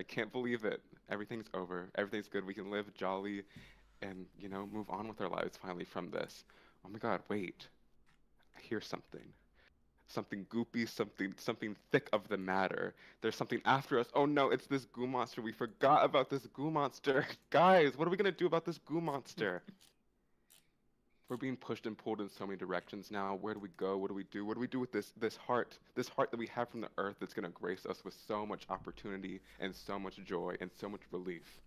I can't believe it. Everything's over. Everything's good. We can live jolly and, move on with our lives finally from this. Oh my God, wait. I hear something. Something goopy, something thick of the matter. There's something after us. Oh no, it's this goo monster. We forgot about this goo monster. Guys, what are we gonna do about this goo monster? We're being pushed and pulled in so many directions now. Where do we go? What do we do? What do we do with this heart? This heart that we have from the earth that's gonna grace us with so much opportunity and so much joy and so much relief.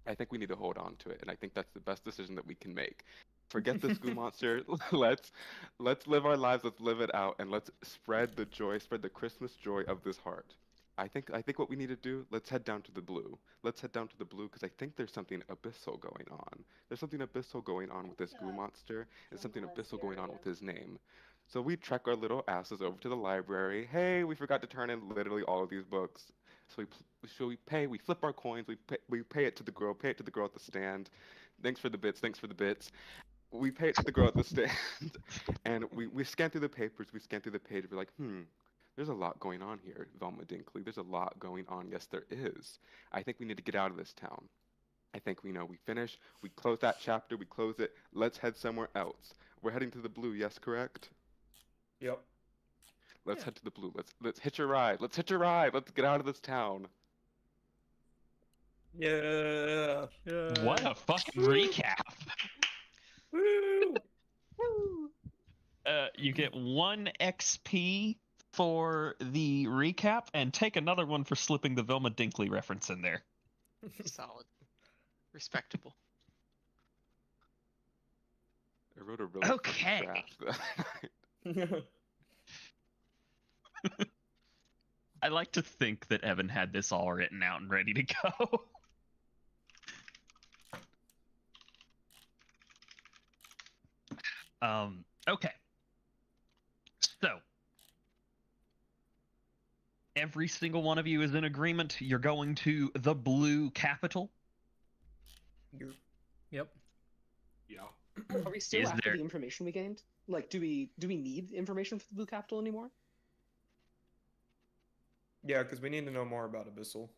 I think we need to hold on to it, and I think that's the best decision that we can make. Forget this goo monster. Let's live our lives. Let's live it out, and let's spread the joy, spread the Christmas joy of this heart. I think what we need to do. Let's head down to the blue. Let's head down to the blue because I think there's something abyssal going on. There's something abyssal going on with this goo monster, and something abyssal going on with his name. So we trek our little asses over to the library. Hey, we forgot to turn in literally all of these books. So we flip our coins, we pay it to the girl, pay it to the girl at the stand. Thanks for the bits, thanks for the bits. We pay it to the girl at the stand, and we scan through the papers, we scan through the page, we're like, there's a lot going on here, Velma Dinkley. There's a lot going on. Yes, there is. I think we need to get out of this town. I think we finish, we close that chapter, we close it. Let's head somewhere else. We're heading to the blue, yes, correct? Yep. Let's Yeah. head to the blue. Let's hitch a ride. Let's hitch a ride. Let's get out of this town. Yeah. What a fucking recap. Woo! Woo! You get 1 XP for the recap, and take another one for slipping the Velma Dinkley reference in there. Solid. Respectable. I wrote a really Okay. funny draft. I like to think that Evan had this all written out and ready to go. Okay. So, every single one of you is in agreement. You're going to the blue capital. Yep. Yeah. Are we still Is after there- the information we gained? Like, do we need information for the Blue Capital anymore? Yeah, because we need to know more about Abyssal.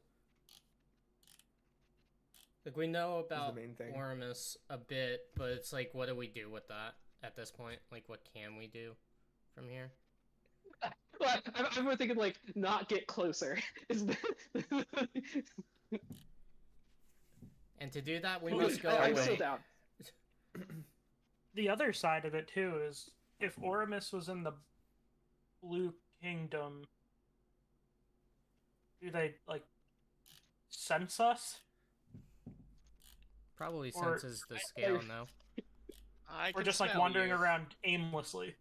Like, we know the about main thing. Oramus a bit, but it's like, what do we do with that at this point? Like, what can we do from here? Well, I'm thinking like not get closer. Is And to do that, we I'm must go I'm so away. down. The other side of it too is if Oramus was in the Blue Kingdom, do they like sense us? Probably Or- senses the scale now. I Or can just like smell wandering you. around aimlessly?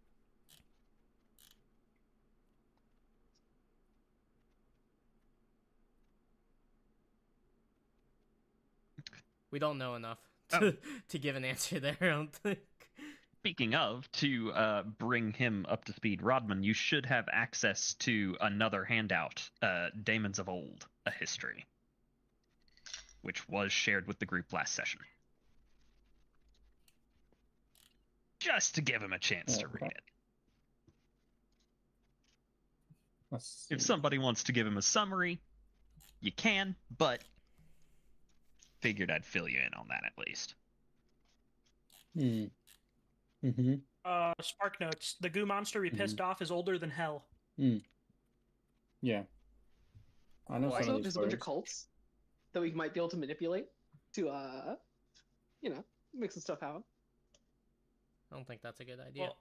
We don't know enough Oh. to give an answer there, I don't think. Speaking of, to bring him up to speed, Rodman, you should have access to another handout, Daemons of Old, a history, which was shared with the group last session. Just to give him a chance to read it. Let's If see. somebody wants to give him a summary, you can, but figured I'd fill you in on that at least. Mm-hmm. Spark notes. The goo monster we pissed off is older than hell. Yeah. I know some Also, of there's these a bunch of words. cults that we might be able to manipulate to, make some stuff happen. I don't think that's a good idea. Well,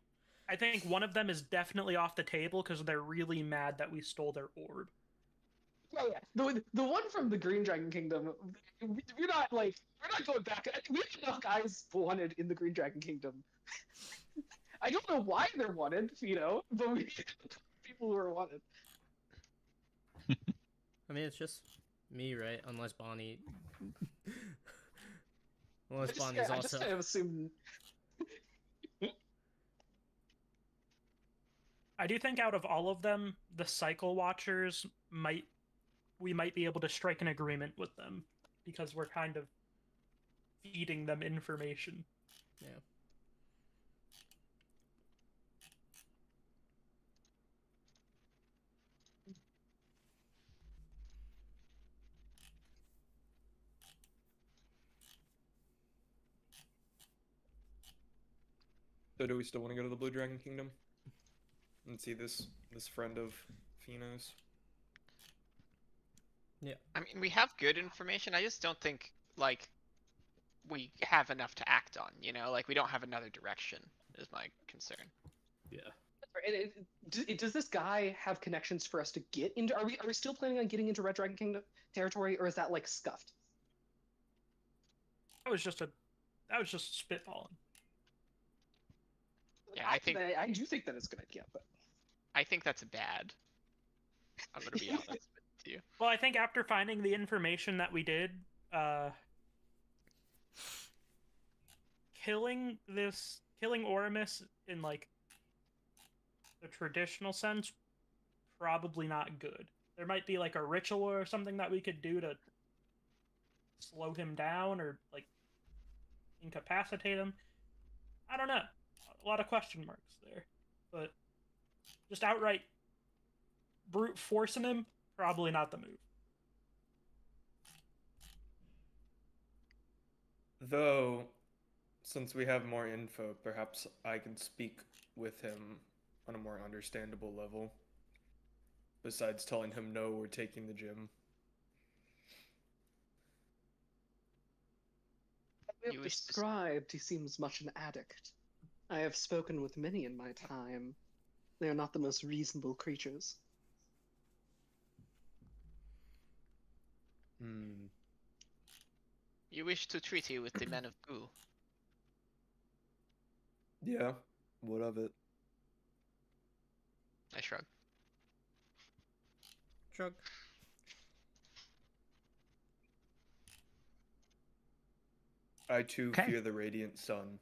I think one of them is definitely off the table because they're really mad that we stole their orb. Oh yeah, the one from the Green Dragon Kingdom. We're not going back. We have enough guys wanted in the Green Dragon Kingdom. I don't know why they're wanted, but we people who are wanted. I mean, it's just me, right? Unless Bonnie... Unless Bonnie's I just also... kind of assume. I do think out of all of them, the Cycle Watchers we might be able to strike an agreement with them because we're kind of feeding them information. Yeah. So do we still want to go to the Blue Dragon Kingdom and see this friend of Fino's? I mean, we have good information. I just don't think like we have enough to act on. You know, like we don't have another direction. Is my concern. Yeah. Does this guy have connections for us to get into? Are we still planning on getting into Red Dragon Kingdom territory, or is that like scuffed? That was just spitballing. Yeah, I think I do think that it's gonna get, but I think that's bad. I'm gonna be honest with you. Well, I think after finding the information that we did, killing Oramus in like the traditional sense, probably not good. There might be like a ritual or something that we could do to slow him down or like incapacitate him. I don't know. A lot of question marks there. But just outright brute forcing him, probably not the move. Though, since we have more info, perhaps I can speak with him on a more understandable level. Besides telling him no, we're taking the gym. I You have wish to- described he seems much an addict. I have spoken with many in my time. They are not the most reasonable creatures. Hmm. You wish to treaty with the men of Goo. Yeah. What of it? I shrug. Shrug. I too Okay. fear the radiant sun,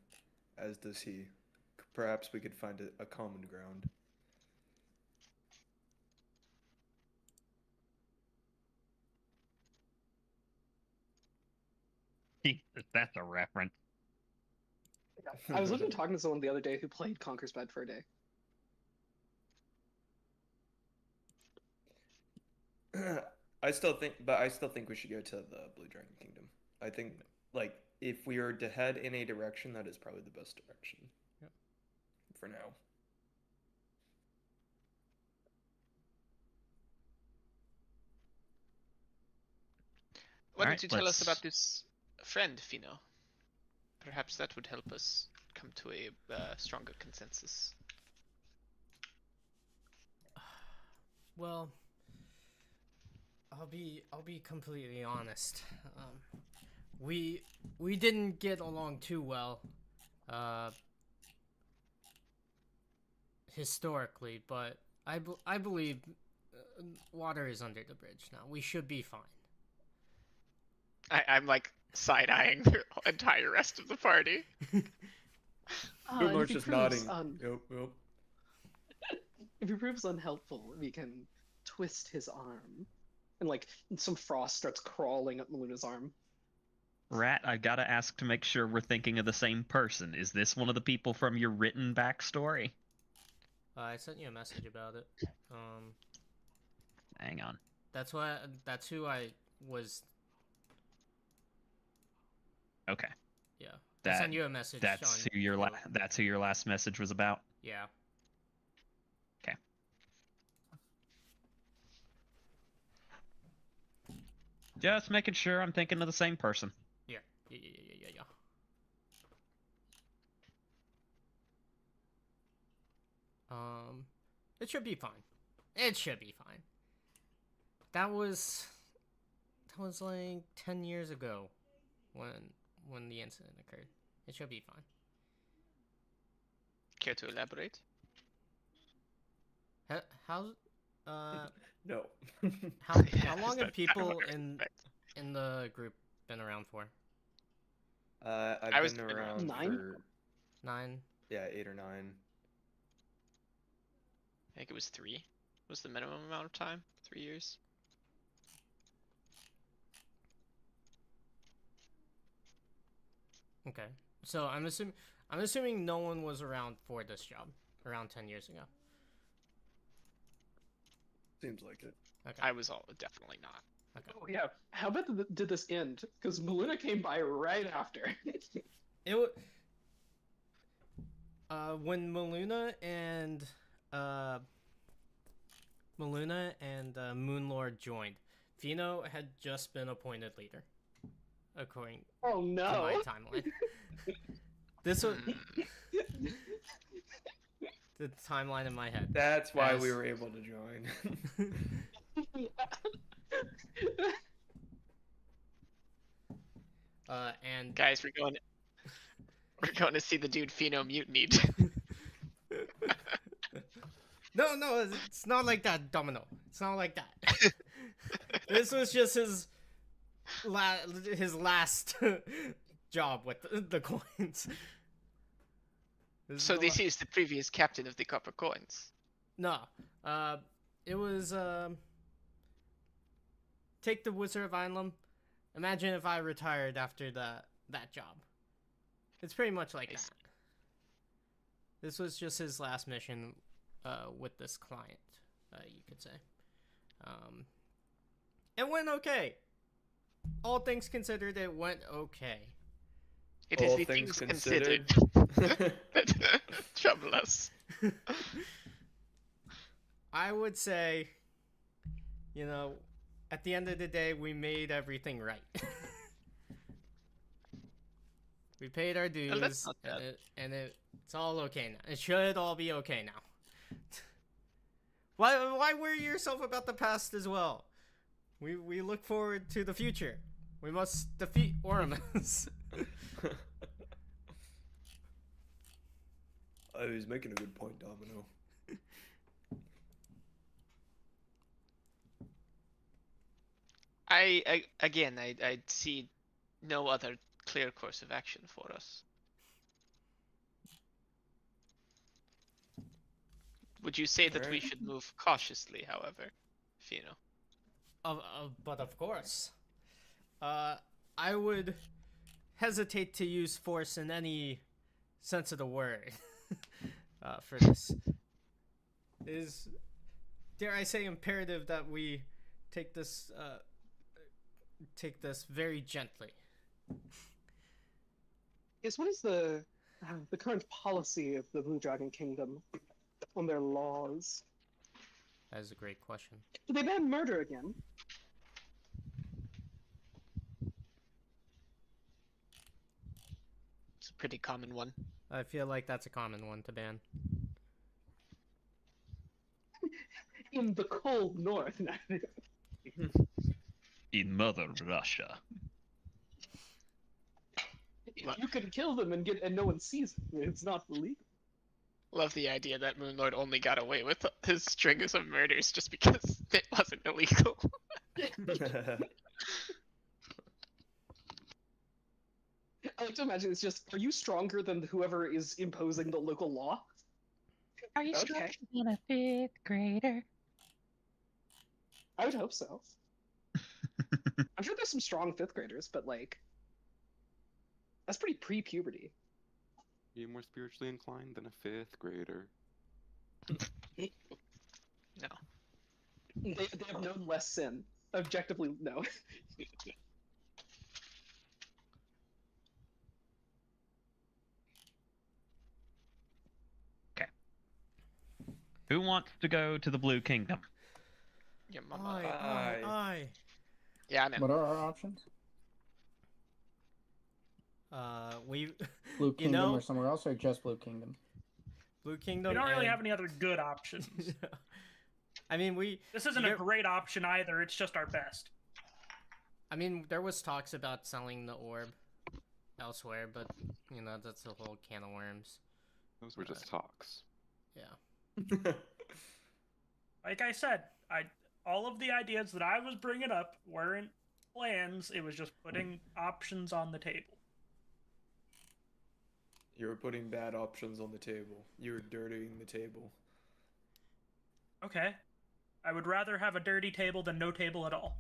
as does he. Perhaps we could find a common ground. That's a reference. I was literally talking to someone the other day who played Conquer's Bad for a day. I still think we should go to the Blue Dragon Kingdom. I think, like, if we are to head in a direction, that is probably the best direction. Yep. For now. Why Alright, don't you tell us let's- about this friend, Fino? Perhaps that would help us come to a stronger consensus. Well, I'll be completely honest. We didn't get along too well, historically, but I believe water is under the bridge now. We should be fine. I'm like side-eyeing the entire rest of the party. Boomer's if he just proves nodding. Yep. if he proves unhelpful, we can twist his arm. And like some frost starts crawling up Meluna's arm. Rat, I've got to ask to make sure we're thinking of the same person. Is this one of the people from your written backstory? I sent you a message about it. Hang on. That's who I was. Okay. Yeah. I That- sent you a message. That's on- who your that's who your last message was about. Yeah. Just making sure I'm thinking of the same person. Yeah. It should be fine. It should be fine. That was like 10 years ago when the incident occurred. It should be fine. Care to elaborate? How No. how Yeah, long have that's people what I in expect. the group been around for? I've I was been been around around 9? for 9? 8 or 9. I think it was 3. Was the minimum amount of time? 3 years? Okay. So I'm assuming no one was around for this job around 10 years ago. Seems like it. Okay. I was definitely not. Okay. Oh yeah. How about did this end? Because Meluna came by right after. It When Maluna and Moonlord joined, Fino had just been appointed leader, according Oh to no. my timeline. This was the timeline in my head. That's why we As- were able to join. And Guys, we're going to see the dude Pheno mutinied. No, it's not like that, Domino. It's not like that. This was just his last job with the coins. So this is the previous captain of the copper coins. No, it was take the Wizard of Einlam. Imagine if I retired after that job. It's pretty much like that. This was just his last mission with this client, you could say. It went okay. All things considered, it went okay. It is All the things things considered considered. that trouble us. I would say, at the end of the day, we made everything right. We paid our dues, that's not bad. and it's all okay now. It should all be okay now. Why worry yourself about the past as well? We look forward to the future. We must defeat Oramus. I was making a good point, Domino. I see no other clear course of action for us. Would you say that we Alright. should move cautiously, however, Fino? But of course, I would hesitate to use force in any sense of the word for this. It is, dare I say, imperative that we take this very gently. Yes, what is the current policy of the Blue Dragon Kingdom on their laws? That is a great question. Do they ban murder again? It's a pretty common one. I feel like that's a common one to ban. In the cold north. In Mother Russia. You can kill them and no one sees it. It's not illegal. Love the idea that Moonlord only got away with his strings of murders just because it wasn't illegal. I like to imagine it's just, are you stronger than whoever is imposing the local law? Are you Okay. stronger than a fifth grader? I would hope so. I'm sure there's some strong fifth graders, but that's pretty pre-puberty. Are you more spiritually inclined than a fifth grader? No. They have known less sin. Objectively, no. Who wants to go to the Blue Kingdom? Your mama. I. Yeah, I'm in. What are our options? We Blue Kingdom know- or somewhere else, or just Blue Kingdom? Blue Kingdom. We don't really and- have any other good options. I mean, This isn't There- a great option either. It's just our best. there was talks about selling the orb elsewhere, but that's a whole can of worms. Those were just talks. Yeah. Like I said, all of the ideas that I was bringing up weren't plans. It was just putting options on the table. You were putting bad options on the table. You were dirtying the table. Okay. I would rather have a dirty table than no table at all.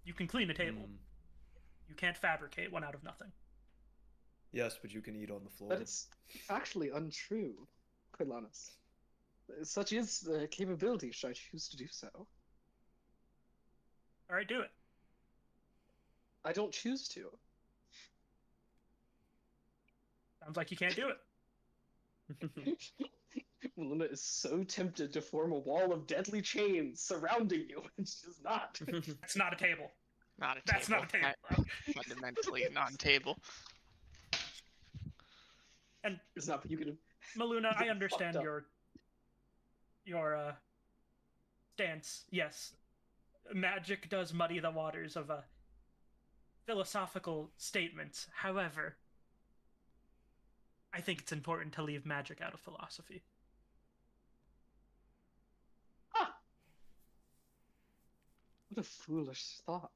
You can clean a table. Mm. You can't fabricate one out of nothing. Yes, but you can eat on the floor. But it's actually untrue, Quilanus. Such is the capability, should I choose to do so. All right, do it. I don't choose to. Sounds like you can't do it. Melina is so tempted to form a wall of deadly chains surrounding you, and she does not. It's not a table. Not a That's table. not a table. Fundamentally non-table. And It's not, but you could. Maluna, I Fucked understand up. your stance. Yes, magic does muddy the waters of philosophical statements. However, I think it's important to leave magic out of philosophy. Ah! What a foolish thought.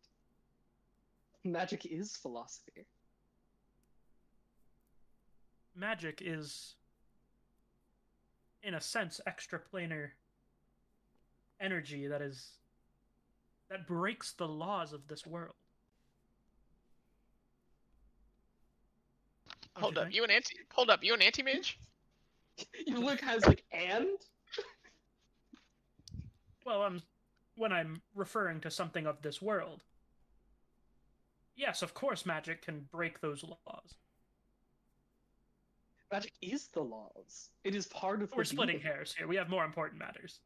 Magic is philosophy. Magic is, in a sense, extraplanar energy that breaks the laws of this world. Don't Hold you up, think? you an anti-mage? You look has like and. Well, when I'm referring to something of this world, yes, of course, magic can break those laws. Magic is the laws. It is part of. We're the splitting universe. hairs here. We have more important matters.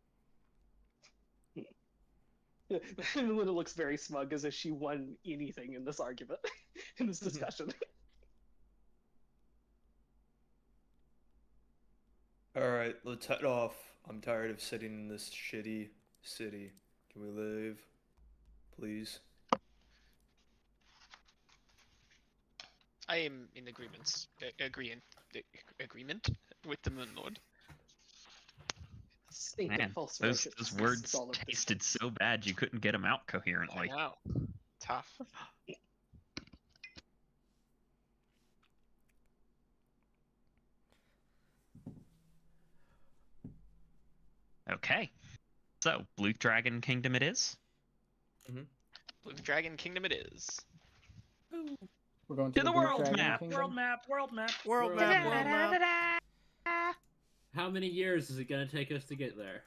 Melina looks very smug as if she won anything in this argument, in this discussion. Alright, let's head off. I'm tired of sitting in this shitty city. Can we leave? Please? I am in agreement with the Moon Lord. Stinking Man, false those worship. those This words is all of this. tasted so bad you couldn't get them out coherently. Wow, tough. Okay, so Blue Dragon Kingdom it is. Blue Dragon Kingdom it is. We're going To to the Blue world Dragon map. Kingdom? World map, world map. World map, world map. How many years is it gonna take us to get there?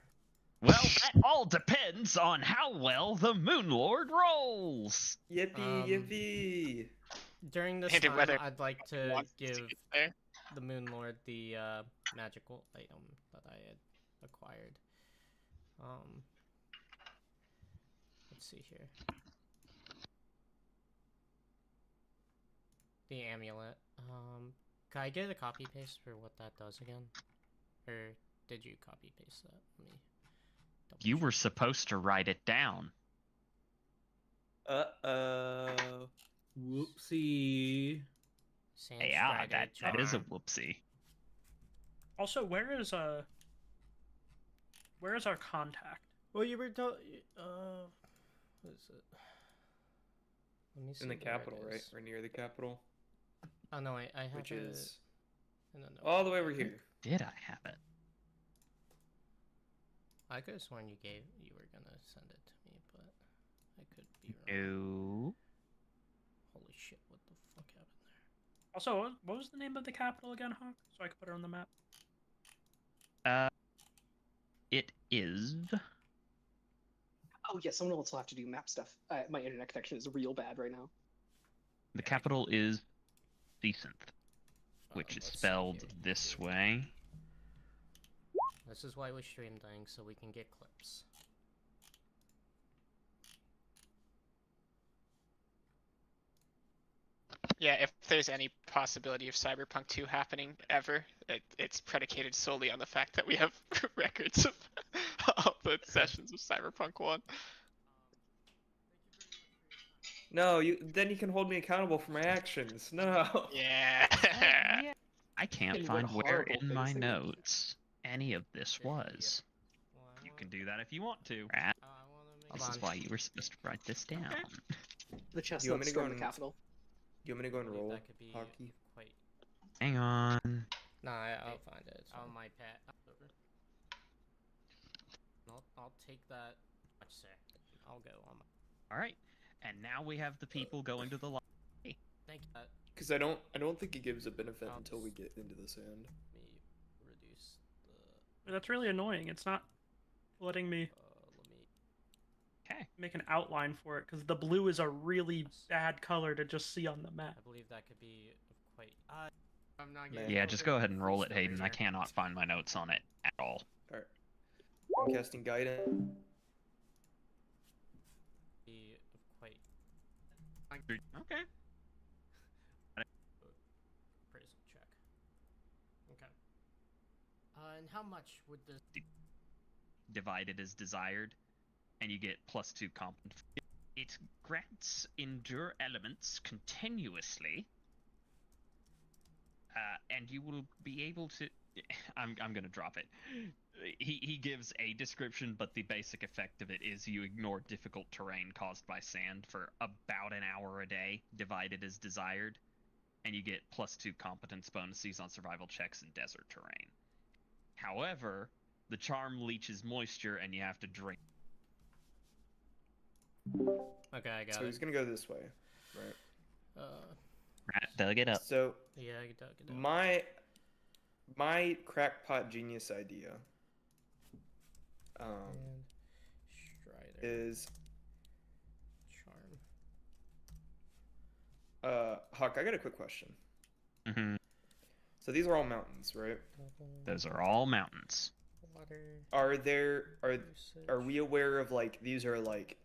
Well, that all depends on how well the Moon Lord rolls. Yippee, yippee! During this And time, whether I'd like to Wants give get there. the Moon Lord the magical item that I had acquired. Let's see here. The amulet. Can I get a copy paste for what that does again? Or did you copy paste that? Let me double You check. were supposed to write it down. Uh-oh. Whoopsie. Sand Yeah, Strider that is a charm. whoopsie. Also, where is our contact? Well, you were what is it? Let me see In the where it capital, right? is. Or near the capital? Oh no, I have Which it is in the notes. all the way over here. Did I have it? I could have sworn you were gonna send it to me, but I could be wrong. No. Holy shit! What the fuck happened there? Also, what was the name of the capital again, Hawk? So I could put it on the map. It is. Oh yeah, someone else will have to do map stuff. My internet connection is real bad right now. The capital is Decent, which is Let's see spelled here. this way. This is why we stream things, so we can get clips. Yeah, if there's any possibility of Cyberpunk 2 happening ever, it's predicated solely on the fact that we have records of all the sessions of Cyberpunk 1. No, then you can hold me accountable for my actions. No. Yeah. I can't And find what where horrible in my things they did. notes any of this was. You can do that if you want to. Rat. This is why you were supposed to write this down. The chest You want me that's to go storm the in- capital. You want me to go and roll That could be hockey? quite. Hang on. Nah, I'll find it. It's on my pad. I'll take that. Much sir. I'll go on my. All right. And now we have the people going to the lobby. Thank you. Because I don't think it gives a benefit I'll until we just- get into the sand. Let me reduce the. That's really annoying. It's not letting me Let me. Okay. make an outline for it because the blue is a really bad color to just see on the map. I believe that could be quite. I'm not Yeah, getting Yeah, just go ahead and roll it, over Hayden. I here. cannot find my notes on it at all. Alright. I'm casting guidance. Be quite Okay. appraisal check. Okay. And how much would this? Divided as desired, and you get +2 competent. It grants endure elements continuously, and you will be able to. I'm gonna drop it. He gives a description, but the basic effect of it is you ignore difficult terrain caused by sand for about an hour a day, divided as desired, and you get +2 competence bonuses on survival checks in desert terrain. However, the charm leaches moisture, and you have to drink. Okay, I got So it. he's gonna go this way, right? Rat dug it up. So Yeah, I dug it up. my crackpot genius idea And Strider. is Charm. Huck, I got a quick question. Hmm. So these are all mountains, right? Those are all mountains. Water. Are we aware of like these are like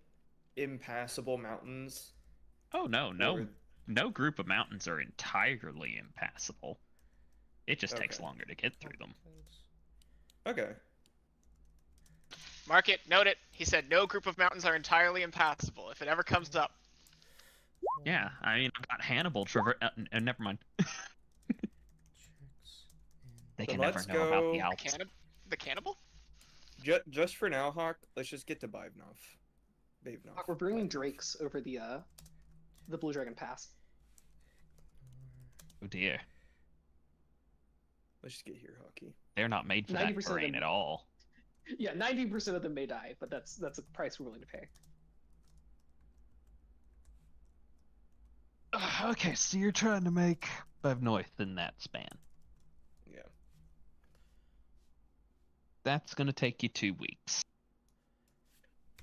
impassable mountains? Oh no, Or- no group of mountains are entirely impassable. It just takes Okay. longer to get through them. Okay. Mark it, note it. He said no group of mountains are entirely impassable. If it ever comes up, Yeah, I mean, I've got Hannibal never mind. They So can never let's know about the go- Alps. the cannibal? Just for now, Hawk, let's just get to Bavnov. We're bringing Drakes over the Blue Dragon Pass. Oh dear, Let's just get here, Hawky. they're not made for that 90% of terrain them- at all. Yeah, 90% of them may die, but that's a price we're willing to pay. Okay, so you're trying to make Bavnoith in that span. Yeah. That's gonna take you 2 weeks.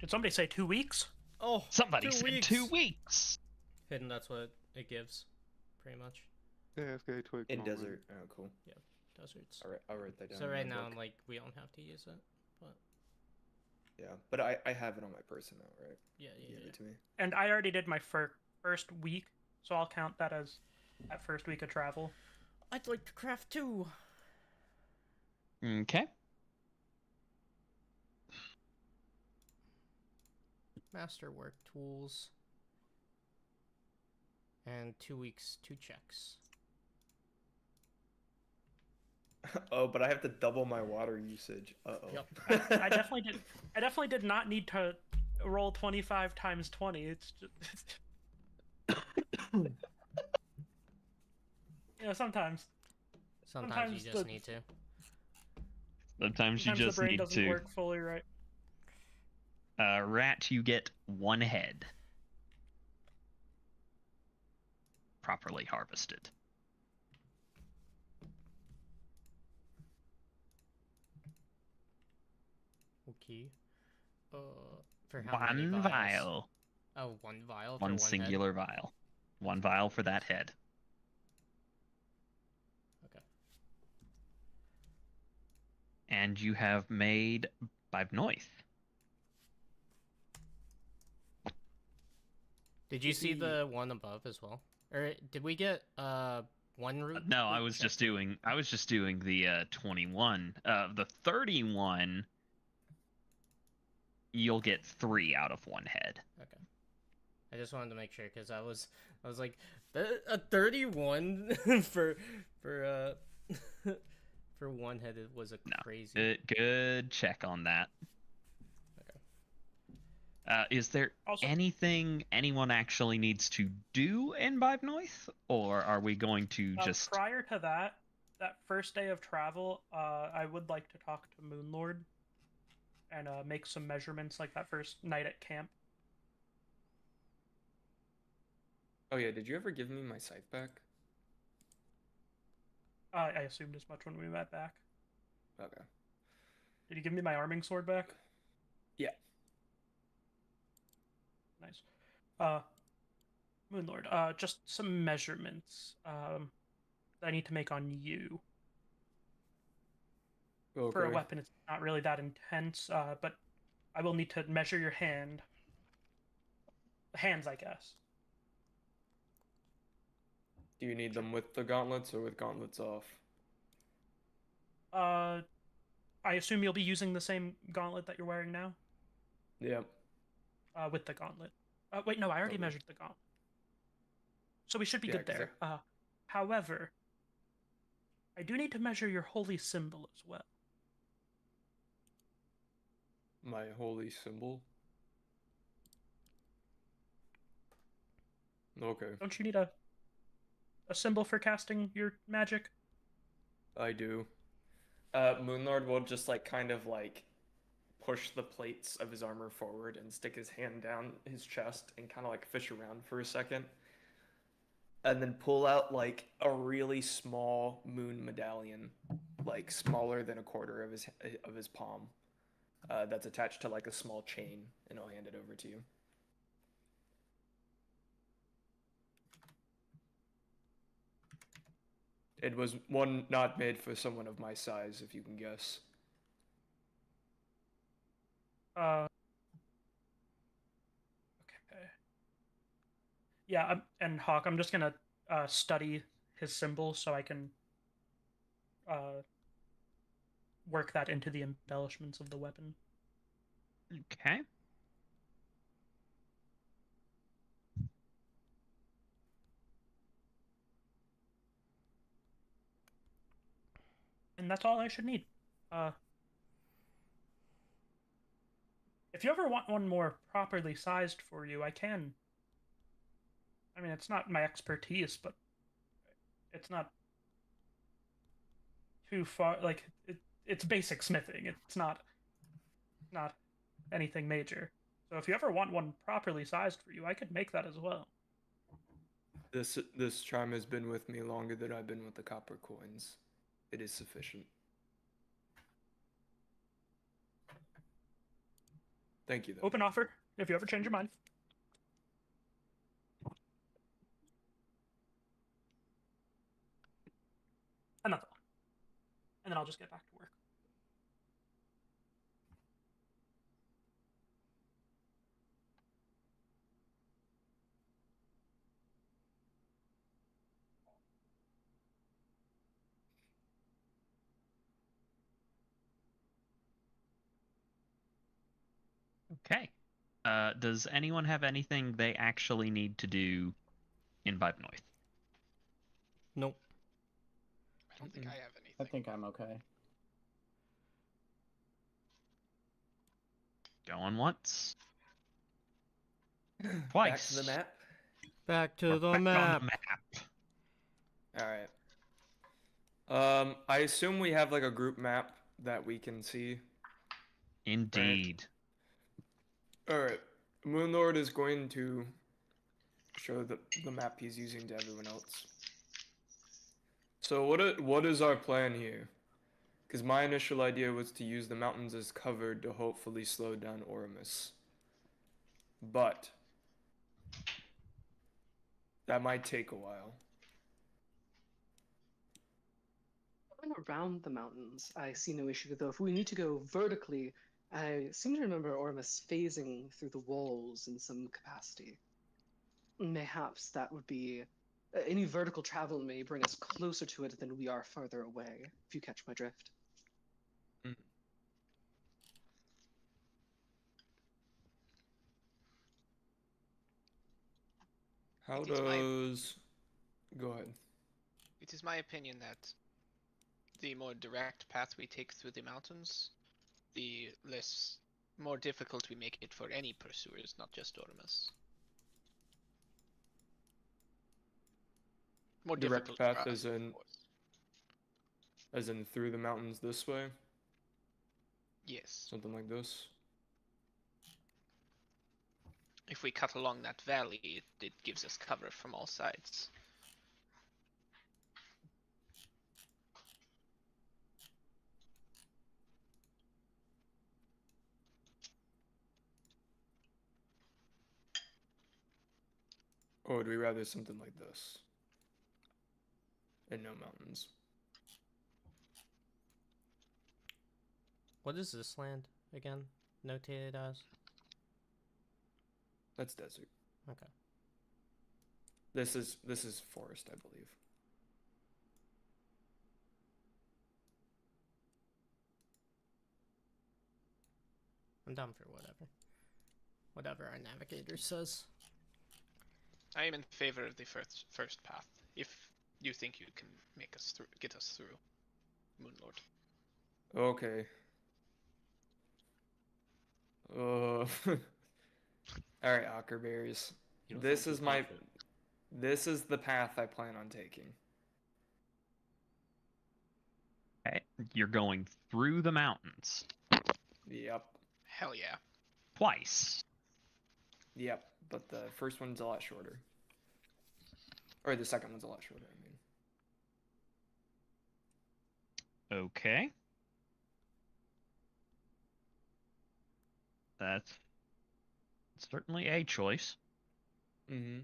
Did somebody say 2 weeks? Oh, Somebody 2 said weeks. 2 weeks. Hidden, that's what it gives, pretty much. Yeah, it's gonna take In a moment. desert. Oh, cool. Deserts. All right, I'll write that down. So in right my now, book. like, we don't have to use it, but Yeah, but I have it on my person now, right? yeah, You yeah, gave yeah. it to me. And I already did my first week, so I'll count that as that first week of travel. I'd like to craft too. Okay. Masterwork tools. And 2 weeks, 2 checks. Oh, but I have to double my water usage. Uh-oh. Yep. I definitely did not need to roll 25 times 20. It's just sometimes Sometimes you Sometimes just the- need to. Sometimes you the just brain need doesn't to. work fully right. Rat, you get 1 head. Properly harvested. Okay. For how many One vials? vial. Oh, 1 vial. For One head? singular vial. 1 vial for that head. Okay. And you have made Bavnoith. Did you see the one above as well? Or did we get one root? No, I root was check? just doing the 21. The 31 you'll get 3 out of 1 head. Okay. I just wanted to make sure because I was like a 31 for for 1 head was a No. crazy. Good check on that. Okay. Is there Also, anything anyone actually needs to do in Bavnoith, or are we going to just? prior to that first day of travel, I would like to talk to Moonlord and make some measurements like that first night at camp. Oh yeah, did you ever give me my scythe back? I assumed as much when we met back. Okay. Did you give me my arming sword back? Yeah. Nice. Moonlord, just some measurements. that I need to make on you. Okay. For a weapon, it's not really that intense, but I will need to measure your hand. Hands, I guess. Do you need them with the gauntlets or with gauntlets off? I assume you'll be using the same gauntlet that you're wearing now? Yep. With the gauntlet. Wait, no, I already Okay. measured the gauntlet. So we should be Yeah, good 'cause there. However, I do need to measure your holy symbol as well. My holy symbol? Okay, Don't you need a symbol for casting your magic? I do. Moonlord will just like kind of like push the plates of his armor forward and stick his hand down his chest and kind of like fish around for a second. And then pull out like a really small moon medallion, like smaller than a quarter of his palm. That's attached to like a small chain, and I'll hand it over to you. It was one not made for someone of my size, if you can guess. Okay. Yeah, and Hawk, I'm just gonna study his symbol so I can work that into the embellishments of the weapon. Okay. And that's all I should need. If you ever want one more properly sized for you, I can. I mean, it's not my expertise, but it's not too far. Like it's basic smithing. It's not anything major. So if you ever want one properly sized for you, I could make that as well. This charm has been with me longer than I've been with the copper coins. It is sufficient. Thank you, though. Open offer if you ever change your mind. And that's all. And then I'll just get back to work. Okay. Does anyone have anything they actually need to do in Vibenoith? Nope. I don't think I have anything. I think I'm okay. Going once. Back Twice. to the map. Back to We're the back on map. the map. All right. I assume we have like a group map that we can see. Indeed. All right. Moonlord is going to show the map he's using to everyone else. So what is our plan here? Because my initial idea was to use the mountains as cover to hopefully slow down Oramus. But that might take a while. Going around the mountains, I see no issue, though if we need to go vertically, I seem to remember Ormus phasing through the walls in some capacity. Mayhaps that would be... any vertical travel may bring us closer to it than we are farther away, if you catch my drift. How It is my- does... Go ahead. It is my opinion that the more direct path we take through the mountains, the more difficult we make it for any pursuers, not just Ormus. More Direct difficult path for us, as in- of course. As in through the mountains this way? Yes. Something like this? If we cut along that valley, it gives us cover from all sides. Or would we rather something like this? and no mountains. What is this land again? Notated as? That's desert. Okay. This is forest, I believe. I'm down for whatever. Whatever our navigator says. I am in favor of the first path. If you think you can make us through, get us through, Moonlord. Okay. All right, Ockerberries. You don't This sound is too my. confident. This is the path I plan on taking. Okay. You're going through the mountains Yep. Hell yeah. twice. Yep. But the first one's a lot shorter. Or the second one's a lot shorter, I mean. Okay. That's certainly a choice. Mm-hmm.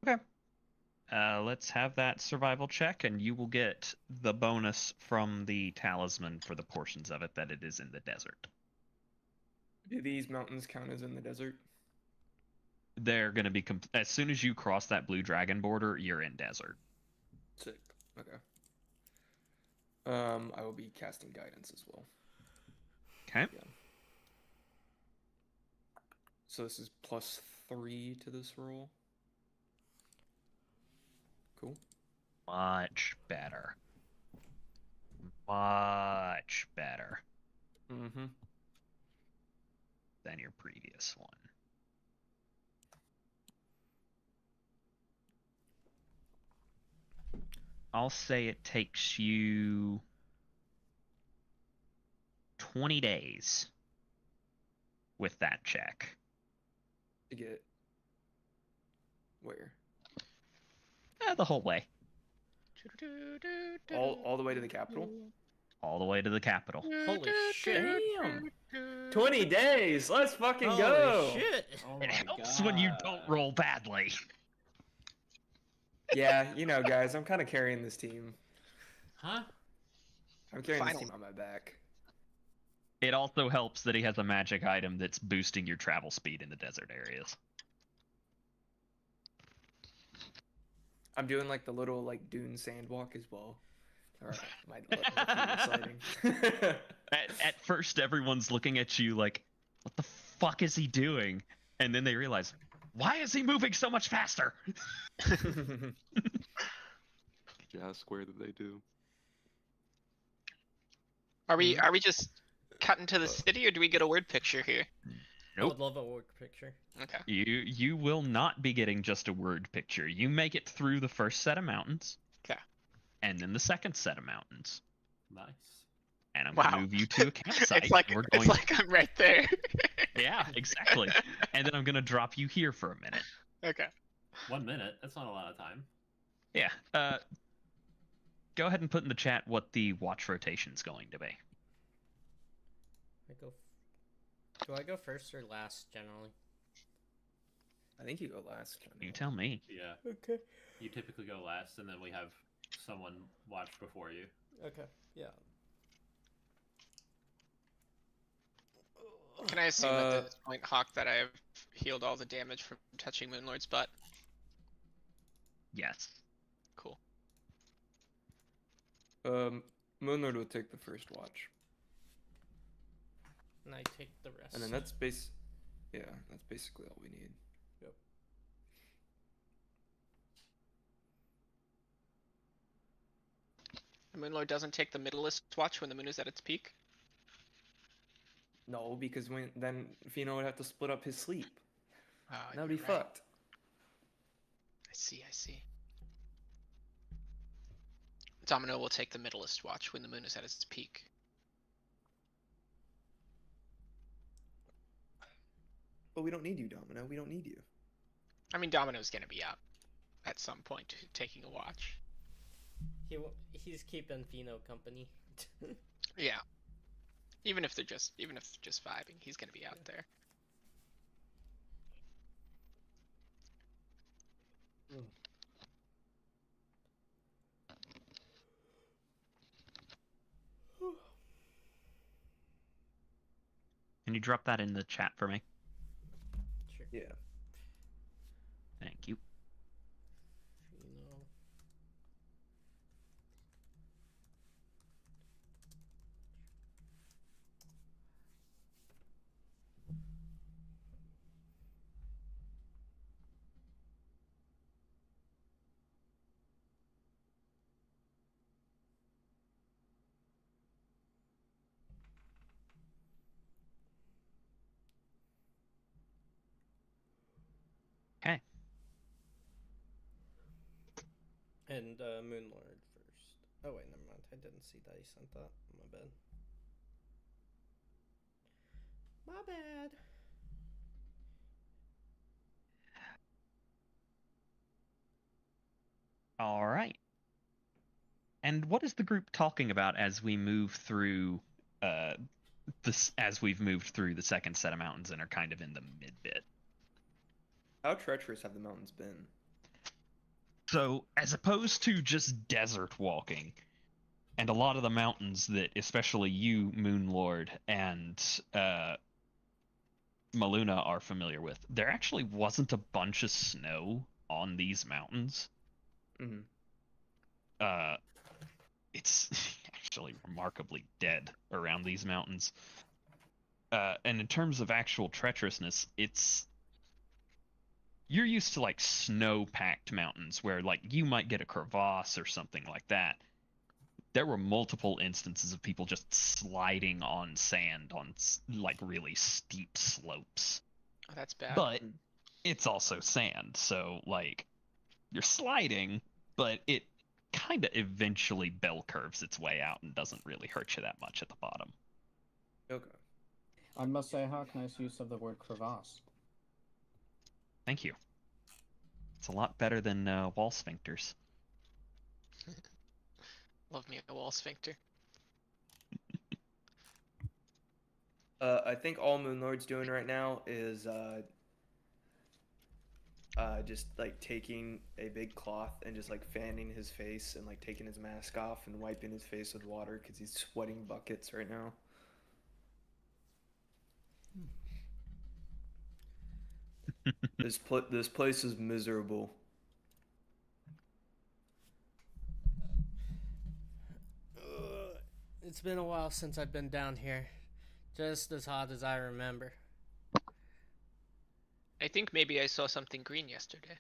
Okay. Let's have that survival check, and you will get the bonus from the talisman for the portions of it that it is in the desert. Do these mountains count as in the desert? They're going to be as soon as you cross that blue dragon border, you're in desert. Sick. Okay. I will be casting guidance as well. Okay. Yeah. So this is +3 to this roll. Cool. Much better. Much better Mm-hmm. than your previous one. I'll say it takes you 20 days with that check. To get where? The whole way. All the way to the capital? All the way to the capital. Holy shit. Damn. 20 days. Let's fucking Holy go. shit. Oh It my helps when you don't God. roll badly. Yeah, you know, guys, I'm kind of carrying this team. Huh? I'm carrying this Final. team on my back. It also helps that he has a magic item that's boosting your travel speed in the desert areas. I'm doing like the little like dune sand walk as well. All right, might be exciting. At first, everyone's looking at you like, what the fuck is he doing? And then they realize, why is he moving so much faster? Jazz square that they do. Are we just cutting to the city, or do we get a word picture here? I would love a work picture. Okay. You will not be getting just a word picture. You make it through the first set of mountains. 'Kay. And then the second set of mountains. Nice. And I'm Wow. gonna move you to a campsite. It's like We're it's going. like I'm right there. Yeah, exactly. And then I'm gonna drop you here for a minute. Okay. 1 minute. That's not a lot of time. Yeah. Go ahead and put in the chat what the watch rotation's going to be. Do I go first or last generally? I think you go last. You tell me. Yeah. Okay. You typically go last, and then we have someone watch before you. Okay. Yeah. Can I assume at this point, Hawk, that I have healed all the damage from touching Moonlord's butt? Yes. Cool. Moonlord will take the first watch, And I take the rest. and then that's basically all we need. Yep. The Moonlord doesn't take the middleist watch when the moon is at its peak? No, because then Fino would have to split up his sleep. Oh, That would be you're right. fucked. I see. Domino will take the middleist watch when the moon is at its peak. But we don't need you, Domino. We don't need you. I mean, Domino's gonna be up at some point taking a watch. He's keeping Fino company. Yeah. Even if they're just vibing, he's gonna be out there. Can you drop that in the chat for me? Sure. Yeah. Thank you. You know. Okay. And Moonlord first. Oh wait, never mind. I didn't see that he sent that. My bad. My bad. All right. And what is the group talking about as we move through as we've moved through the second set of mountains and are kind of in the mid bit? How treacherous have the mountains been? So, as opposed to just desert walking, and a lot of the mountains that especially you, Moonlord, and Maluna are familiar with, there actually wasn't a bunch of snow on these mountains. Mm-hmm. It's actually remarkably dead around these mountains. And in terms of actual treacherousness, you're used to like snow-packed mountains where like you might get a crevasse or something like that. There were multiple instances of people just sliding on sand on like really steep slopes. Oh, that's bad. But it's also sand, so like you're sliding, but it kind of eventually bell curves its way out and doesn't really hurt you that much at the bottom. Okay. I must say, Hawk, nice use of the word crevasse. Thank you. It's a lot better than wall sphincters. Love me a wall sphincter. I think all Moonlord's doing right now is just like taking a big cloth and just like fanning his face and like taking his mask off and wiping his face with water because he's sweating buckets right now. This place is miserable. It's been a while since I've been down here. Just as hot as I remember. I think maybe I saw something green yesterday.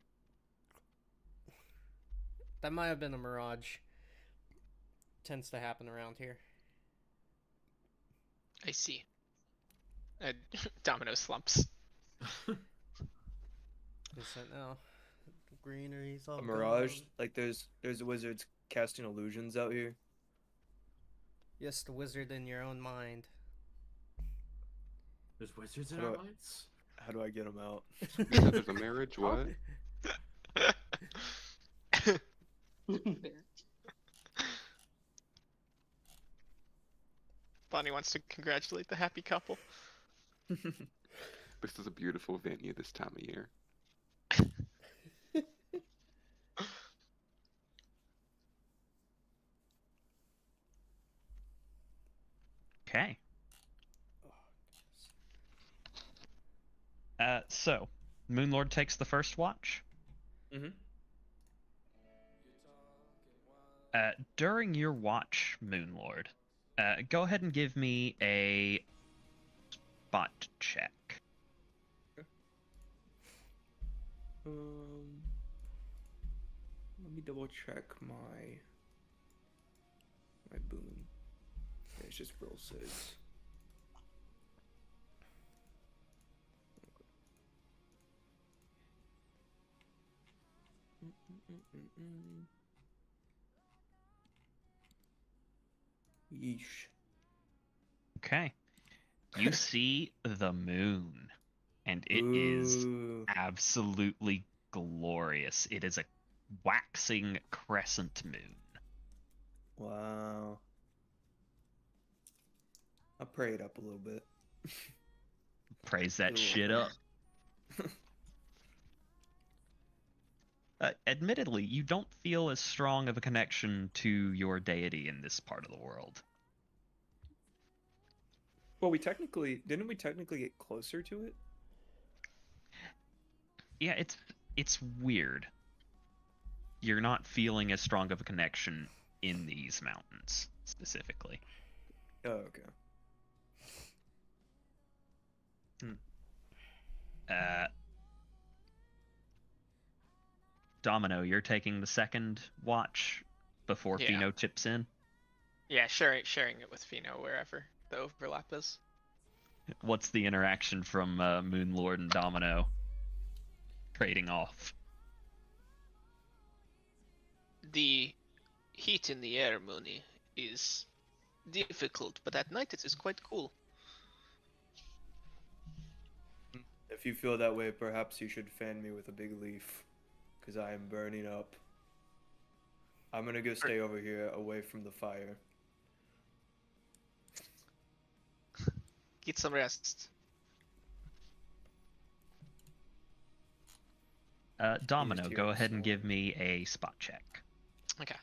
That might have been a mirage. Tends to happen around here. I see. Domino slumps. Listen now. The greenery's all A mirage? gone. Like there's wizards casting illusions out here. Yes, the wizard in your own mind. There's wizards in How our do I- minds? How do I get them out? You said there's a marriage? What? Bonnie wants to congratulate the happy couple. This is a beautiful venue this time of year. Okay. So, Moonlord takes the first watch. Mm-hmm. During your watch, Moonlord, go ahead and give me a spot check. Let me double check my boon. Yeah, it's just roll 6. Yeesh. Okay. You see the moon, and it is Ooh. absolutely glorious. It is a waxing crescent moon. Wow. I'll pray it up a little bit. Praise that Ooh. shit up. Admittedly, you don't feel as strong of a connection to your deity in this part of the world. Well, didn't we technically get closer to it? Yeah, it's weird. You're not feeling as strong of a connection in these mountains specifically. Oh, okay. Domino, you're taking the second watch before Yeah. Fino chips in. Yeah, sharing it with Fino wherever the overlap is. What's the interaction from Moonlord and Domino trading off? The heat in the air, Mooney, is difficult, but at night it is quite cool. If you feel that way, perhaps you should fan me with a big leaf, because I am burning up. I'm gonna go stay over here, away from the fire. Get some rest. Domino, Just go hear ahead and the give me a spot check. Okay.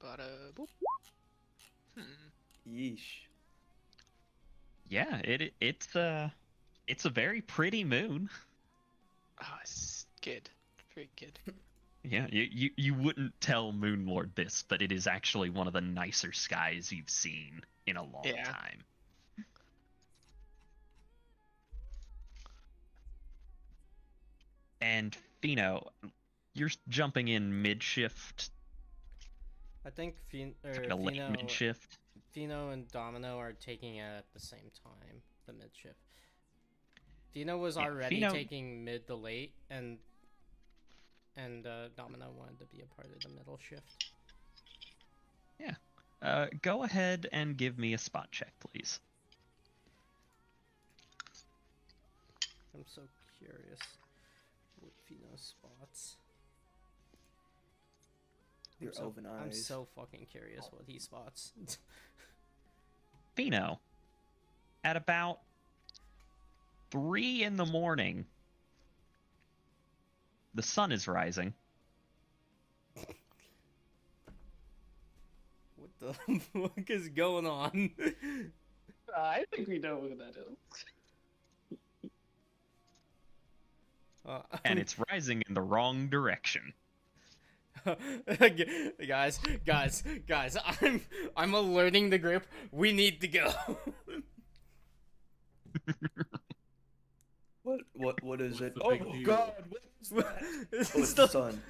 Bada boop. Yeesh. Yeah, it's a very pretty moon. Oh, it's good. Very good. Yeah, you wouldn't tell Moonlord this, but it is actually one of the nicer skies you've seen in a long time. And Fino, you're jumping in mid-shift, I think like a late mid-shift. Fino and Domino are taking it at the same time, the mid shift. Fino was Yeah, already Fino- taking mid to late, and Domino wanted to be a part of the middle shift. Go ahead and give me a spot check, please. I'm so curious what Fino's spots. Your elven eyes. I'm so fucking curious what he spots. Fino, at about 3 in the morning, the sun is rising. What the fuck is going on? I think we know who that is. And it's rising in the wrong direction. guys, I'm alerting the group. We need to go. What is it? the Oh big deal? God! What is that? Oh, it's the sun.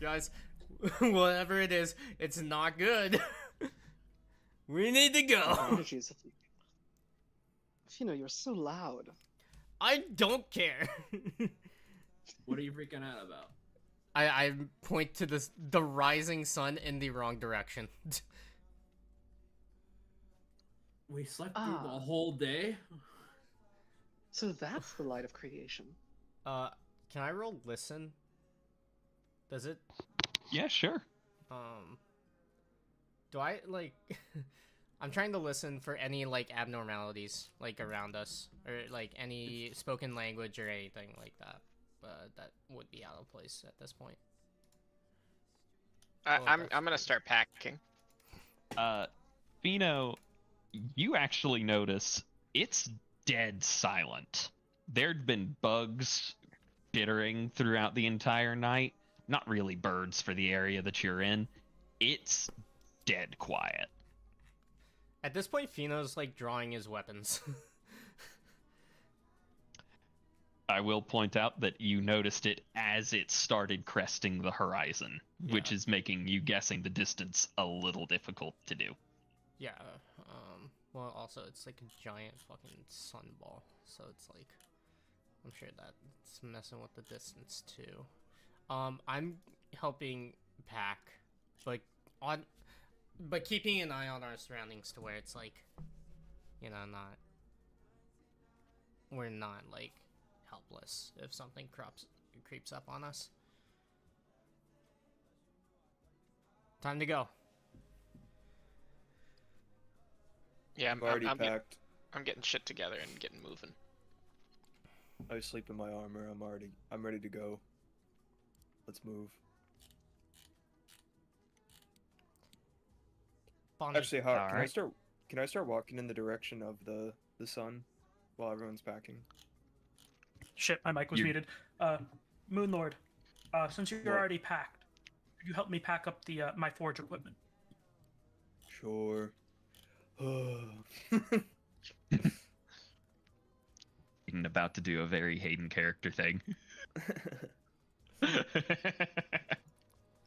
Guys, whatever it is, it's not good. We need to go. Apologies. You're so loud. I don't care. What are you freaking out about? I point to the rising sun in the wrong direction. We slept through the Ah. whole day? So that's the light of creation. Can I roll listen? Does it? Yeah, sure. Do I like? I'm trying to listen for any like abnormalities like around us, or like any spoken language or anything like that. That would be out of place at this point. I'm gonna start packing. Fino, you actually notice it's dead silent. There'd been bugs chittering throughout the entire night. Not really birds for the area that you're in. It's dead quiet. At this point, Fino's like drawing his weapons. I will point out that you noticed it as it started cresting the horizon, which Yeah. is making you guessing the distance a little difficult to do. Yeah. Well, also it's like a giant fucking sunball, so it's like I'm sure that's messing with the distance too. I'm helping pack, but keeping an eye on our surroundings to where it's like, you know, we're not like helpless if something creeps up on us. Time to go. Yeah, I'm already packed. I'm getting shit together and getting moving. I sleep in my armor. I'm ready to go. Let's move. Bonnie. Actually, Hawk, can I Alright. start? Can I start walking in the direction of the sun while everyone's packing? Shit, my mic was You- muted. Moonlord, since you're What? already packed, could you help me pack up the my forge equipment? Sure. Hayden about to do a very Hayden character thing.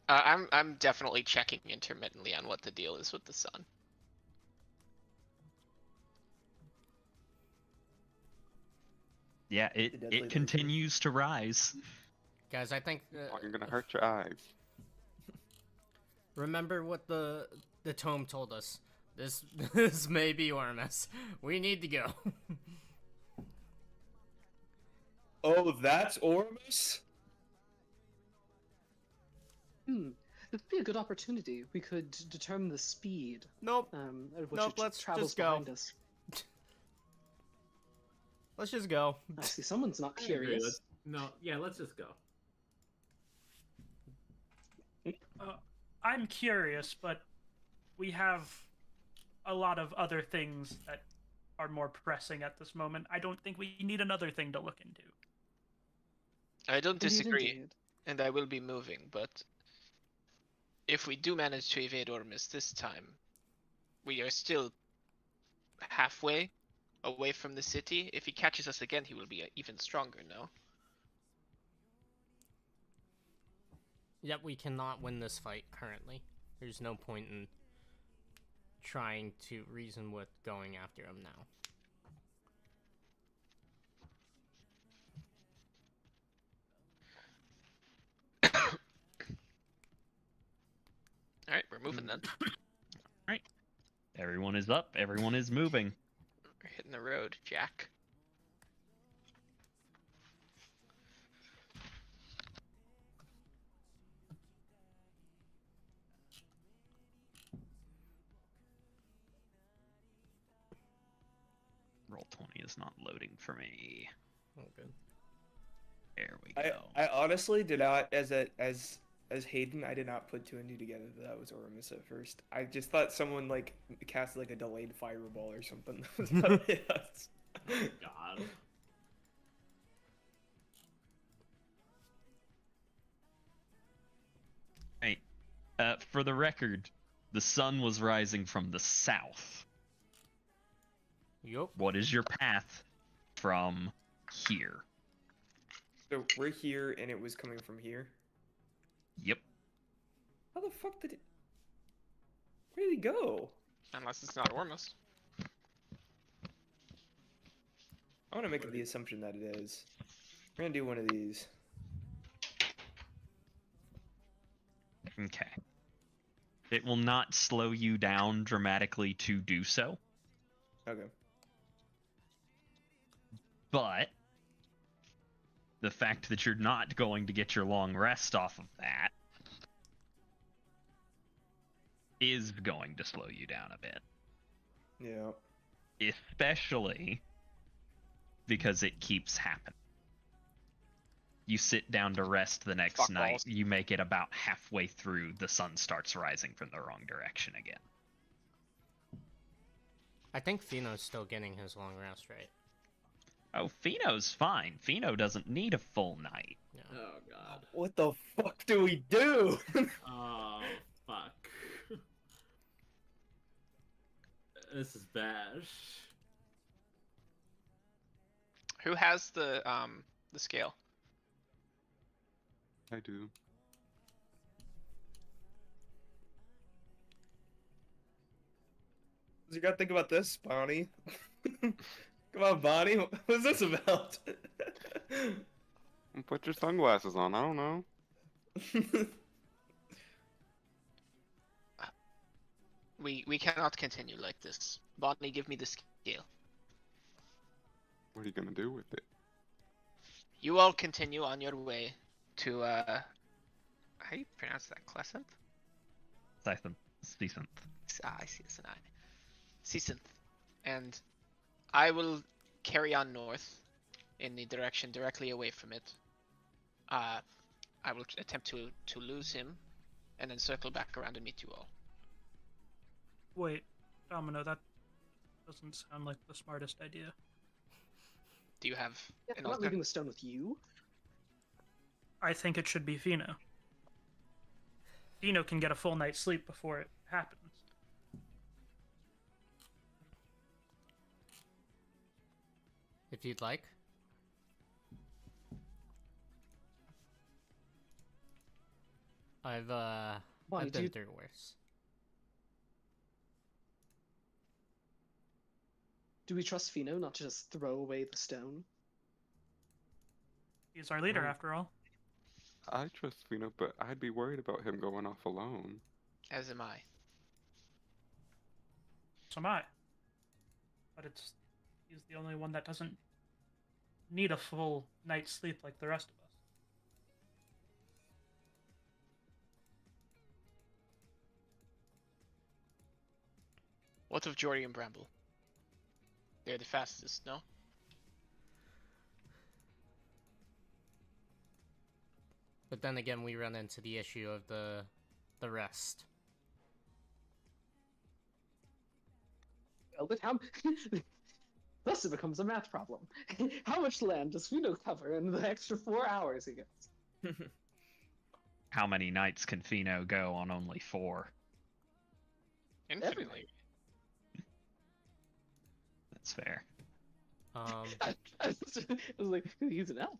I'm definitely checking intermittently on what the deal is with the sun. Yeah, The deadly it laser. continues to rise. Guys, I think Oh, you're gonna hurt your eyes. remember what the tome told us. This may be Ormus. We need to go. Oh, that's Ormus? This would be a good opportunity. We could determine the speed Nope. at which Nope, it let's travels just go. behind us. Let's just go. Actually, someone's not I agree, curious. let's just go. I'm curious, but we have a lot of other things that are more pressing at this moment. I don't think we need another thing to look into. I don't Indeed, disagree, indeed. and I will be moving, but if we do manage to evade Ormus this time, we are still halfway away from the city. If he catches us again, he will be even stronger, no? Yet we cannot win this fight currently. There's no point in trying to reason with going after him now. Alright, we're moving then. Everyone is up. Everyone is moving. We're hitting the road, Jack. Roll 20 is not loading for me. Oh, good. There we I go. honestly did not, as Hayden, I did not put two and two together that was Ormus at first. I just thought someone like cast like a delayed fireball or something. That was about it. God. Right. For the record, the sun was rising from the south. Yup. What is your path from here? So we're here, and it was coming from here. Yep. How the fuck did it? Where did he go? Unless it's not Ormus. I want to make the assumption that it is. We're gonna do one of these. Okay. It will not slow you down dramatically to do so, Okay. but the fact that you're not going to get your long rest off of that is going to slow you down a bit. Yeah. Especially because it keeps happening. You sit down to rest the next Fuck night, balls. you make it about halfway through, the sun starts rising from the wrong direction again. I think Fino's still getting his long rest, right? Oh, Fino's fine. Fino doesn't need a full night. Yeah. Oh God. What the fuck do we do? Oh fuck. This is bad. Who has the scale? I do. You gotta think about this, Bonnie. Come on, Bonnie. What's this about? Put your sunglasses on. I don't know. We cannot continue like this. Bonnie, give me the scale. What are you gonna do with it? You all continue on your way to how do you pronounce that? Clescent? Seasonth. Ah, I see. It's an I. Seasonth. and I will carry on north in the direction directly away from it. I will attempt to lose him, and then circle back around and meet you all. Wait, Domino, that doesn't sound like the smartest idea. Do you have Yeah, an I'm not alter? leaving the stone with you. I think it should be Fino. Fino can get a full night's sleep before it happens. If you'd like. I've Bonnie, been through worse. Do we trust Fino not to just throw away the stone? He's our leader, Oh. after all. I trust Fino, but I'd be worried about him going off alone. As am I. So am I. But he's the only one that doesn't need a full night's sleep like the rest of us. What of Jory and Bramble? They're the fastest, no? But then again, we run into the issue of the rest. Well, but how... Thus it becomes a math problem. How much land does Fino cover in the extra 4 hours he gets? How many nights can Fino go on only 4? Infinitely. That's fair. I was like, he's an elf.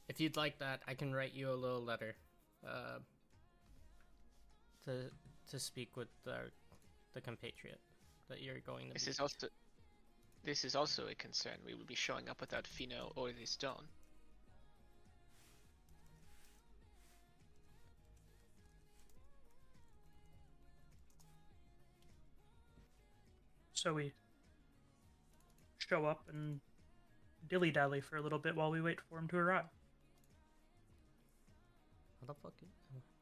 If you'd like that, I can write you a little letter, to speak with the compatriot that you're going to. This is also a concern. We will be showing up without Fino or the stone. So we show up and dilly-dally for a little bit while we wait for him to arrive. How the fuck?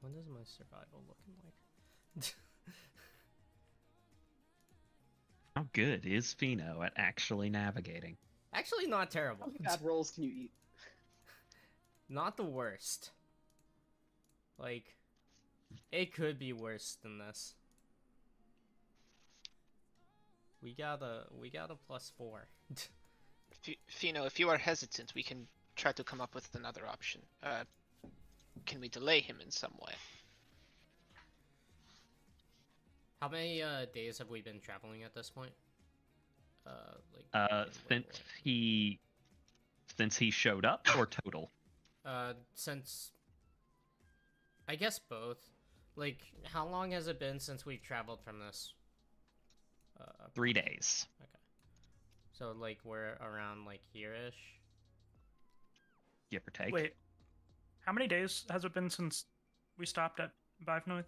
When is my survival looking like? How good is Fino at actually navigating? Actually, not terrible. How many bad rolls can you eat? Not the worst. Like, it could be worse than this. We got a +4. Fino, if you are hesitant, we can try to come up with another option. Can we delay him in some way? How many days have we been traveling at this point? Like Since he showed up, or total? Since I guess both. Like, how long has it been since we've traveled from this? 3 days. Okay. So like we're around like here-ish. Give or take. Wait, how many days has it been since we stopped at Bivnoith?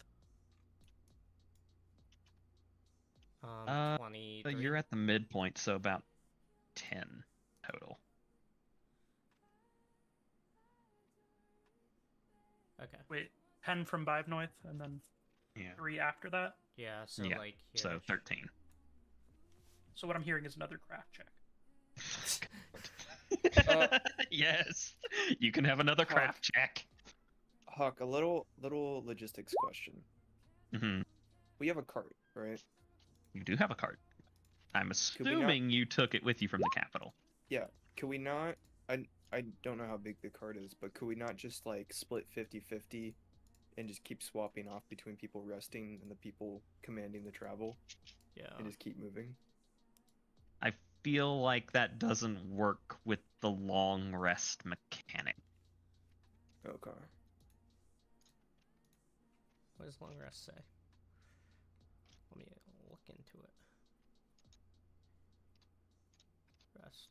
20. So you're at the midpoint, so about 10 total. Okay. Wait, 10 from Bivnoith and then Yeah. 3 after that? Yeah, so Yeah, like So here-ish. 13. So what I'm hearing is another craft check. Yes. You can have another craft check. Huck, a little logistics question. Hmm. We have a cart, right? You do have a cart. I'm we not- assuming you took it with you from the capital. Yeah. Could we not? I don't know how big the cart is, but could we not just like split 50-50 and just keep swapping off between people resting and the people commanding the travel? Yeah. And just keep moving. I feel like that doesn't work with the long rest mechanic. Okay. What does long rest say? Let me look into it. Rest.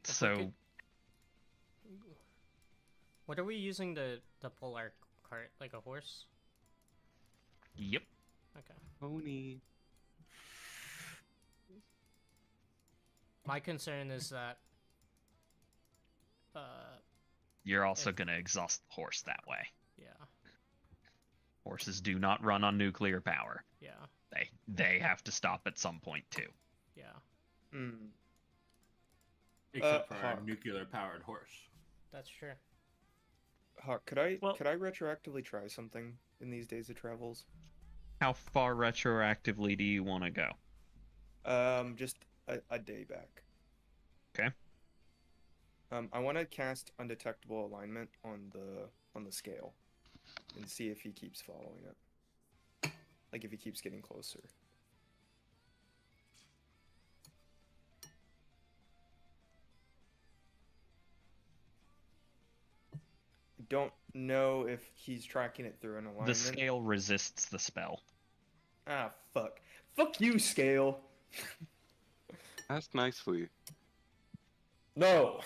So What are we using to pull our cart? Like a horse? yep. Okay. Pony. My concern is that You're also If- gonna exhaust the horse that way. yeah. Horses do not run on nuclear power. Yeah. They have to stop at some point too. Yeah. Hmm. Except for our Hawk. nuclear-powered horse. That's true. Hawk, could I Well- retroactively try something in these days of travels? How far retroactively do you want to go? Just a day back. Okay. I want to cast undetectable alignment on the scale, and see if he keeps following it. Like if he keeps getting closer. I don't know if he's tracking it through an alignment. The scale resists the spell. Ah, fuck. Fuck you, scale. Ask nicely. No.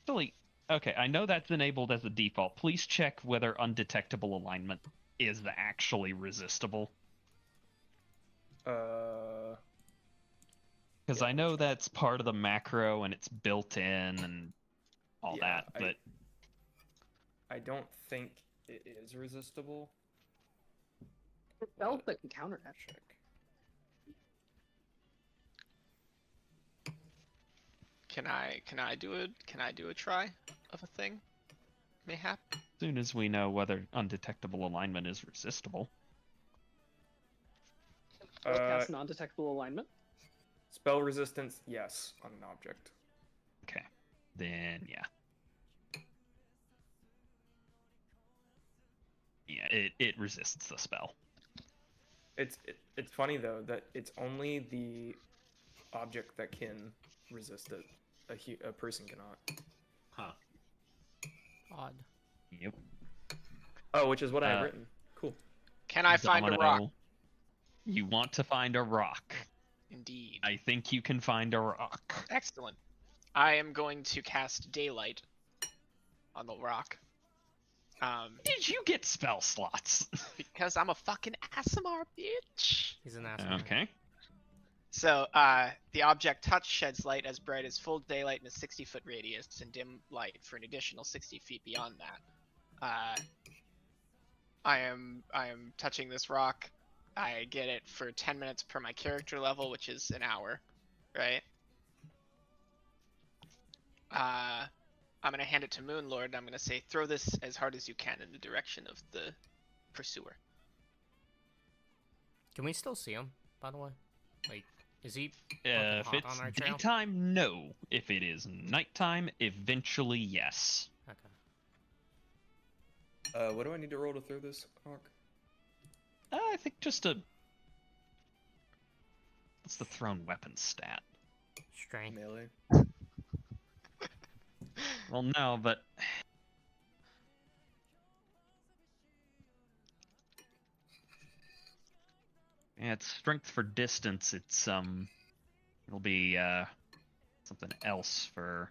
Actually, okay, I know that's enabled as a default. Please check whether undetectable alignment is actually resistible. Because I know that's part of the macro and it's built in and all Yeah, that, but I don't think it is resistible. Spells that can counter that. Check. Can I do a try of a thing? Mayhap. as soon as we know whether undetectable alignment is resistible. Cast non-detectable alignment. Spell resistance, yes, on an object. Okay, then yeah. Yeah, it resists the spell. It's funny though that it's only the object that can resist it. A person cannot. Huh. Odd. Yep. Oh, which is what I have Uh, written. Cool. Can I find a rock? Domino, you want to find a rock. Indeed. I think you can find a rock. Excellent. I am going to cast daylight on the rock. Did you get spell slots? Because I'm a fucking ASMR bitch. He's an asshole. Okay. So, the object touch sheds light as bright as full daylight in a 60-foot radius and dim light for an additional 60 feet beyond that. I am touching this rock. I get it for 10 minutes per my character level, which is an hour, right? I'm gonna hand it to Moonlord, and I'm gonna say, throw this as hard as you can in the direction of the pursuer. Can we still see him, by the way? Like, is he If hot it's on our trail? daytime, no. If it is nighttime, eventually, yes. Okay. What do I need to roll to throw this, Hawk? I think just a... What's the thrown weapon stat? Strength. Melee. Well, no, but... Yeah, it's strength for distance. It's, it'll be, something else for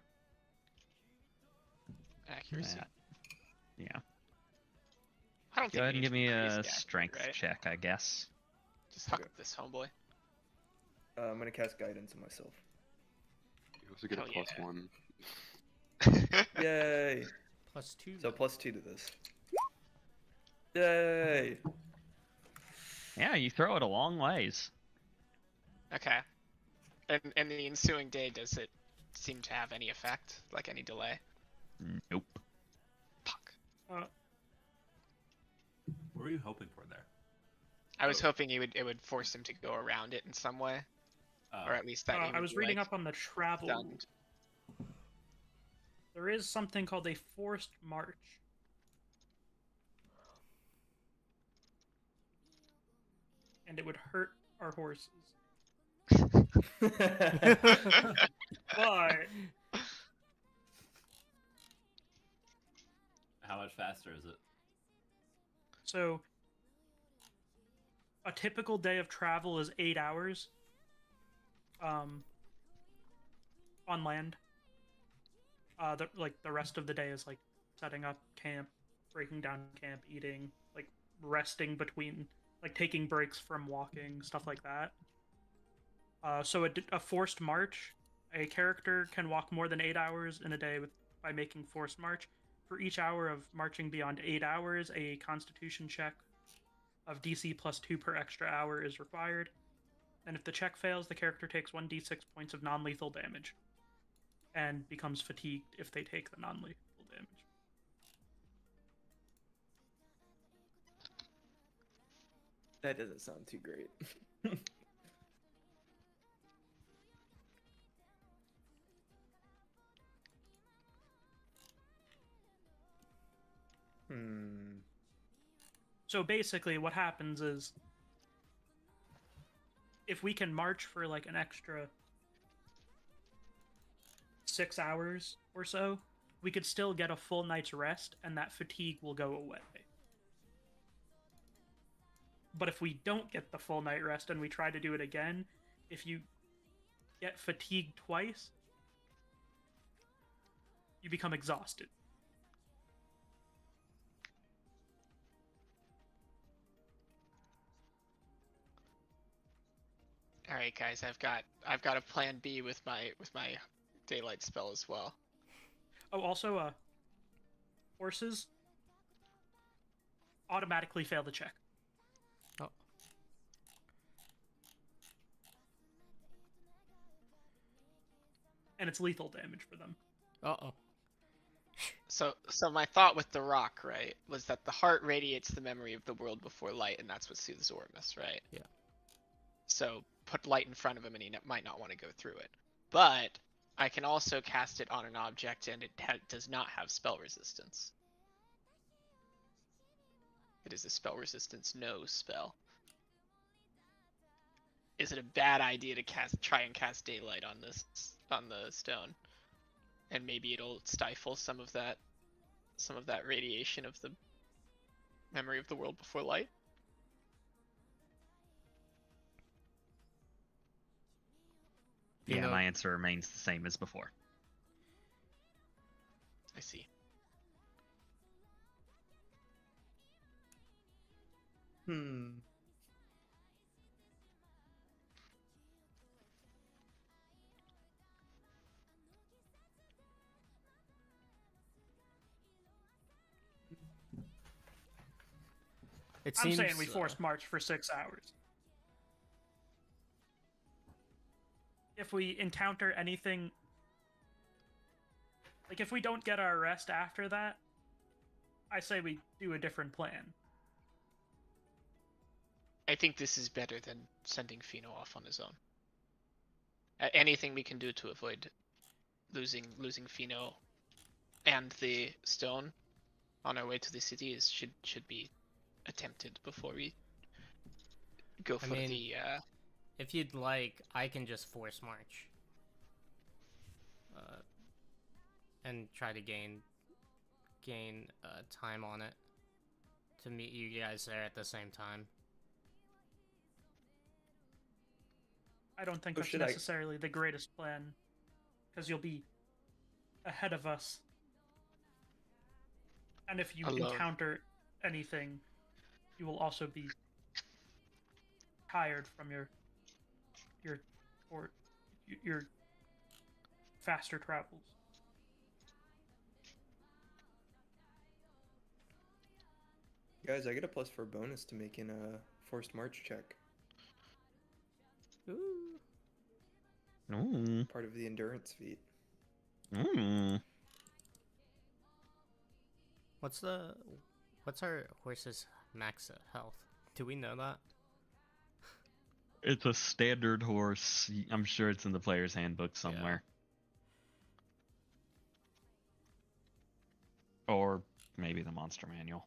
Accuracy. that. Yeah. I don't Go think ahead we and need give to me be a crazy accurate, strength right? check, I guess. Just fuck with this, homeboy. I'm gonna cast guidance on myself. You also get a Hell plus yeah. 1. Yay! +2. So +2 to this. Yay! Yeah, you throw it a long ways. Okay. And in the ensuing day, does it seem to have any effect? Like any delay? Nope. Fuck. What were you hoping for there? I was hoping it would force him to go around it in some way, or at least that. he I would was be, reading like, up on the travel. stunned. There is something called a forced march. And it would hurt our horses. But How much faster is it? so a typical day of travel is 8 hours. on land. The rest of the day is like setting up camp, breaking down camp, eating, like resting between, like taking breaks from walking, stuff like that. So a forced march, a character can walk more than 8 hours in a day by making forced march. For each hour of marching beyond 8 hours, a Constitution check of DC +2 per extra hour is required. And if the check fails, the character takes 1d6 points of non-lethal damage and becomes fatigued if they take the non-lethal damage. That doesn't sound too great. So basically what happens is, if we can march for like an extra 6 hours or so, we could still get a full night's rest and that fatigue will go away. But if we don't get the full night rest and we try to do it again, if you get fatigued twice, you become exhausted. All right, guys, I've got a plan B with my daylight spell as well. Oh, also, horses automatically fail the check. Oh. And it's lethal damage for them. Uh-oh. So my thought with the rock, right, was that the heart radiates the memory of the world before light, and that's what soothes Ormus, right? Yeah. So put light in front of him, and he might not want to go through it. But I can also cast it on an object, and it does not have spell resistance. It is a spell resistance no spell. Is it a bad idea to try and cast daylight on the stone? And maybe it'll stifle some of that radiation of the memory of the world before light? Yeah, my answer remains the same as before. I see. I'm saying we forced march for 6 hours. If we encounter anything, like if we don't get our rest after that, I say we do a different plan. I think this is better than sending Fino off on his own. Anything we can do to avoid losing Fino and the stone on our way to the city should be attempted before we go for the. If you'd like, I can just force march. And try to gain time on it to meet you guys there at the same time. I don't think that's necessarily the greatest plan, because you'll be ahead of us. And if you encounter anything, you will also be tired from your faster travels. Guys, I get a +4 bonus to making a forced march check. Ooh. Ooh. Part of the endurance feat. Ooh. What's our horse's max health? Do we know that? It's a standard horse. I'm sure it's in the player's handbook somewhere. Yeah. Or maybe the monster manual.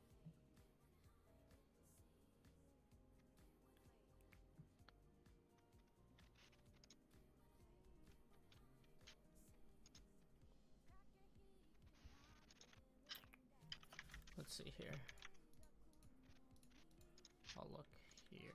Let's see here. I'll look here.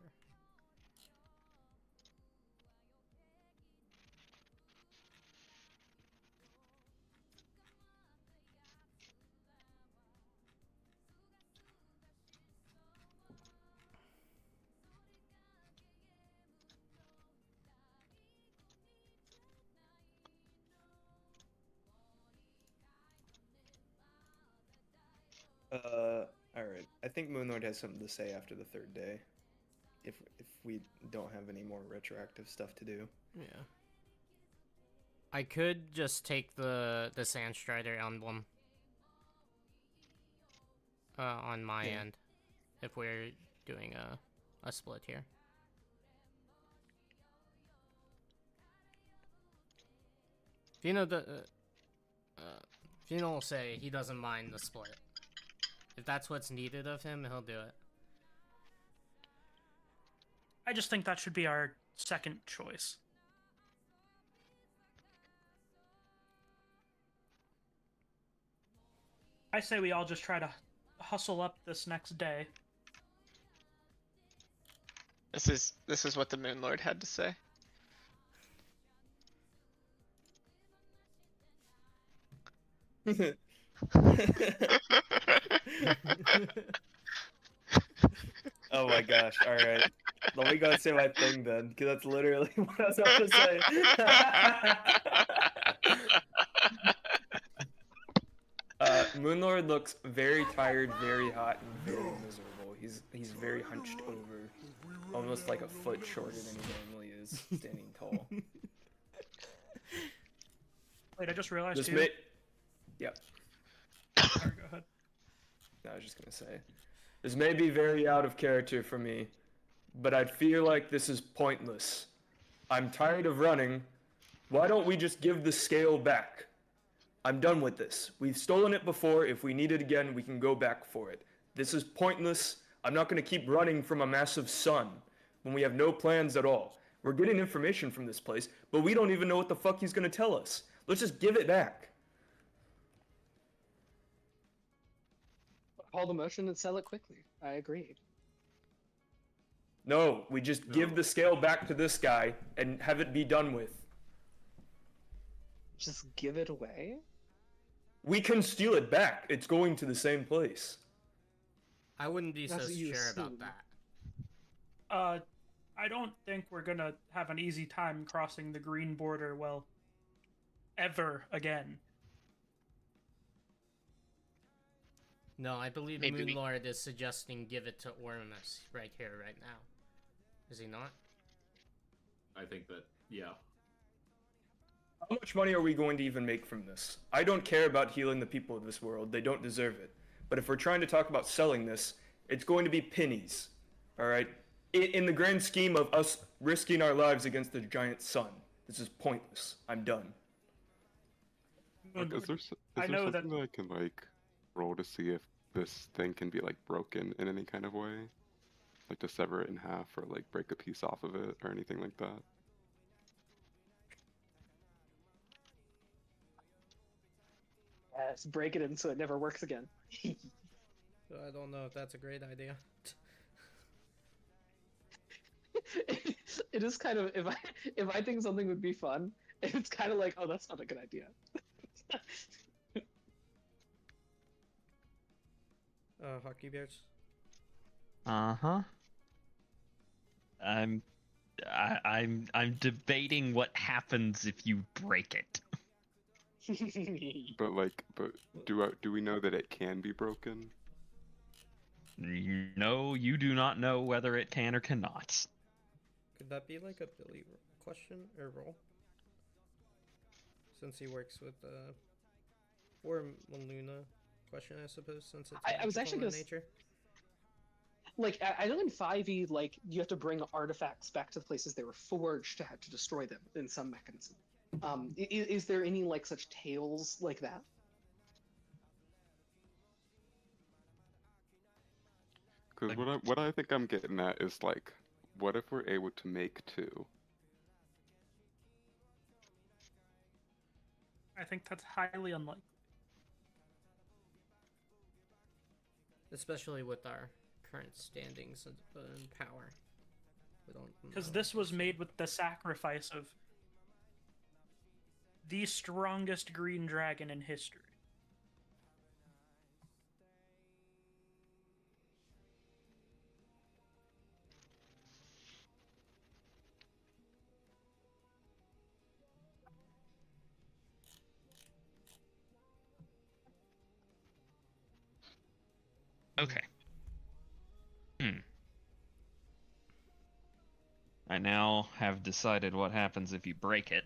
All right. I think Moonlord has something to say after the third day. If we don't have any more retroactive stuff to do. Yeah. I could just take the Sandstrider emblem on my Yeah. end if we're doing a split here. Fino will say he doesn't mind the split. If that's what's needed of him, he'll do it. I just think that should be our second choice. I say we all just try to hustle up this next day. This is what the Moon Lord had to say. Oh my gosh! All right, let me go and say my thing then, because that's literally what I was about to say. Moonlord looks very tired, very hot, and very miserable. He's very hunched over, almost like a foot shorter than he normally is, standing tall. Wait, I just realized This too. may... Yep. Sorry, go ahead. No, I was just gonna say, this may be very out of character for me, but I feel like this is pointless. I'm tired of running. Why don't we just give the scale back? I'm done with this. We've stolen it before. If we need it again, we can go back for it. This is pointless. I'm not gonna keep running from a massive sun when we have no plans at all. We're getting information from this place, but we don't even know what the fuck he's gonna tell us. Let's just give it back. Call the motion and sell it quickly. I agree. No, we just give the scale back to this guy and have it be done with. Just give it away? We can steal it back. It's going to the same place. I wouldn't be That's so what you sure about assume. that. I don't think we're gonna have an easy time crossing the green border, well, ever again. No, I believe Maybe we- Moonlord is suggesting give it to Ormus right here, right now. Is he not? I think that, yeah. How much money are we going to even make from this? I don't care about healing the people of this world. They don't deserve it. But if we're trying to talk about selling this, it's going to be pennies. Alright? In the grand scheme of us risking our lives against the giant sun, this is pointless. I'm done. Like, is there I know something that I can like roll to see if this thing can be like broken in any kind of way? Like to sever it in half or like break a piece off of it or anything like that? Yes, break it in so it never works again. I don't know if that's a great idea. It is kind of if I think something would be fun, it's kind of like, oh, that's not a good idea. Hockey bears. Uh-huh. I'm debating what happens if you break it. But do we know that it can be broken? No, you do not know whether it can or cannot. Could that be like a Billy question or roll? Since he works with or Luna question, I suppose, since it's I was actually magical in gonna nature. Like I know in 5e, like you have to bring artifacts back to the places they were forged to have to destroy them in some mechanism. Is there any like such tales like that? Because what I think I'm getting at is like, what if we're able to make two? I think that's highly unlikely. Especially with our current standings and power. We don't Because know this if was it's- made with the sacrifice of the strongest green dragon in history. Okay. I now have decided what happens if you break it.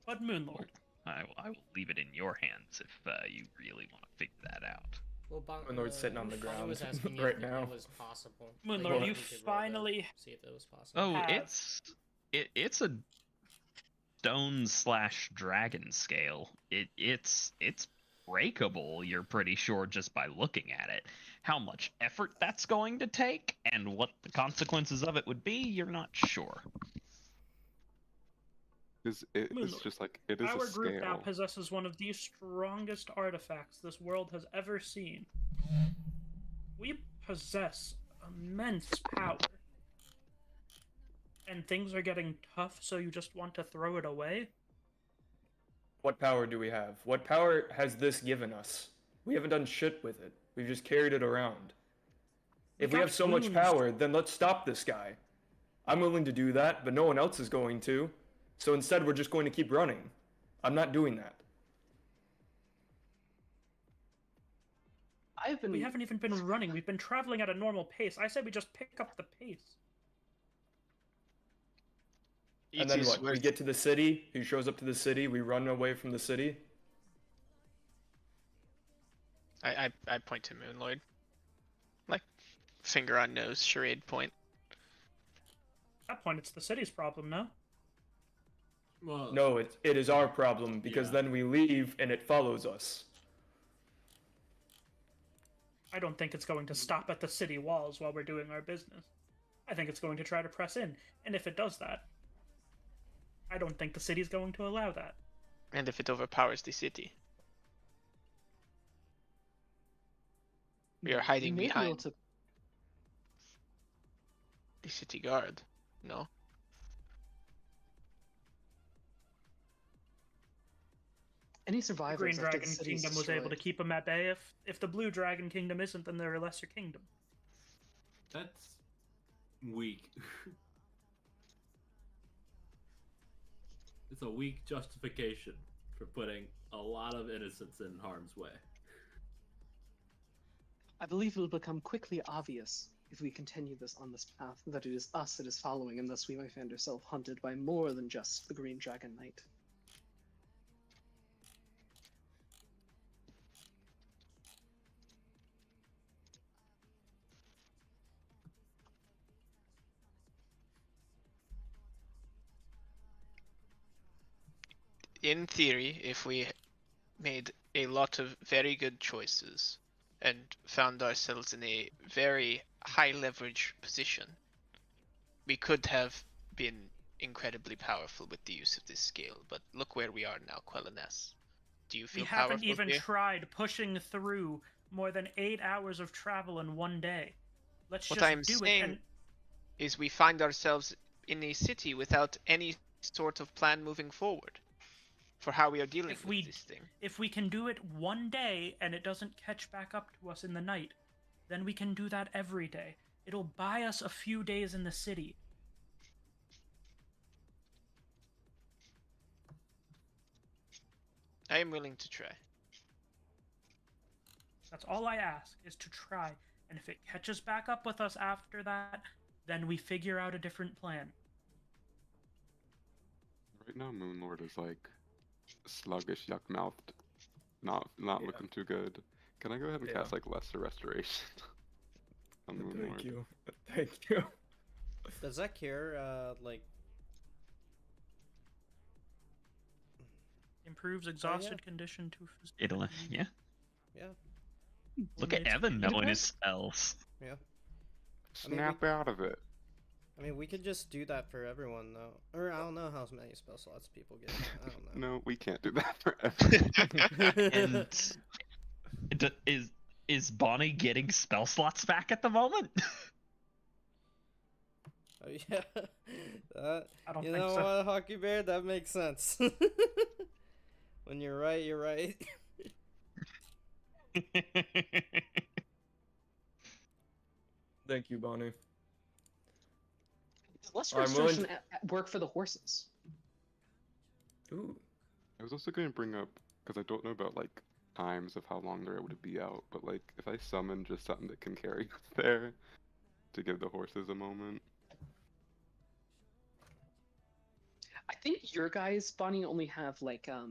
But Moonlord. I will leave it in your hands if you really want to figure that out. Well, Moonlord's sitting on the Bonnie ground was asking right if now. it was possible. Moonlord, if you we could roll to finally see if it was possible. Oh, have- it's a stone/dragon scale. It's breakable, you're pretty sure just by looking at it. How much effort that's going to take and what the consequences of it would be, you're not sure. It's Moonlord, just like it is Our a group now scale. possesses one of the strongest artifacts this world has ever seen. We possess immense power. And things are getting tough, so you just want to throw it away? What power do we have? What power has this given us? We haven't done shit with it. We've just carried it around. If we got have so much wounds. power, then let's stop this guy. I'm willing to do that, but no one else is going to. So instead, we're just going to keep running. I'm not doing that. We haven't even been running. We've been traveling at a normal pace. I said we just pick up the pace. And then what? We get to the city. He shows up to the city. We run away from the city. I point to Moonlord. Like, finger on nose, charade point. At that point, it's the city's problem, no? Well, No, it is our problem because then we leave and it follows us. I don't think it's going to stop at the city walls while we're doing our business. I think it's going to try to press in, and if it does that, I don't think the city's going to allow that. And if it overpowers the city? We are hiding Maybe behind we'll to- the city guard. No? Any The survivors Green after the Dragon city is Kingdom was able to destroyed. keep them at bay. If the Blue Dragon Kingdom isn't, then they're a lesser kingdom. that's weak. It's a weak justification for putting a lot of innocents in harm's way. I believe it will become quickly obvious if we continue this on this path that it is us it is following, and thus we might find ourselves hunted by more than just the Green Dragon Knight. In theory, if we made a lot of very good choices and found ourselves in a very high leverage position, we could have been incredibly powerful with the use of this scale. But look where we are now, Quelliness. Do you feel We haven't powerful even here? tried pushing through more than 8 hours of travel in one day. Let's What just I'm do saying it. And is we find ourselves in a city without any sort of plan moving forward for how we are dealing If with we- this thing. if we can do it one day and it doesn't catch back up to us in the night, then we can do that every day. It'll buy us a few days in the city. I am willing to try. That's all I ask, is to try. And if it catches back up with us after that, then we figure out a different plan. Right now, Moonlord is like sluggish, yuck mouthed, not Yeah. looking too good. Can I go ahead and Yeah. cast like Lesser Restoration on Moonlord? Thank you. Thank you. Does that cure, like... Improves exhausted condition to physical. It'll, yeah. Yeah, Look at Roommates Evan can knowing do his it? spells. yeah. I mean, Snap out of it. I mean, we could just do that for everyone, though. Or I don't know how many spell slots people get. I don't know. No, we can't do that forever. And is Bonnie getting spell slots back at the moment? Oh, yeah. That, I don't you think know so. what, Hockey Bear? That makes sense. When you're right, you're right. Thank you, Bonnie. Does lesser I'm willing restoration work for the horses? Ooh. I was also going to bring up, because I don't know about like times of how long they're able to be out, but like if I summon just something that can carry us there to give the horses a moment. I think your guys, Bonnie, only have like 5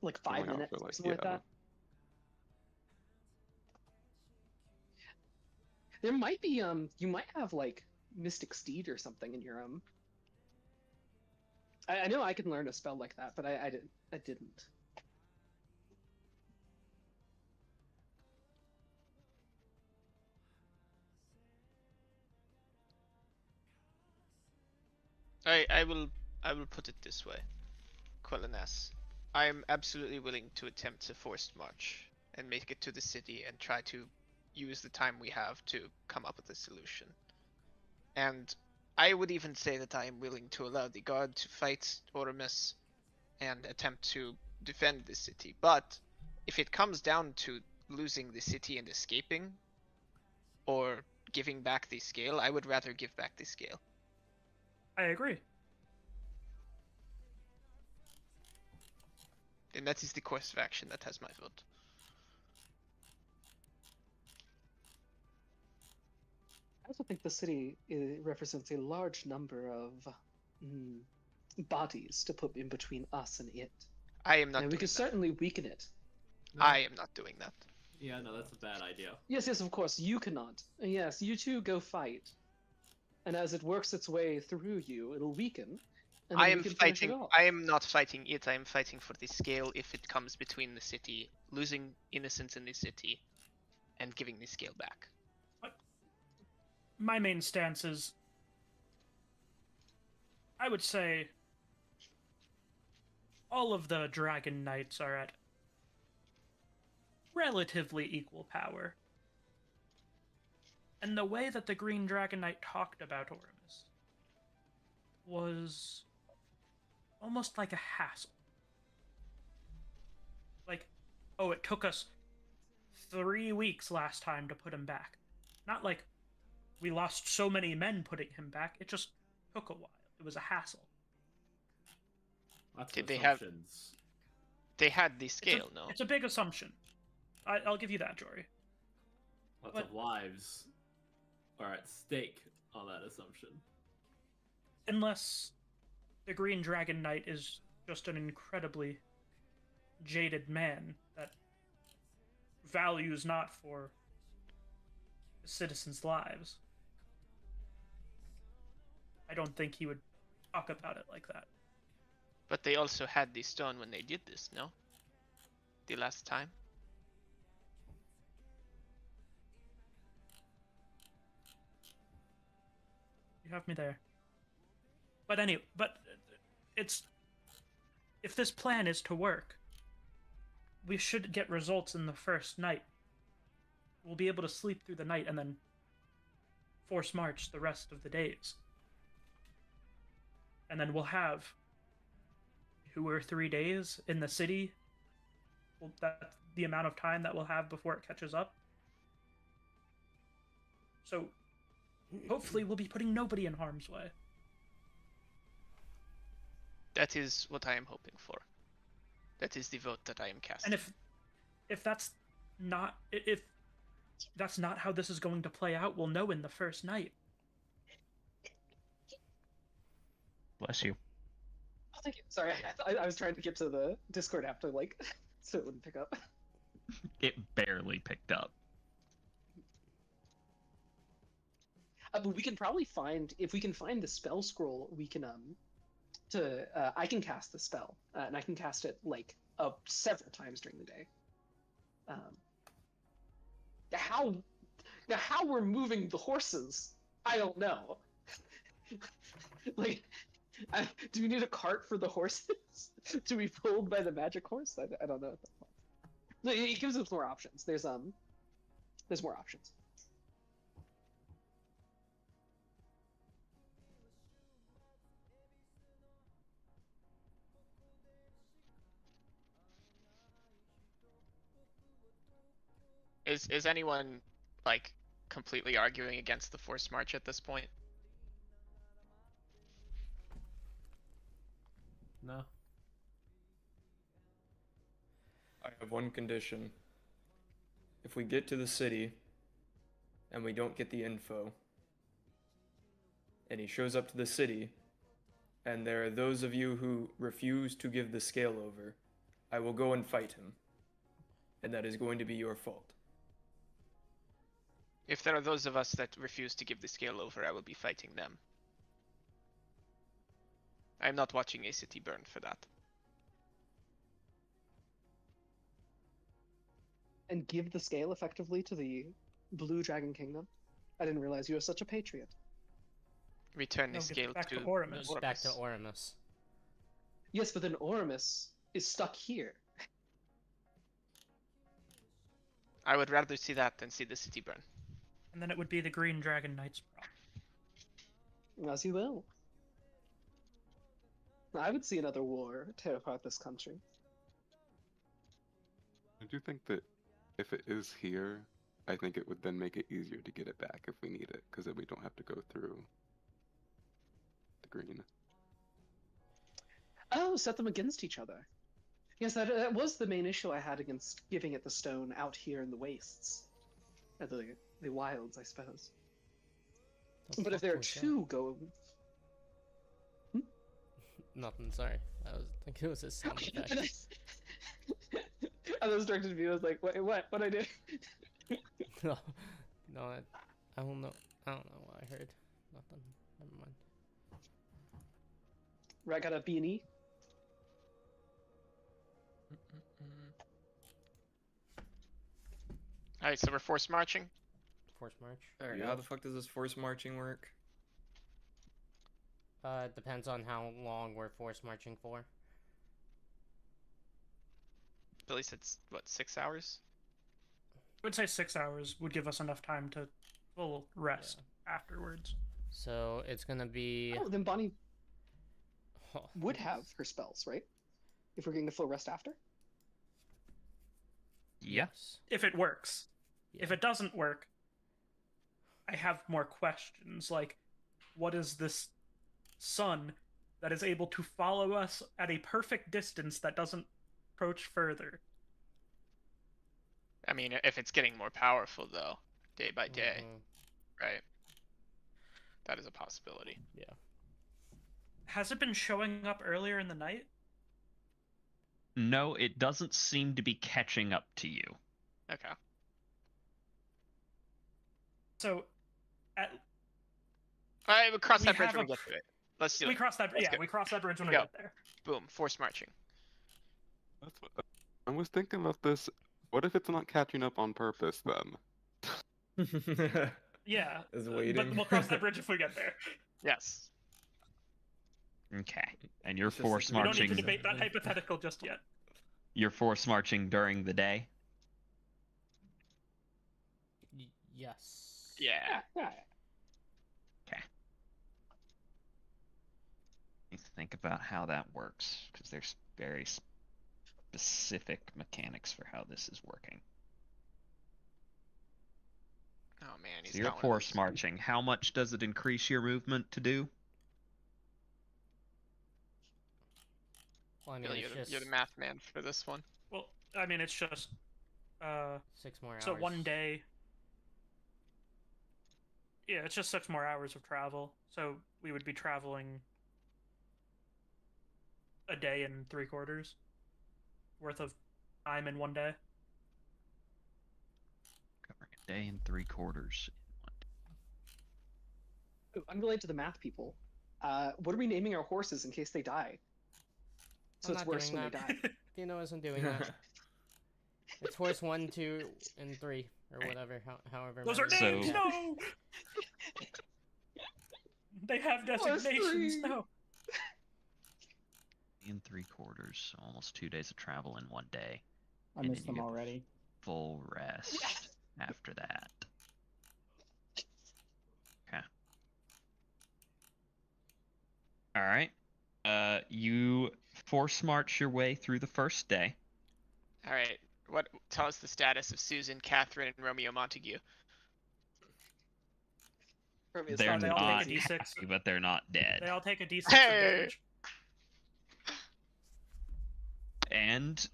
Going out minutes for, or like, something like yeah. that. There might be you might have like Mystic Steed or something in your I know I can learn a spell like that, but I didn't. I will put it this way, Quellanes. I am absolutely willing to attempt a forced march and make it to the city and try to use the time we have to come up with a solution. And I would even say that I am willing to allow the guard to fight Oramus and attempt to defend the city. But if it comes down to losing the city and escaping, or giving back the scale, I would rather give back the scale. I agree. And that is the course of action that has my vote. I also think the city represents a large number of bodies to put in between us and it. I am not And we doing could that. certainly weaken it. I am not doing that. Yeah, no, that's a bad idea. Yes, of course, you cannot. Yes, you two go fight. And as it works its way through you, it'll weaken. And then I we am can finish it fighting. off. I am not fighting it. I am fighting for the scale. If it comes between the city, losing innocents in the city, and giving the scale back. My main stance is, I would say, all of the Dragon Knights are at relatively equal power. And the way that the Green Dragon Knight talked about Oramus was almost like a hassle. Like, oh, it took us 3 weeks last time to put him back. Not like we lost so many men putting him back, it just took a while. It was a hassle. Lots Did of they have- assumptions. They had the scale, no? It's a big assumption. I'll give you that, Jory. Lots But- of lives are at stake on that assumption. Unless the Green Dragon Knight is just an incredibly jaded man that values not for the citizens' lives. I don't think he would talk about it like that. But they also had the stone when they did this, no? The last time? You have me there. But anyway, it's... If this plan is to work, we should get results in the first night. We'll be able to sleep through the night and then force march the rest of the days. And then we'll have 2 or 3 days in the city. Well, that's the amount of time that we'll have before it catches up. So hopefully we'll be putting nobody in harm's way. That is what I am hoping for. That is the vote that I am casting. And if that's not how this is going to play out, we'll know in the first night. Bless you. Oh, thank you. Sorry, I was trying to get to the Discord app to so it wouldn't pick up. It barely picked up. But we can probably find, if we can find the spell scroll, we can I can cast the spell, and I can cast it several times during the day. How we're moving the horses, I don't know. Do we need a cart for the horses to be pulled by the magic horse? I don't know. It gives us more options. There's more options. Is anyone completely arguing against the forced march at this point? No. I have one condition. If we get to the city and we don't get the info, and he shows up to the city, and there are those of you who refuse to give the scale over, I will go and fight him. And that is going to be your fault. If there are those of us that refuse to give the scale over, I will be fighting them. I am not watching a city burn for that. And give the scale effectively to the Blue Dragon Kingdom? I didn't realize you were such a patriot. Return the No, get scale back to to Oramus. Back to Oramus. Yes, but then Oramus is stuck here. I would rather see that than see the city burn. And then it would be the Green Dragon Knights problem. As you will. I would see another war tear apart this country. I do think that if it is here, I think it would then make it easier to get it back if we need it, because then we don't have to go through the green. Oh, set them against each other. Yes, that was the main issue I had against giving it the stone out here in the wastes. The wilds, I suppose. But if there are two go... Nothing, sorry. I was thinking it was a sound effect. I was directed to me, I was like, what I did? No, I don't know. I don't know what I heard. Nothing. Never mind. Right, got a B&E? Alright, so we're force marching. Force march. Alright, Yeah. how the fuck does this force marching work? It depends on how long we're force marching for. Billy said, what, 6 hours? I would say 6 hours would give us enough time to full rest afterwards. So it's gonna be. Oh, then Bonnie would have her spells, right? If we're getting the full rest after? Yes. If it works. Yeah. If it doesn't work, I have more questions. Like, what is this sun that is able to follow us at a perfect distance that doesn't approach further? I mean, if it's getting more powerful, though, day by day, Mhm. right? That is a possibility. Yeah. Has it been showing up earlier in the night? No, it doesn't seem to be catching up to you. Okay. So, Alright, we'll cross We that bridge have when we a get to it. Let's do we it. cross that. Let's Yeah, go. we cross that bridge when we Go. get there. Boom, force marching. That's what I was thinking about this. What if it's not catching up on purpose then? Yeah, Is but waiting. we'll cross that bridge if we get there. Yes. Okay. And you're It's just- force we don't We don't need to marching. debate that hypothetical just yet. You're force marching during the day. Yes. Yeah. Yeah. Let's think about how that works, because there's very specific mechanics for how this is working. Oh man, he's So you're got one of force those. marching. How much does it increase your movement to do? Well, I mean, Billy, it's you're just the math man for this one. Well, I mean, it's just 6 more hours. so one day. Yeah, it's just 6 more hours of travel. So we would be traveling a day and 3/4 worth of time in one day. Covering a day and 3/4. Unrelated to the math people, what are we naming our horses in case they die? So I'm it's not worse doing when they that. die. Dino isn't doing that. It's horse 1, 2, and 3, or Right. whatever. However. Those are many- names. So- No. They have Horse designations. 3. No. In 3/4, so almost 2 days of travel in one day. I And missed then you them get already. Full rest Yes! after that. Okay. All right. You force march your way through the first day. All right. What? Tell us the status of Susan, Catherine, and Romeo Montague. Romeo's They're they all not take a D6. happy, but they're not dead. They all take a D6 Hey! advantage. And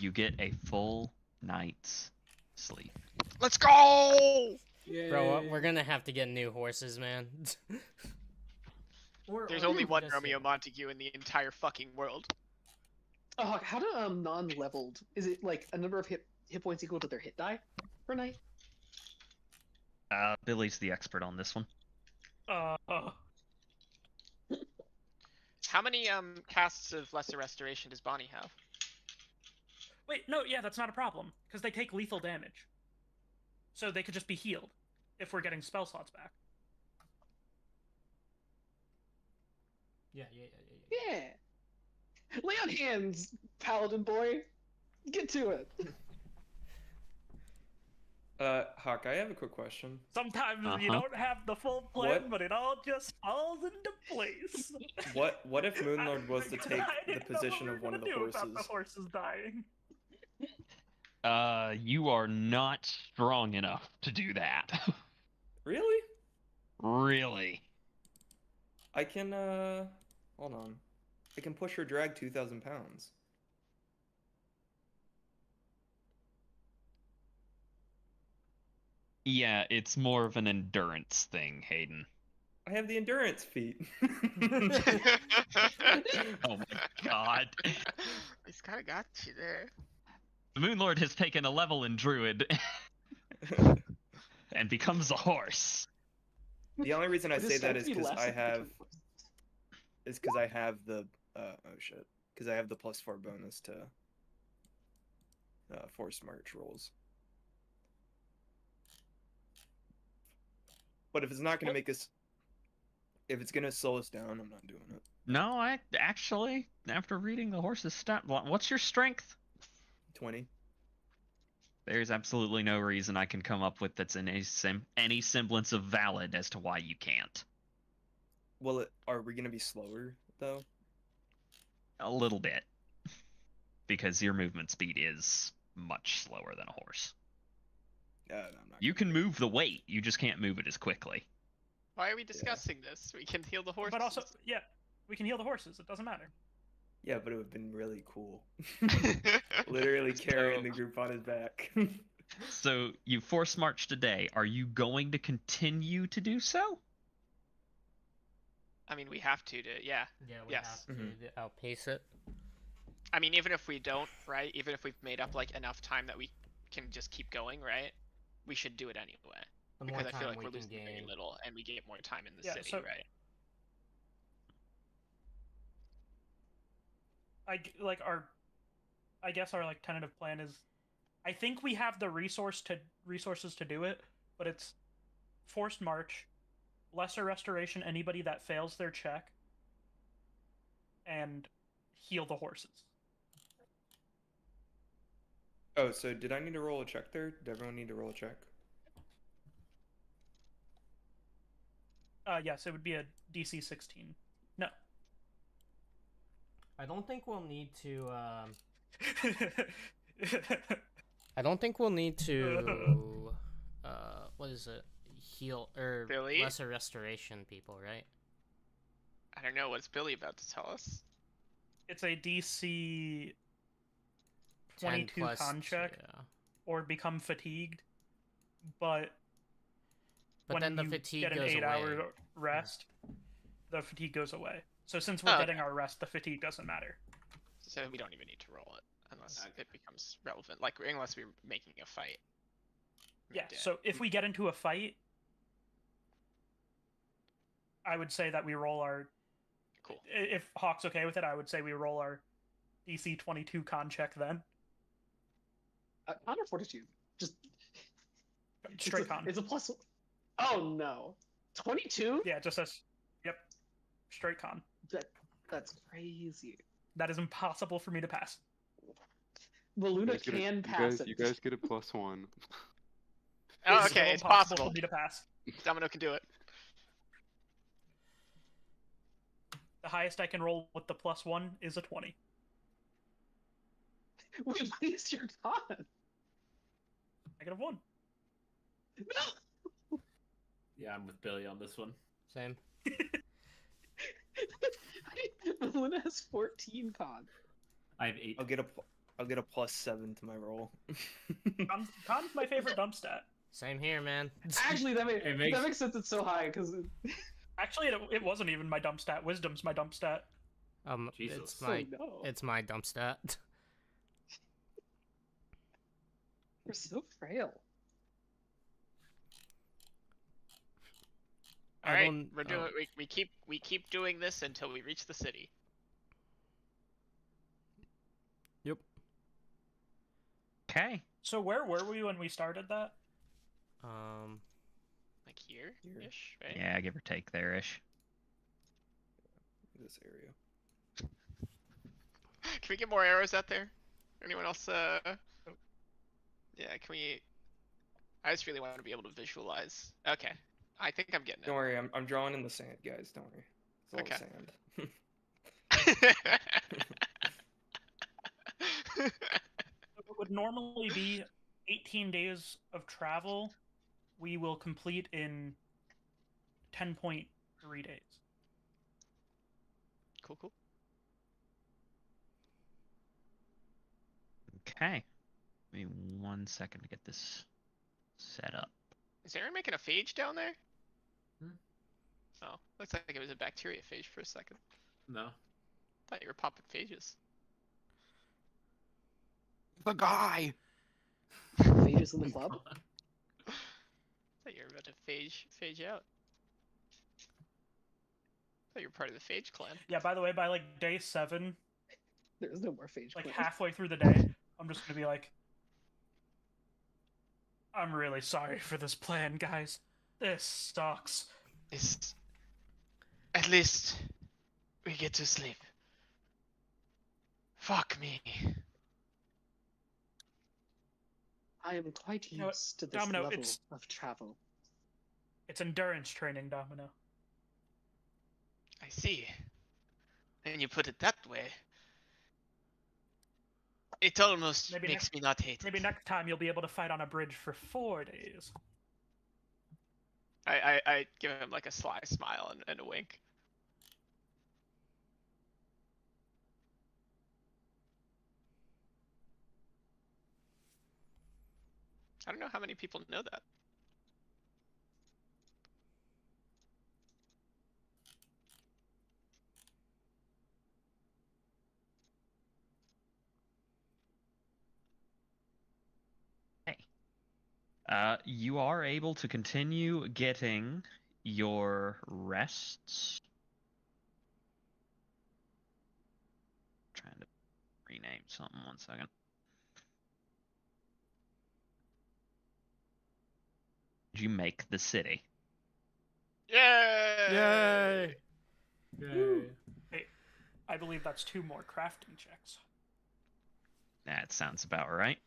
you get a full night's sleep. Let's go! Bro, we're gonna have to get new horses, man. There's only one Romeo Montague in the entire fucking world. Oh, how do non-leveled? Is it like a number of hit points equal to their hit die per night? Billy's the expert on this one. How many casts of Lesser Restoration does Bonnie have? Wait, no, yeah, that's not a problem because they take lethal damage, so they could just be healed if we're getting spell slots back. Yeah. Yeah. Lay on hands, paladin boy. Get to it. Hawk, I have a quick question. Sometimes you don't have the full plan, but it all just falls into place. What if Moonlord was to take I the didn't know position what of we one were of the gonna do horses? about the horses dying. You are not strong enough to do that. Really? Really? I can, hold on. I can push or drag 2,000 pounds. Yeah, it's more of an endurance thing, Hayden. I have the endurance feat. Oh my god. He's kind of got you there. The Moonlord has taken a level in Druid and becomes a horse. The only reason I This say that sounds is because I elastic. have the because I have the +4 bonus to forced march rolls. But if it's not gonna make us, if it's gonna slow us down, I'm not doing it. No, I actually, after reading the horse's stat, what's your strength? 20. There's absolutely no reason I can come up with that's in any semblance of valid as to why you can't. Well, are we gonna be slower though? A little bit. Because your movement speed is much slower than a horse. I'm not. You can move the weight, you just can't move it as quickly. Why are we discussing this? We can heal the horses. But also, yeah, we can heal the horses. It doesn't matter. Yeah, but it would have been really cool. Literally carrying the group on his back. So you force march today. Are you going to continue to do so? I mean, we have to, yeah. Yeah, we Yes. have to outpace it. I mean, even if we don't, right? Even if we've made up like enough time that we can just keep going, right? We should do it anyway. The more Because I feel time like we we're can losing very gain. little, and we get more time in the Yeah, city, so- right? I guess our like tentative plan is, I think we have the resources to do it, but it's forced march, lesser restoration anybody that fails their check, and heal the horses. Oh, so did I need to roll a check there? Did everyone need to roll a check? Yes, it would be a DC 16. No. I don't think we'll need to. I don't think we'll need to. What is it? Heal or Billy? lesser restoration people, right? I don't know. What's Billy about to tell us? It's a DC 10 22 plus, con check yeah. or become fatigued, but But when then the you fatigue get an goes 8-hour away. rest, the fatigue goes away. So since we're Oh, getting okay. our rest, the fatigue doesn't matter. So we don't even need to roll it unless it becomes relevant. Like unless we're making a fight. Yeah, so if we get into a fight, I would say that we roll our... Cool. If Hawk's okay with it, I would say we roll our DC 22 con check then. Honor fortitude. Just Straight con. It's a plus. Oh no, 22. Yeah, just as... Yep. Straight con. That's crazy. That is impossible for me to pass. The You Luna guys get a- can you pass guys, it. You guys get a +1. Oh, It's okay, still it's impossible possible. for me to pass. Domino can do it. The highest I can roll with the +1 is a 20. We waste your time. -1. Yeah, I'm with Billy on this one. Same. Luna has 14 con. I have 8. I'll get a +7 to my roll. Con's my favorite dump stat. Same here, man. Actually, that It makes- makes sense. It's so high because Actually, it wasn't even my dump stat. Wisdom's my dump stat. Jesus. It's my dump stat. we're so frail. All I right, don't- we're doing. oh. We keep doing this until we reach the city. Yep. Okay. So where were we when we started that? Like here ish, right? Yeah, give or take there ish. This area. Can we get more arrows out there? Anyone else? Yeah, can we? I just really want to be able to visualize. Okay, I think I'm getting Don't worry, I'm drawing in the sand, guys. Don't worry. It's all Okay. sand. It would normally be 18 days of travel. We will complete in 10.3 days. Cool. Okay. Give me 1 second to get this set up. Is Aaron making a phage down there? Hmm? Oh, looks like it was a bacteria phage for a second. No. Thought you were popping phages. The guy. Phages in the club. Thought you were about to phage out. Thought you were part of the phage clan. Yeah, by the way, by like day 7, There's no more phage. like clan. halfway through the day, I'm just gonna be like, I'm really sorry for this plan, guys. This sucks. At least we get to sleep. Fuck me. I am quite You know what, used to this Domino, level it's- of travel. It's endurance training, Domino. I see. And you put it that way. It almost Maybe makes me not hate it. Maybe next time you'll be able to fight on a bridge for 4 days. I give him like a sly smile and a wink. I don't know how many people know that. You are able to continue getting your rests. Trying to rename something. 1 second. Did you make the city? Yay! Yay. Hey, I believe that's 2 more crafting checks. That sounds about right.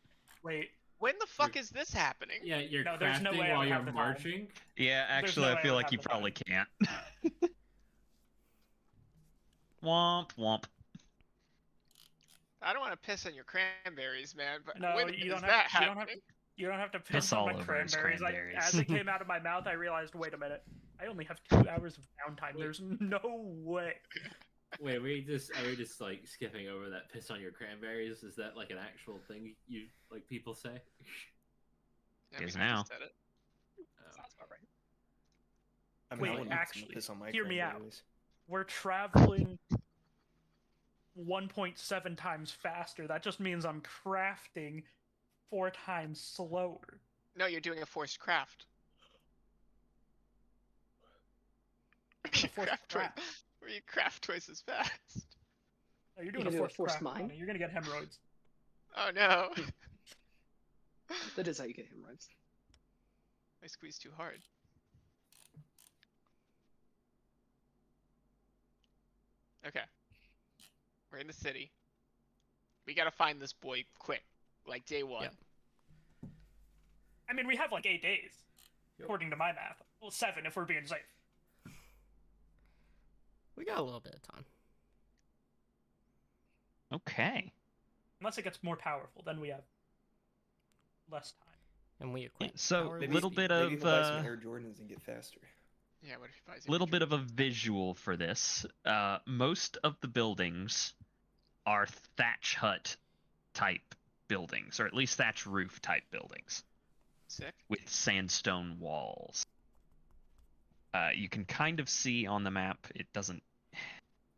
Wait, When the fuck is this happening? Yeah, you're No, there's no crafting way I while would you're have the time. marching. Yeah, There's actually, no I way I feel would like have you the probably can't. Womp womp. I don't want to piss on your cranberries, man, but no, when you is don't that have. You don't have. happening? You don't have to Piss piss on all my over his cranberries. cranberries. As it came out of my mouth, I realized, wait a minute, I only have 2 hours of downtime. There's no way. Wait, are we just like skipping over that piss on your cranberries? Is that like an actual thing you like people say? I mean, Is I now. just said it. Sounds about right. I mean, Wait, I wouldn't actually, piss on my hear me out. cranberries. We're traveling 1.7 times faster. That just means I'm crafting 4 times slower. No, you're doing a forced craft. A forced craft. Where you craft twice as fast. No, you're You doing can a do a forced forced craft. mine? Bonnie. You're gonna get hemorrhoids. Oh no. That is how you get hemorrhoids. I squeezed too hard. Okay. We're in the city. We gotta find this boy quick. Like day 1. Yep. I mean, we have like 8 days, Yep. according to my math. Well, 7 if we're being safe. We got a little bit of time. Okay. Unless it gets more powerful, then we have less time. And we Yeah, equip. so our a little bit Maybe of he'll buy some Air Jordans and get faster. Yeah, what if he buys a little new bit of a visual for this. Most of the buildings are thatch hut type buildings, or at least thatch roof type buildings Sick. with sandstone walls. You can kind of see on the map, it doesn't,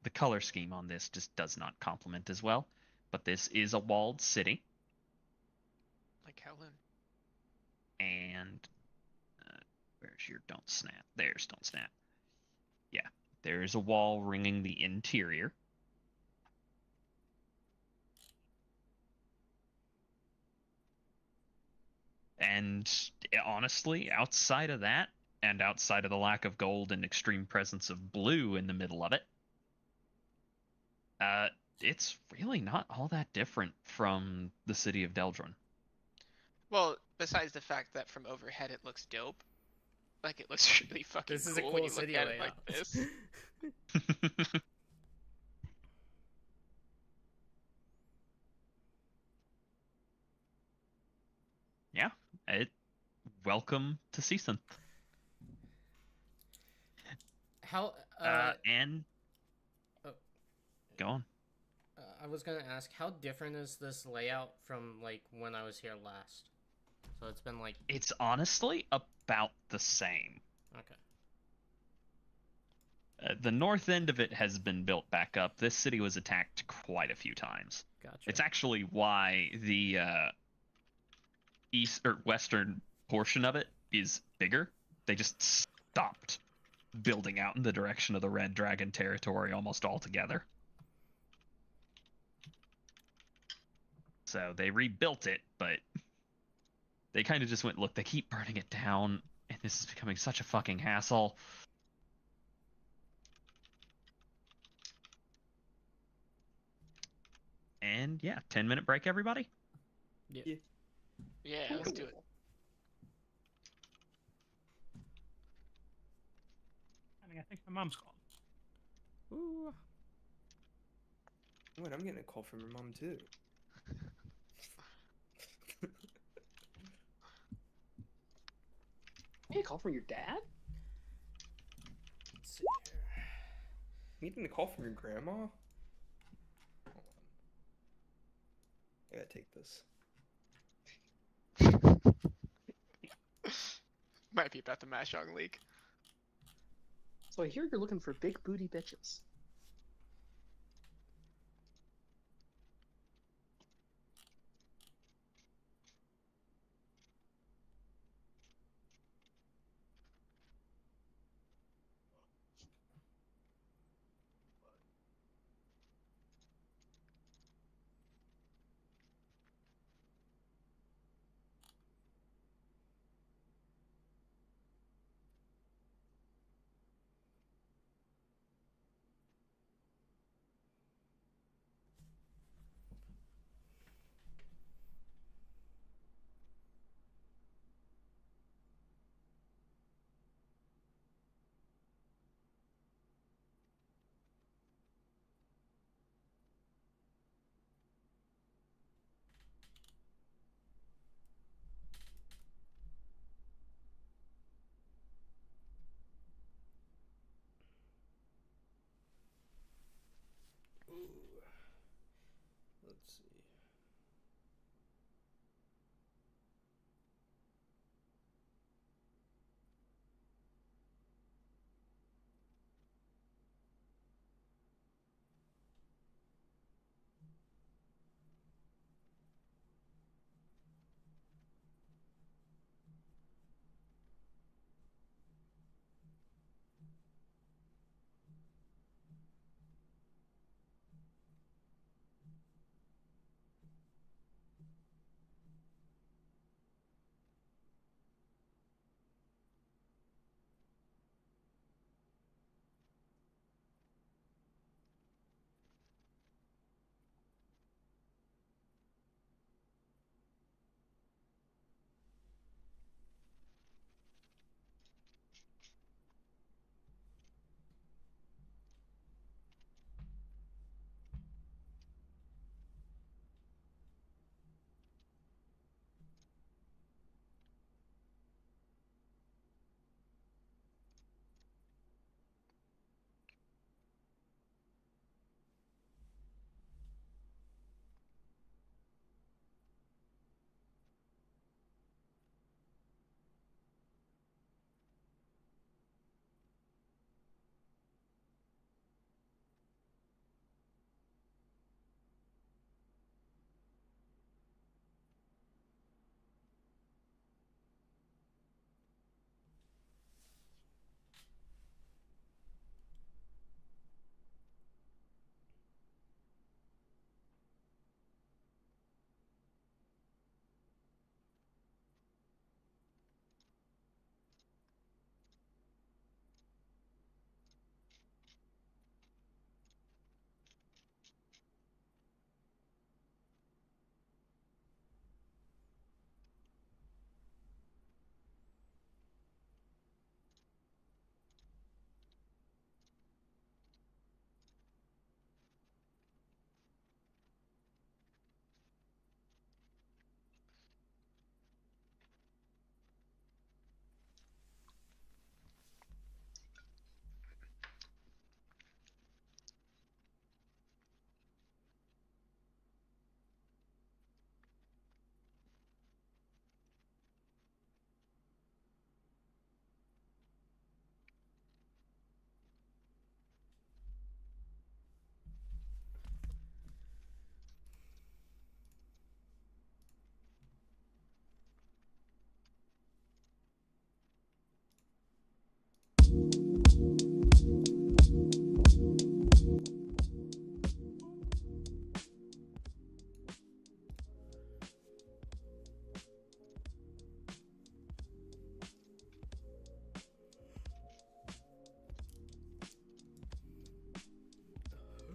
the color scheme on this just does not complement as well, but this is a walled city. Like Helen. And where's your don't snap? There's don't snap. Yeah, there is a wall ringing the interior. And honestly, outside of that, and outside of the lack of gold and extreme presence of blue in the middle of it, it's really not all that different from the city of Deldron. Well, besides the fact that from overhead it looks dope. Like, it looks really fucking This is a cool cool when you look city at layout. it like this. Yeah, welcome to Seasynth. How And oh. Go on. I was gonna ask, how different is this layout from like when I was here last? So it's been like It's honestly about the same. okay. The north end of it has been built back up. This city was attacked quite a few times. Gotcha. It's actually why the east or western portion of it is bigger. They just stopped building out in the direction of the Red Dragon territory almost altogether. So they rebuilt it, but they kind of just went, look, they keep burning it down, and this is becoming such a fucking hassle. And yeah, 10-minute break, everybody. Yeah. Yeah, let's do it. I think my mom's calling. Ooh. Wait, I'm getting a call from your mom too. Hey, a call from your dad? Let's see here. You getting a call from your grandma? Hold on. I gotta take this. Might be about the Mahjong League. So I hear you're looking for big booty bitches.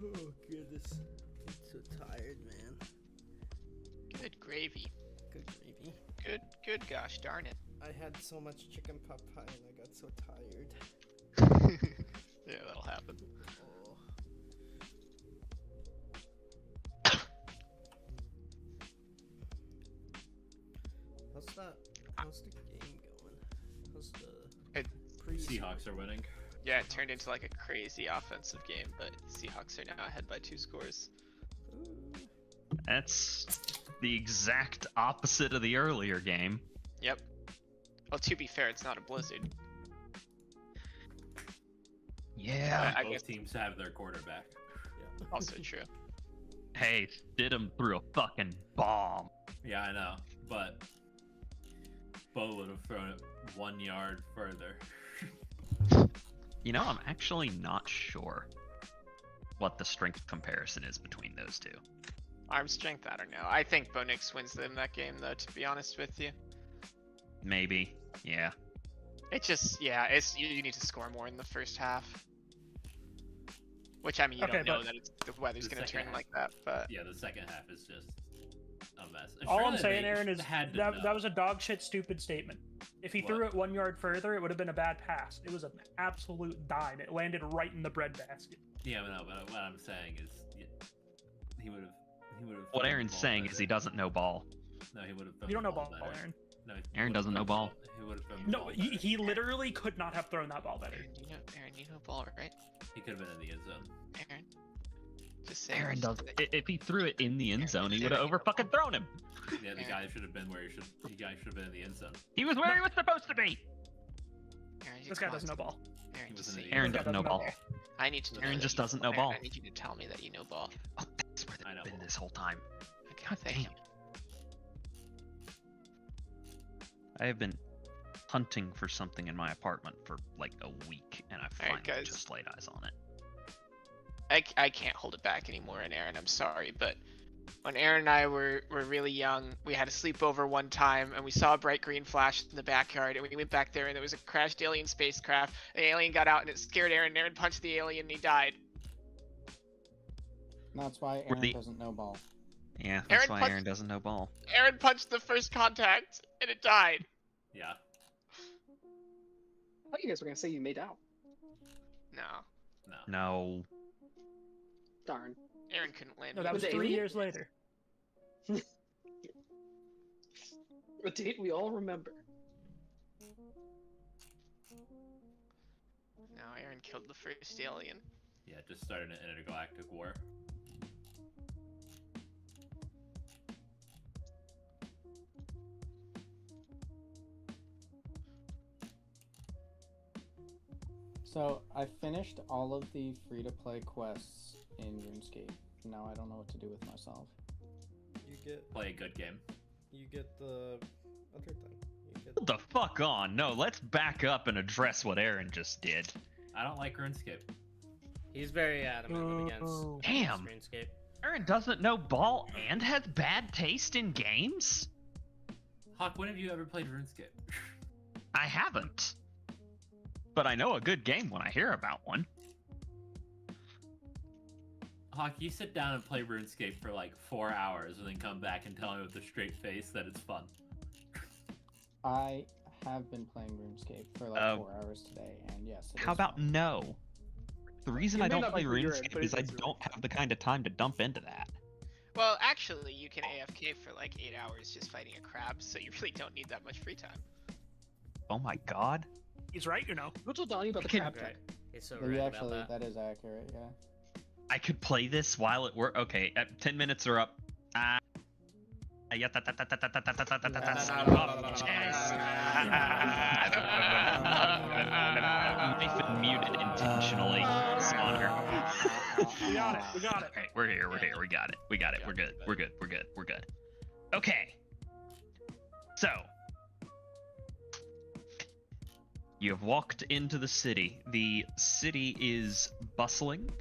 Oh goodness, I'm so tired, man. Good gravy. Good gravy. Good gosh darn it. I had so much chicken pot pie and I got so tired. Yeah, that'll happen. Oh. How's the game going? How's the Seahawks are winning. Yeah, it turned into like a crazy offensive game, but Seahawks are now ahead by 2 scores. That's the exact opposite of the earlier game. Yep. Well, to be fair, it's not a blizzard. Yeah. I Both guess teams have their quarterback. also true. Hey, Stidham threw a fucking bomb. Yeah, I know, but Bo would have thrown it 1 yard further. You know, I'm actually not sure what the strength comparison is between those two. Arm strength, I don't know. I think Bo Nix wins them that game, though, to be honest with you. Maybe, yeah. It just, yeah, it's you need to score more in the first half. Which, I mean, you don't know that the weather's going to turn like that, but... Yeah, the second half is just a mess. All I'm saying, Aaron, is that was a dog shit stupid statement. If he threw it 1 yard further, it would have been a bad pass. It was an absolute dime. It landed right in the breadbasket. Yeah, no, but what I'm saying is he would have. What Aaron's saying is he doesn't know ball. No, he would have. You don't know ball, Aaron. No, Aaron doesn't know ball. He would have thrown No, he literally could not have thrown that ball better. Aaron, you know ball, right? He could have been in the end zone. Aaron. Just saying. Aaron does. If he threw it in the end zone, he would have over fucking thrown him. Yeah, the guy should have been where he should. The guy should have been in the end zone. He was where he was supposed to be. This guy doesn't know ball. Aaron doesn't know ball. I need to know. Aaron just doesn't know Aaron, ball. I need you to tell me that you know ball. Oh, that's where they've been this whole time. God thank damn. I have been hunting for something in my apartment for like a week, and I finally guys. just laid eyes on it. I can't hold it back anymore, and Aaron, I'm sorry, but when Aaron and I were really young, we had a sleepover one time, and we saw a bright green flash in the backyard, and we went back there, and there was a crashed alien spacecraft. The alien got out, and it scared Aaron, and Aaron punched the alien, and he died. That's why Aaron doesn't know ball. Yeah, that's why Aaron doesn't know ball. Aaron punched the first contact, and it died. Yeah. I thought you guys were gonna say you made out. No. No. Darn. Aaron couldn't land. No, that was 3 years later. A date we all remember. No, Aaron killed the first alien. Yeah, just started an intergalactic war. So I finished all of the free-to-play quests in RuneScape. Now I don't know what to do with myself. You get Play a good game. You get the other thing. You get Hold the fuck on. No, let's back up and address what Aaron just did. I don't like RuneScape. He's very adamant against Damn. RuneScape. Aaron doesn't know ball and has bad taste in games? Hawk, when have you ever played RuneScape? I haven't. But I know a good game when I hear about one. Hawk, you sit down and play RuneScape for like 4 hours and then come back and tell me with a straight face that it's fun. I have been playing RuneScape for like 4 hours today, and yes. How about no? The reason You I may don't not play be good at it, RuneScape but is I it's don't have the kind of time to dump into that. Well, actually, you can AFK for like 8 hours just fighting a crab, so you really don't need that much free time. Oh my god. He's right, you know. What told Donnie about the Okay. crab tech? He's so Maybe right actually, about that. that is accurate, yeah. I could play this while at work. Okay, 10 minutes are up. Yeah, I've been muted intentionally. Spawner. We got it. We got it. Okay, we're here. We got it. We're good. Okay. So, you have walked into the city. The city is bustling.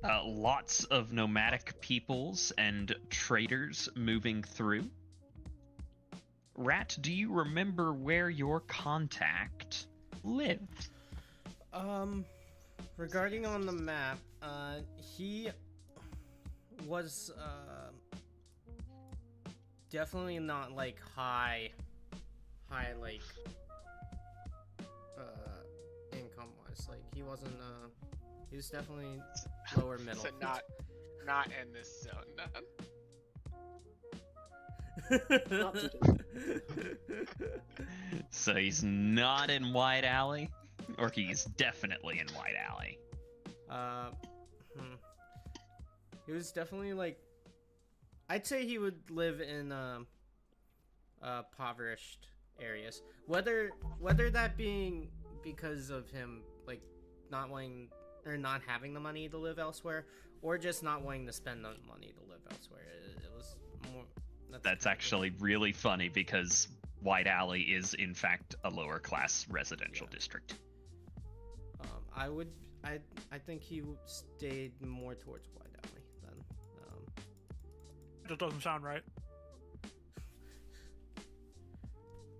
Lots of nomadic peoples and traders moving through. Rat, do you remember where your contact lived? Regarding on the map, he was definitely not like high like income wise. Like he wasn't he was definitely lower middle. So not in this zone. None. So he's not in White Alley, or he's definitely in White Alley. He was definitely like, I'd say he would live in impoverished areas. Whether that being because of him like not wanting or not having the money to live elsewhere, or just not wanting to spend the money to live elsewhere. It was more. That's actually really funny because White Alley is in fact a lower class residential district. I think he stayed more towards White Alley then. That doesn't sound right.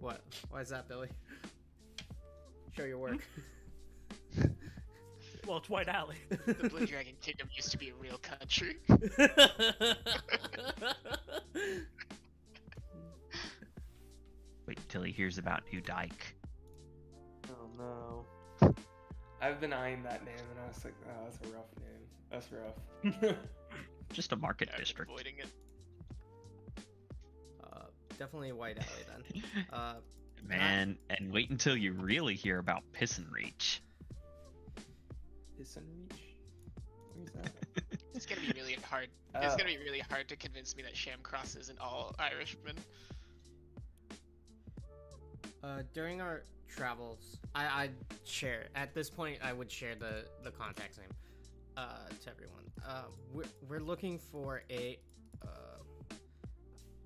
What? Why is that, Billy? Show your work. Well, it's White Alley. The Blue Dragon Kingdom used to be a real country. Wait till he hears about New Dyke. Oh no. I've been eyeing that name and I was like, oh, that's a rough name. That's rough. Just a market district. Avoiding it. Definitely White Alley then. Man, and wait until you really hear about Pisson Reach. Pisson Reach? Where's that? It's gonna be really hard. It's gonna be really hard to convince me that Shamcross isn't all Irishmen. During our travels, I'd share. At this point, I would share the contact's name to everyone. We're looking for a.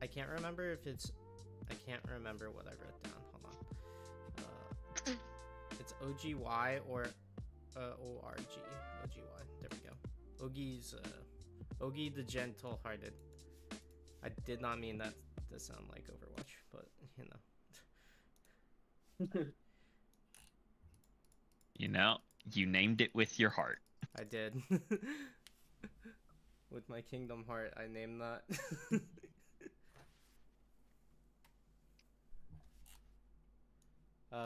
I can't remember if it's. I can't remember what I wrote down. Hold on. It's OGY or ORG. OGY. There we go. Ogie's Ogie the Gentle-Hearted. I did not mean that to sound like Overwatch, but you know. You know, you named it with your heart. I did. With my Kingdom Heart, I named that.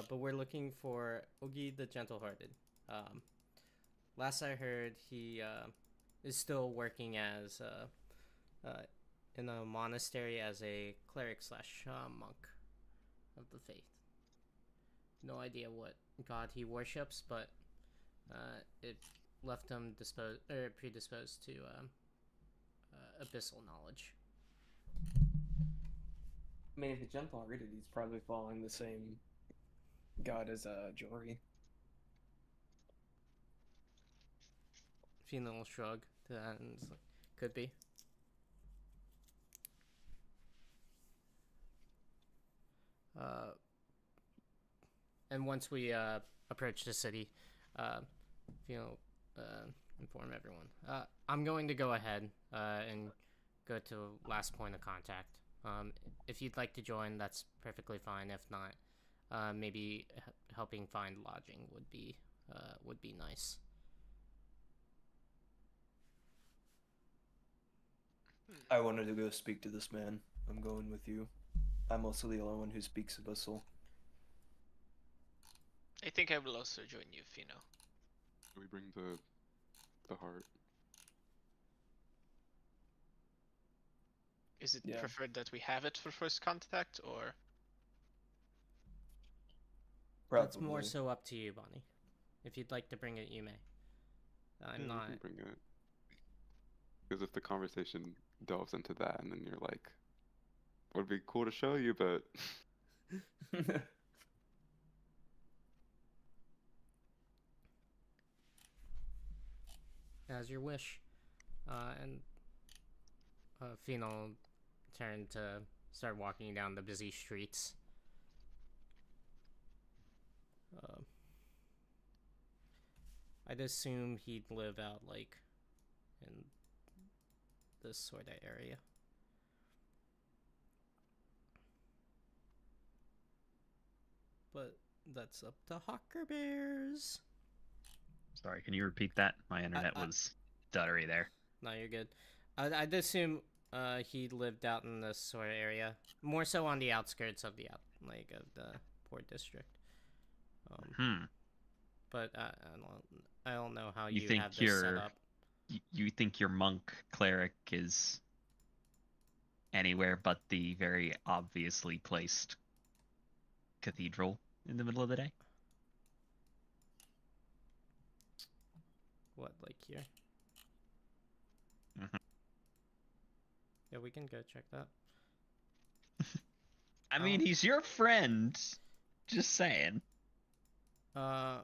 But we're looking for Ogie the Gentle-Hearted. Last I heard, he is still working as in a monastery as a cleric / monk of the faith. No idea what god he worships, but it left him predisposed to abyssal knowledge. I mean, if it's Gentle-Hearted, he's probably following the same god as Jory. Final shrug to that, and it's like, could be. And once we approach the city, inform everyone. I'm going to go ahead and go to last point of contact. If you'd like to join, that's perfectly fine. If not, maybe helping find lodging would be nice. I wanted to go speak to this man. I'm going with you. I'm also the only one who speaks Abyssal. I think I will also join you, Fino. We bring the heart. Is it preferred that we have it for first contact, or? That's more so up to you, Bonnie. If you'd like to bring it, you may. I'm not. You can bring it. Because if the conversation delves into that, and then you're like, "Would be cool to show you," but. As your wish. And Fino turned to start walking down the busy streets. I'd assume he'd live out like in this sort of area. But that's up to Hawker Bears. Sorry, can you repeat that? My internet was stuttery there. No, you're good. I'd assume he lived out in this sort of area, more so on the outskirts of the of the port district. But I don't know how You you think have this set up. You think your monk cleric is anywhere but the very obviously placed cathedral in the middle of the day? What, like here? Mhm. Yeah, we can go check that. I mean, he's your friend. Just saying. Yeah.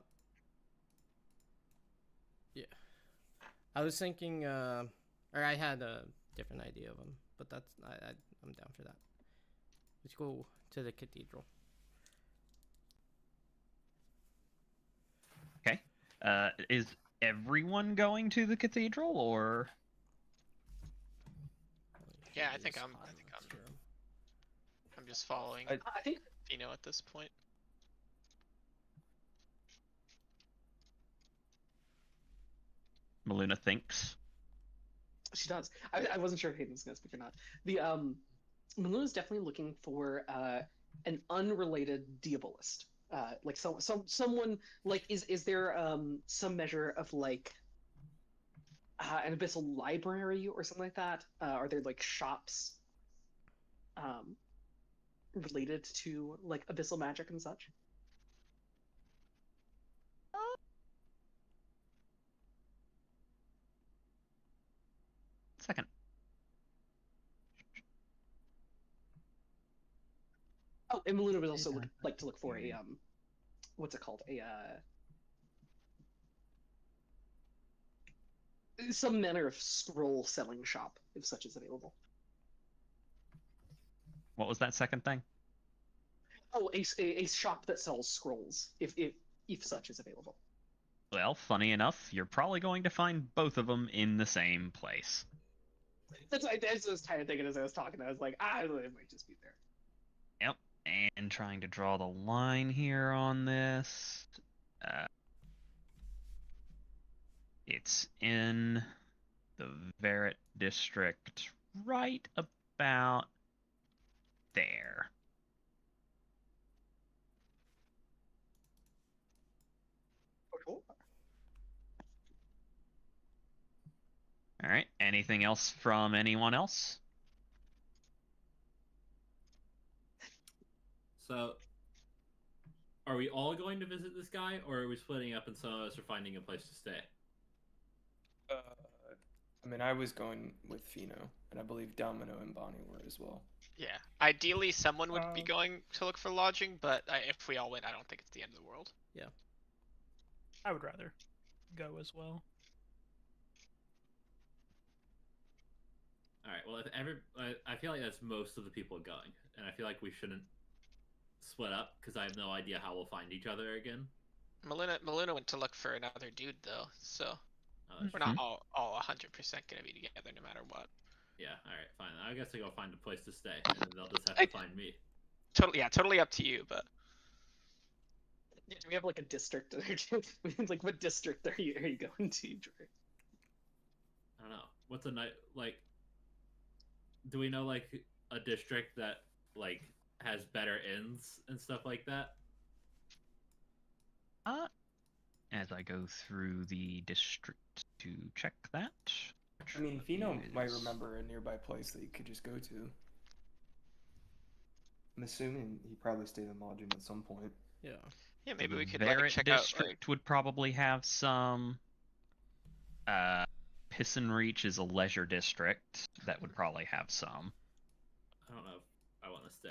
I was thinking, or I had a different idea of him, but that's I'm down for that. Let's go to the cathedral. Okay. Is everyone going to the cathedral, or? Yeah, I think I'm just following I think Fino at this point. Meluna thinks. she does. I wasn't sure if Hayden was gonna speak or not. The Maluna's definitely looking for an unrelated diabolist. Like someone like is there some measure of like an abyssal library or something like that? Are there like shops related to like abyssal magic and such? Second. Oh, and Meluna would also like to look for a what's it called? A some manner of scroll selling shop, if such is available. What was that second thing? Oh, a shop that sells scrolls, if such is available. Well, funny enough, you're probably going to find both of them in the same place. That's what I was kind of thinking as I was talking. I was like, it might just be there. Yep. And trying to draw the line here on this. It's in the Verret district, right about there. All right. Anything else from anyone else? So, are we all going to visit this guy, or are we splitting up and some of us are finding a place to stay? I mean, I was going with Fino, and I believe Domino and Bonnie were as well. Yeah, ideally someone would be going to look for lodging, but if we all win, I don't think it's the end of the world. Yeah. I would rather go as well. All right. Well, I feel like that's most of the people going, and I feel like we shouldn't split up because I have no idea how we'll find each other again. Meluna went to look for another dude though, so we're not all 100% gonna be together no matter what. Yeah. All right. Fine. I guess I go find a place to stay, and then they'll just have to find me. Totally up to you, but. Yeah, do we have like a district? Like, what district are you going to, Dre? I don't know. What's a night like? Do we know like a district that like has better inns and stuff like that? As I go through the district to check that. I mean, Fino might remember a nearby place that you could just go to. I'm assuming he probably stayed in lodging at some point. Yeah. Yeah, maybe we could Verret check district would probably have some. Piston Reach is a leisure district that would probably have some. I don't know if I want to stay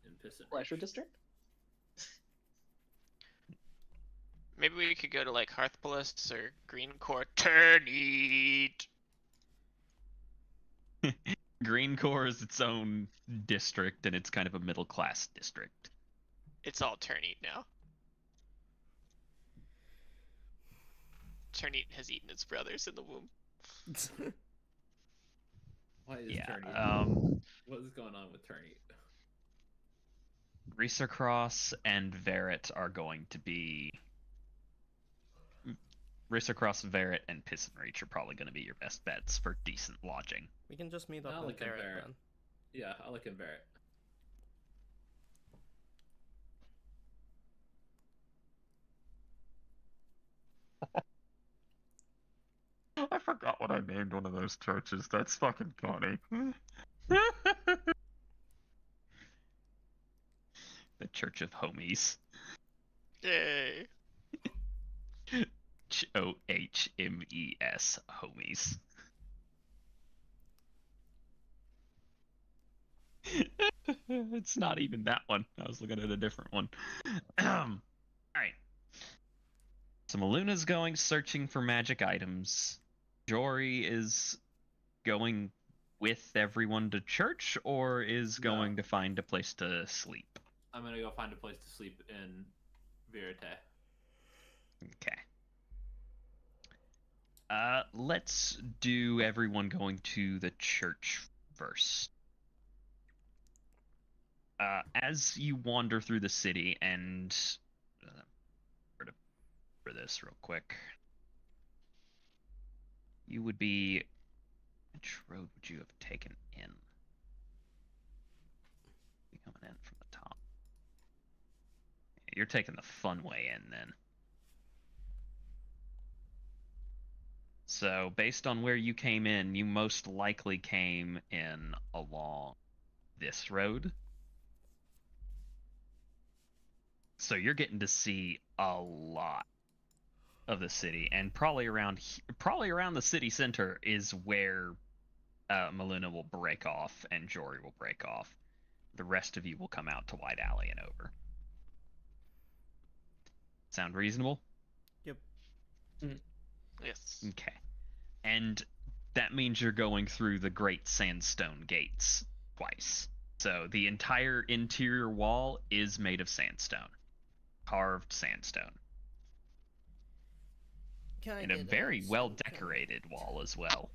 in Piston. Leisure district? Maybe we could go to like Hearthpolis or Green Core. Turnit. Green Core is its own district, and it's kind of a middle class district. It's all Turnit now. Turnit has eaten its brothers in the womb. What is Yeah, Turnit? What is going on with Turnit? Reeser Cross and Verret are going to be Rissacross, Verret, and Piss and Reach are probably going to be your best bets for decent lodging. We can just meet up I'll in look at Barrett Barrett. then. Yeah, I like Barrett. I forgot what I named one of those churches. That's fucking funny. The Church of Homies. Yay. Hohmes. Homies. It's not even that one. I was looking at a different one. Alright. So Maluna's going searching for magic items. Jory is going with everyone to church, or is going to find a place to sleep? I'm gonna go find a place to sleep in Verite. Okay. Let's do everyone going to the church first. As you wander through the city, and for this real quick, you would be. Which road would you have taken in? Be coming in from the top. You're taking the fun way in then. So, based on where you came in, you most likely came in along this road. So you're getting to see a lot of the city, and probably around the city center is where Maluna will break off and Jory will break off. The rest of you will come out to White Alley and over. Sound reasonable? Yep. Yes. Okay. And that means you're going through the Great Sandstone Gates twice. So the entire interior wall is made of sandstone. Carved sandstone. And a very well decorated wall as well.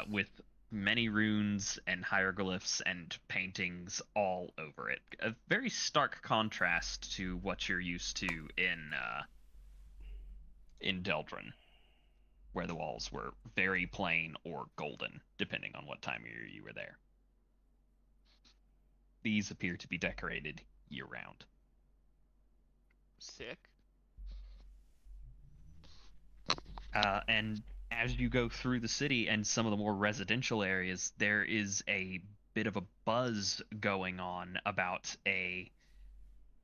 With many runes and hieroglyphs and paintings all over it. A very stark contrast to what you're used to in Deldron, where the walls were very plain or golden, depending on what time of year you were there. These appear to be decorated year-round. Sick. And as you go through the city and some of the more residential areas, there is a bit of a buzz going on about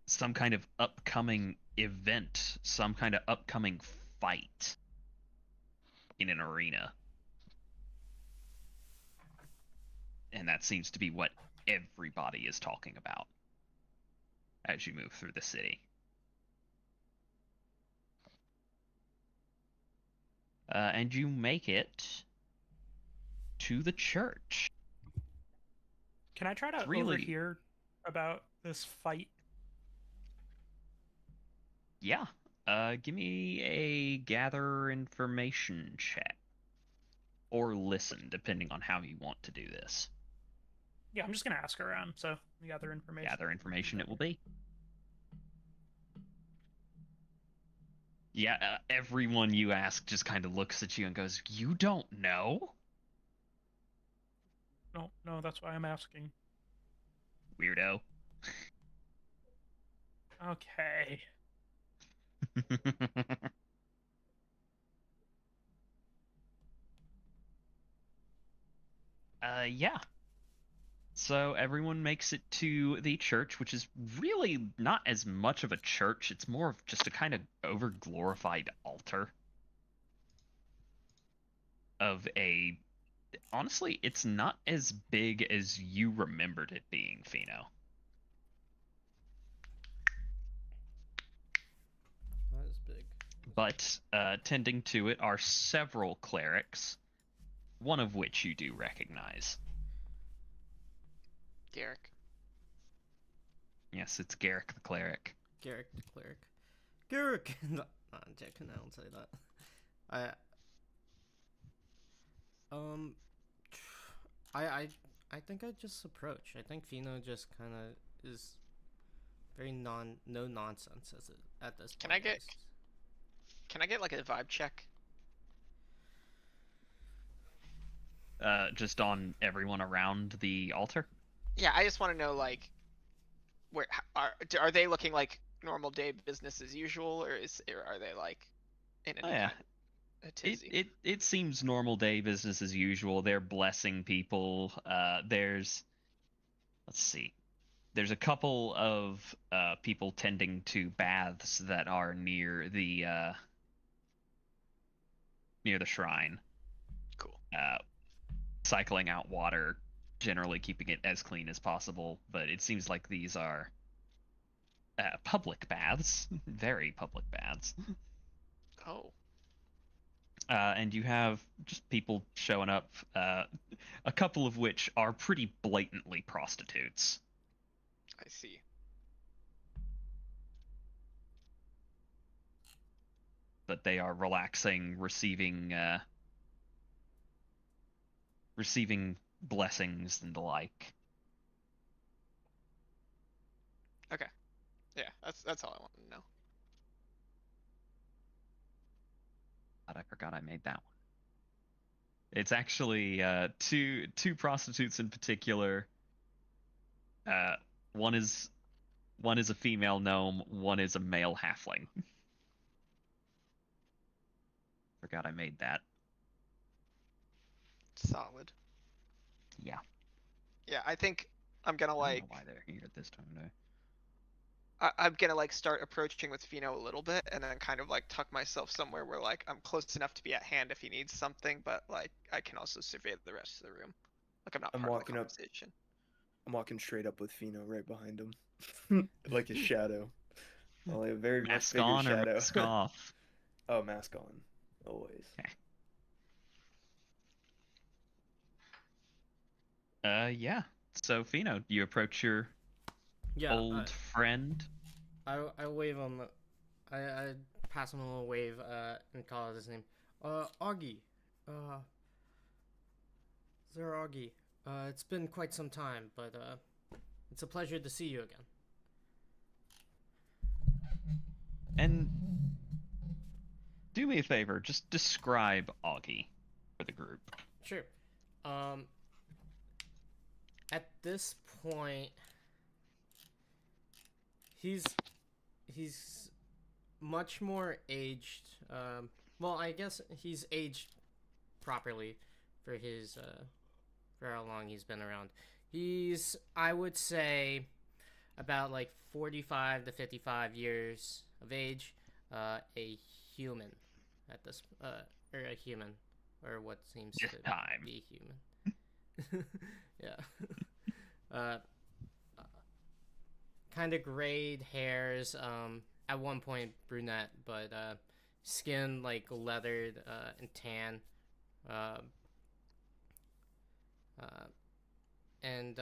some kind of upcoming event, some kind of upcoming fight in an arena. And that seems to be what everybody is talking about as you move through the city. And you make it to the church. Can I try to Really? overhear about this fight? Yeah. Give me a gather information check. Or listen, depending on how you want to do this. Yeah, I'm just gonna ask around, so gather information. Gather information it will be. Yeah, everyone you ask just kind of looks at you and goes, "You don't know?" No, that's why I'm asking. Weirdo. Okay. Yeah. So everyone makes it to the church, which is really not as much of a church. It's more of just a kind of over-glorified altar of a... Honestly, it's not as big as you remembered it being, Fino. That is big. But tending to it are several clerics, one of which you do recognize. Garrick. Yes, it's Garrick the cleric. Garrick the cleric. Garrick! No, Jack can now say that. I think I just approach. I think Fino just kind of is very no nonsense at this point. Can I at get- least. Can I get like a vibe check? Just on everyone around the altar. Yeah, I just want to know like, where are they looking like normal day business as usual, or are they like in Oh, yeah. a tizzy? It seems normal day business as usual. They're blessing people. Let's see. There's a couple of people tending to baths that are near the shrine. Cool. Cycling out water, generally keeping it as clean as possible. But it seems like these are public baths, very public baths. Oh. And you have just people showing up, a couple of which are pretty blatantly prostitutes. I see. But they are relaxing, receiving blessings and the like. Okay. Yeah, that's all I want to know. God, I forgot I made that one. It's actually two prostitutes in particular. One is a female gnome, one is a male halfling. Forgot I made that. Solid. Yeah. Yeah, I think I'm gonna I like don't know why they're here at this time of day. I'm gonna like start approaching with Fino a little bit, and then kind of like tuck myself somewhere where like I'm close enough to be at hand if he needs something, but like I can also survey the rest of the room. Like I'm not I'm part walking of up. the conversation. I'm walking straight up with Fino right behind him, like a shadow. Only a very much Mask bigger on or shadow. mask off? Oh, mask on, always. Yeah. So Fino, you approach your Yeah, old friend. I wave him. I pass him a little wave. And call out his name. Augie. Sir Augie. It's been quite some time, but it's a pleasure to see you again. And do me a favor, just describe Augie for the group. Sure. At this point, he's much more aged. Well, I guess he's aged properly for his for how long he's been around. He's, I would say, about like 45 to 55 years of age. A human at this or a human, or what seems This to time. be human. Yeah. Kind of grayed hairs. At one point brunette, but skin like leathered and tan. And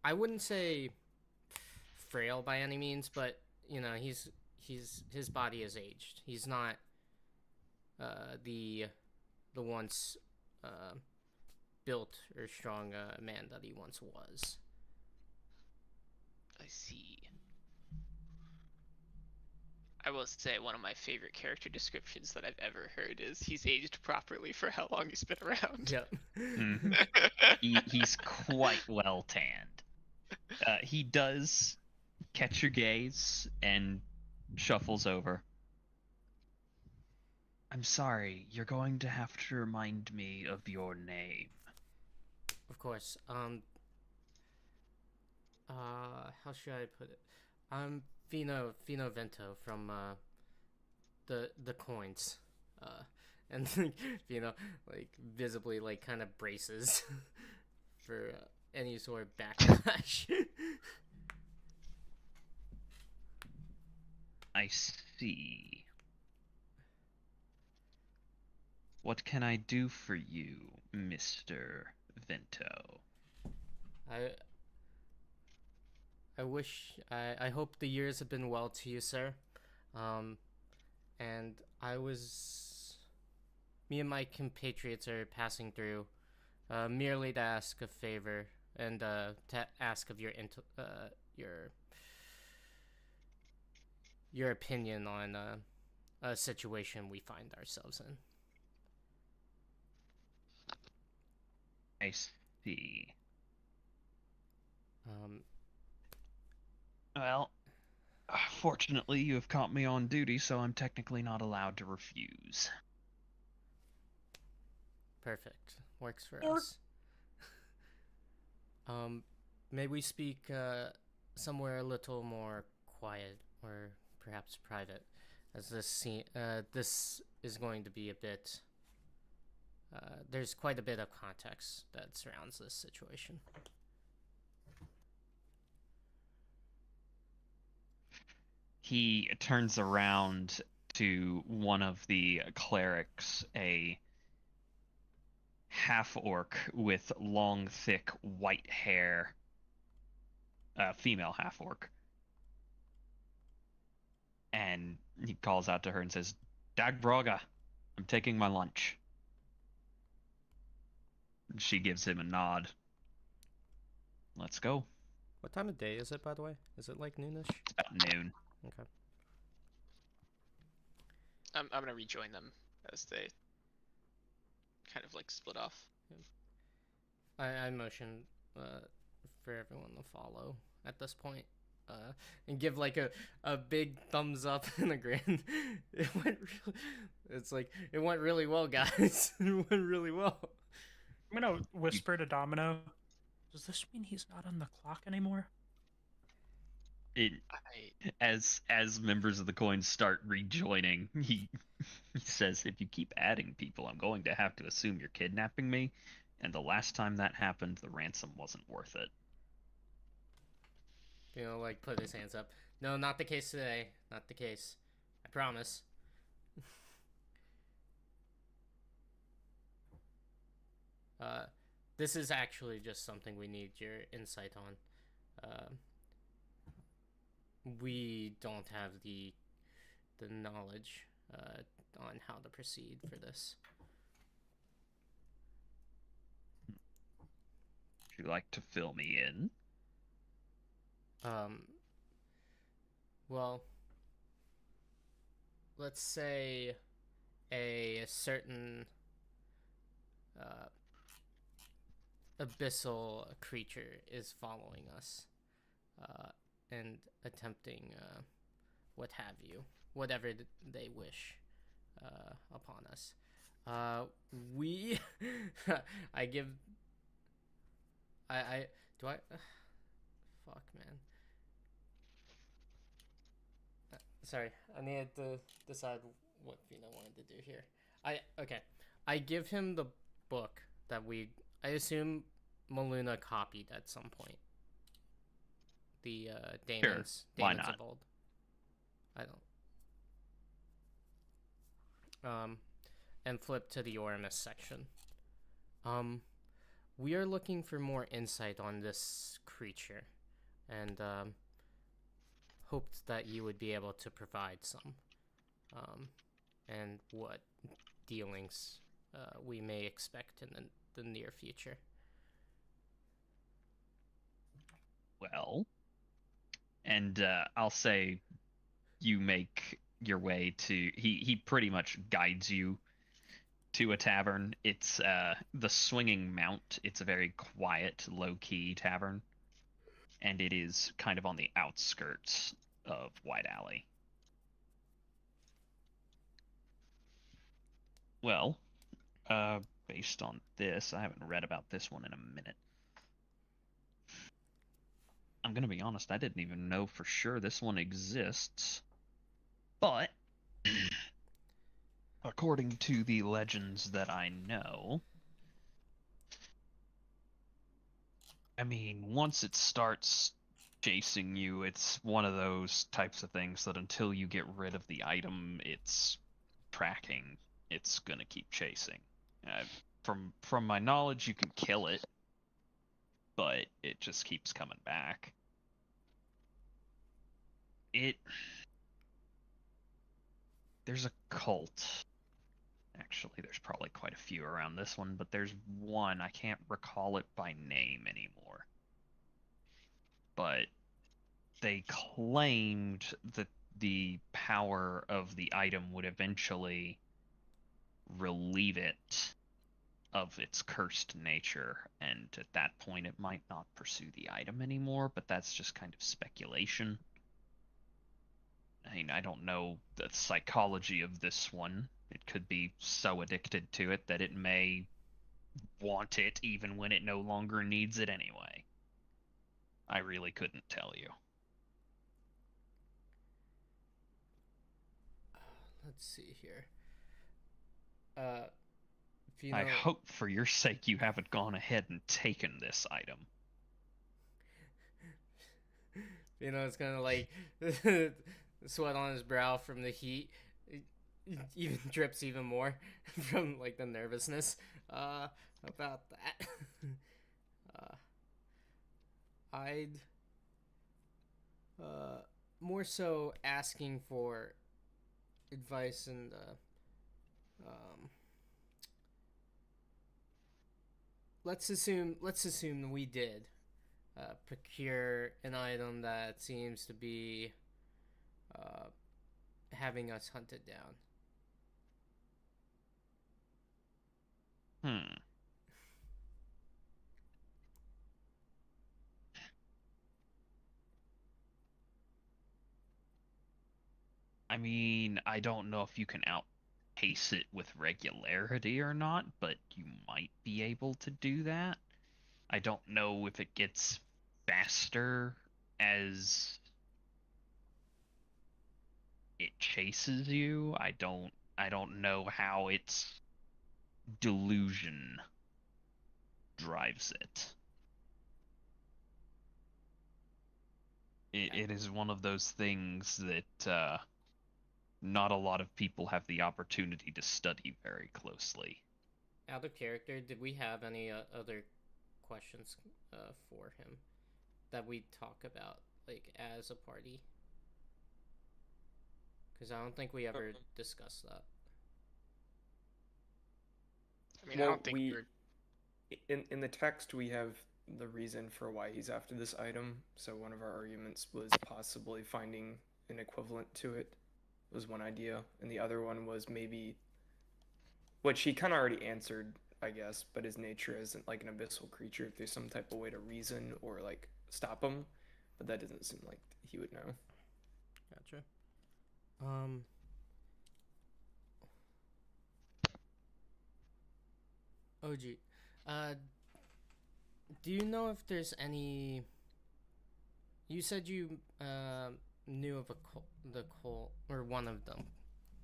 I wouldn't say frail by any means, but you know his body is aged. He's not the once built or strong man that he once was. I see. I will say one of my favorite character descriptions that I've ever heard is he's aged properly for how long he's been around. Yep. He's quite well tanned. He does catch your gaze and shuffles over. I'm sorry, you're going to have to remind me of your name. Of course. How should I put it? I'm Fino Vento from the coins. And Fino like visibly like kind of braces for any sort of backlash. I see. What can I do for you, Mr. Vento? I wish I hope the years have been well to you, sir. And me and my compatriots are passing through, merely to ask a favor and to ask of your your opinion on a situation we find ourselves in. I see. Well, fortunately, you have caught me on duty, so I'm technically not allowed to refuse. Perfect. Works for us. May we speak somewhere a little more quiet or perhaps private, as this is going to be a bit. There's quite a bit of context that surrounds this situation. He turns around to one of the clerics, a half-orc with long, thick, white hair. Female half-orc. And he calls out to her and says, Dag Braga, I'm taking my lunch. She gives him a nod. Let's go. What time of day is it, by the way? Is it like noonish? It's about noon. Okay. I'm gonna rejoin them as they kind of like split off. I motion for everyone to follow at this point, and give like a big thumbs up and a grin. It went really well, guys. It went really well. I'm gonna whisper to Domino. Does this mean he's not on the clock anymore? As members of the coin start rejoining, he says, if you keep adding people, I'm going to have to assume you're kidnapping me, and the last time that happened, the ransom wasn't worth it. You know, like, put his hands up. No, not the case today. Not the case. I promise. This is actually just something we need your insight on. We don't have the knowledge on how to proceed for this. Would you like to fill me in? Well, let's say a certain abyssal creature is following us and attempting what have you, whatever they wish upon us. Fuck, man. Sorry, I needed to decide what Vina wanted to do here. I give him the book that I assume Maluna copied at some point. The Daemons Why not? of Old. I don't. And flip to the Oramus section. We are looking for more insight on this creature, and hoped that you would be able to provide some, and what dealings we may expect in the near future. Well, and I'll say you make your way to... He pretty much guides you to a tavern. It's the Swinging Mount. It's a very quiet, low-key tavern, and it is kind of on the outskirts of White Alley. Well, based on this, I haven't read about this one in a minute. I'm gonna be honest, I didn't even know for sure this one exists. But according to the legends that I know, I mean, once it starts chasing you, it's one of those types of things that until you get rid of the item it's tracking, it's gonna keep chasing. From my knowledge, you can kill it, but it just keeps coming back. There's a cult. Actually, there's probably quite a few around this one, but there's one, I can't recall it by name anymore. But they claimed that the power of the item would eventually relieve it of its cursed nature, and at that point it might not pursue the item anymore, but that's just kind of speculation. I mean, I don't know the psychology of this one. It could be so addicted to it that it may want it even when it no longer needs it anyway. I really couldn't tell you. Let's see here. Vino, I hope for your sake you haven't gone ahead and taken this item. Vino's gonna like sweat on his brow from the heat. It even drips even more from like the nervousness about that. I'd more so asking for advice and let's assume we did procure an item that seems to be having us hunted down. I mean, I don't know if you can outpace it with regularity or not, but you might be able to do that. I don't know if it gets faster as it chases you. I don't know how its delusion drives it. It is one of those things that not a lot of people have the opportunity to study very closely. Out of character, did we have any other questions for him that we talk about, like, as a party? Because I don't think we ever discussed that. I mean, I don't think we're... in the text we have the reason for why he's after this item. So one of our arguments was possibly finding an equivalent to it was one idea, and the other one was maybe, which he kind of already answered, I guess, but his nature isn't like an abyssal creature. If there's some type of way to reason or like stop him, but that doesn't seem like he would know. Gotcha. OG, do you know if there's any? You said you knew of the cult, or one of them,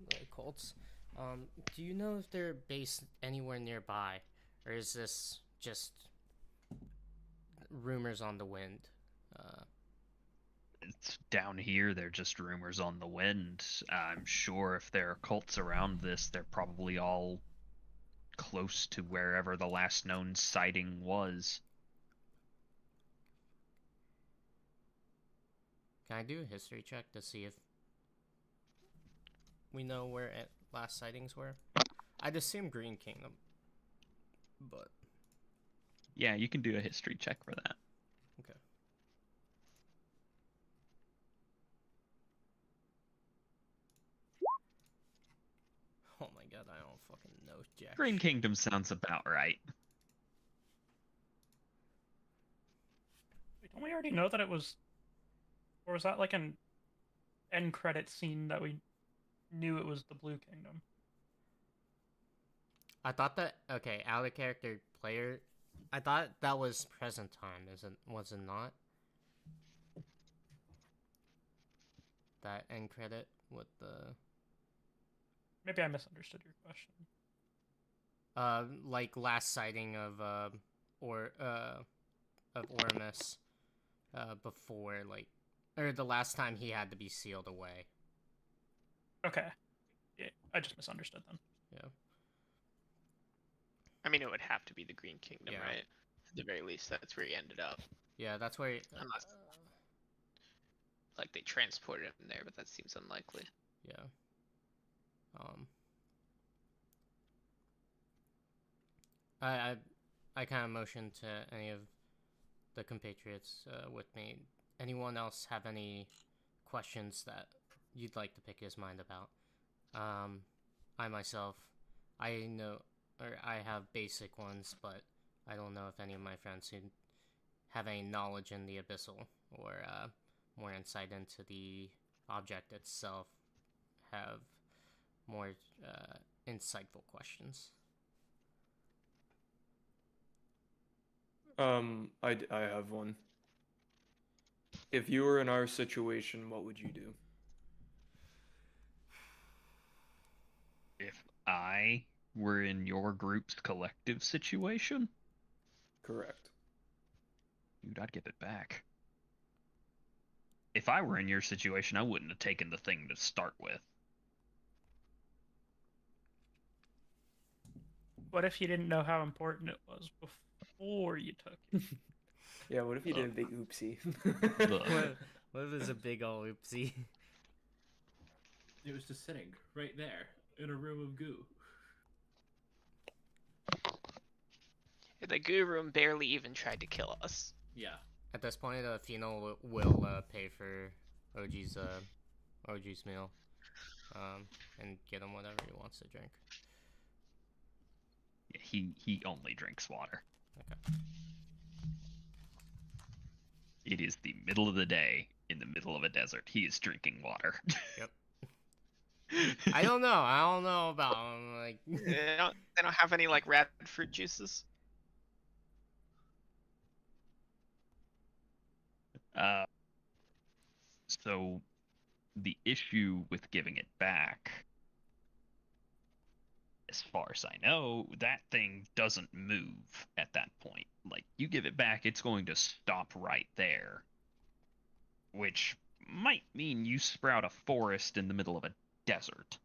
the cults. Do you know if they're based anywhere nearby, or is this just rumors on the wind? It's down here, they're just rumors on the wind. I'm sure if there are cults around this, they're probably all close to wherever the last known sighting was. Can I do a history check to see if we know where last sightings were? I'd assume Green Kingdom, but... Yeah, you can do a history check for that. Okay. Oh my god, I don't fucking know jack Green shit. Kingdom sounds about right. Wait, don't we already know that it was... Or was that like an end credit scene that we knew it was the Blue Kingdom? I thought that... Okay, out of character player... I thought that was present time, was it not? That end credit with the... Maybe I misunderstood your question. Like last sighting of Oramus, before, like, or the last time he had to be sealed away. Okay. Yeah, I just misunderstood then. Yeah. I mean, it would have to be the Green Kingdom, Yeah. right? At the very least, that's where he ended up. Yeah, that's where. Unless, like, they transported him there, but that seems unlikely. Yeah. I kind of motioned to any of the compatriots with me. Anyone else have any questions that you'd like to pick his mind about. I myself, I know, or I have basic ones, but I don't know if any of my friends who have any knowledge in the abyssal or more insight into the object itself have more insightful questions. I have one. If you were in our situation, what would you do? If I were in your group's collective situation, Correct. dude, I'd give it back. If I were in your situation, I wouldn't have taken the thing to start with. What if you didn't know how important it was before you took it? Yeah, what if you did a big oopsie? What if it's a big ol' oopsie? It was just sitting right there in a room of goo. The goo room barely even tried to kill us. Yeah. At this point, Fino will pay for OG's meal, and get him whatever he wants to drink. Yeah, he only drinks water. Okay. It is the middle of the day in the middle of a desert. He is drinking water. Yep. I don't know about like. They don't have any like rat fruit juices. So the issue with giving it back, as far as I know, that thing doesn't move at that point. Like, you give it back, it's going to stop right there. Which might mean you sprout a forest in the middle of a desert.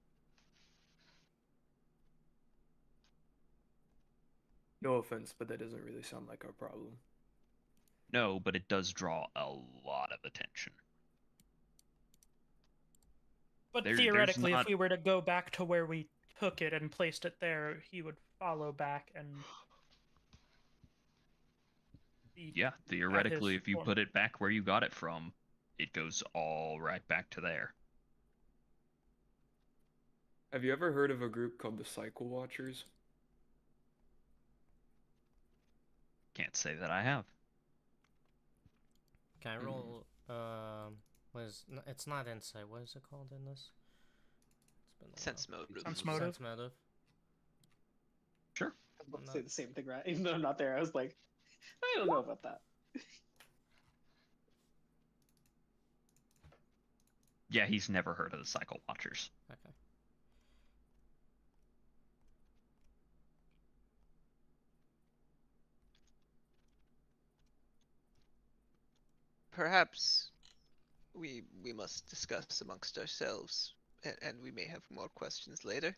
No offense, but that doesn't really sound like our problem. No, but it does draw a lot of attention. But There's theoretically, not- if we were to go back to where we took it and placed it there, he would follow back and. Yeah, theoretically, if you form. put it back where you got it from, it goes all right back to there. Have you ever heard of a group called the Cycle Watchers? Can't say that I have. Can I roll? It's not insight. What is it called in this? It's been Sense motive. Sense motive. Sense motive. Sure. I was about to say the same thing, right? Even though I'm not there, I was like, I don't know about that. Yeah, he's never heard of the Cycle Watchers. Okay. Perhaps we must discuss amongst ourselves, and we may have more questions later.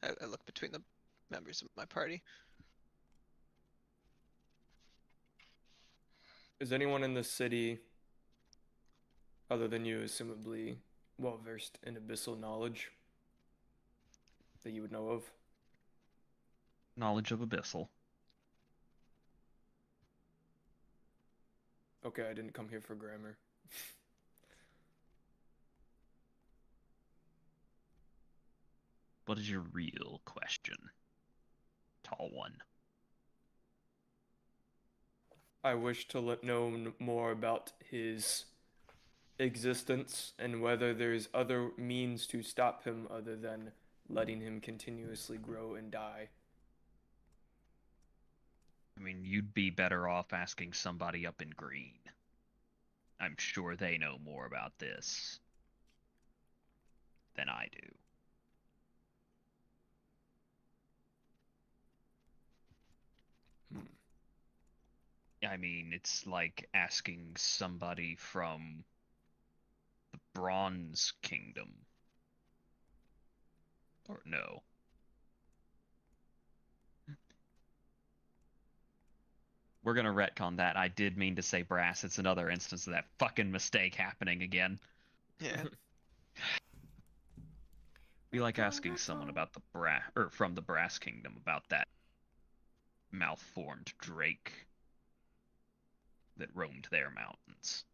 I look between the members of my party. Is anyone in the city, other than you, assumably well versed in abyssal knowledge that you would know of? Knowledge of Abyssal. Okay, I didn't come here for grammar. What is your real question? Tall one. I wish to know more about his existence and whether there's other means to stop him other than letting him continuously grow and die. I mean, you'd be better off asking somebody up in Green. I'm sure they know more about this than I do. I mean, it's like asking somebody from the Bronze Kingdom. Or no. We're gonna retcon that. I did mean to say brass. It's another instance of that fucking mistake happening again. Yeah. Be like asking someone about the from the Brass Kingdom about that malformed drake that roamed their mountains.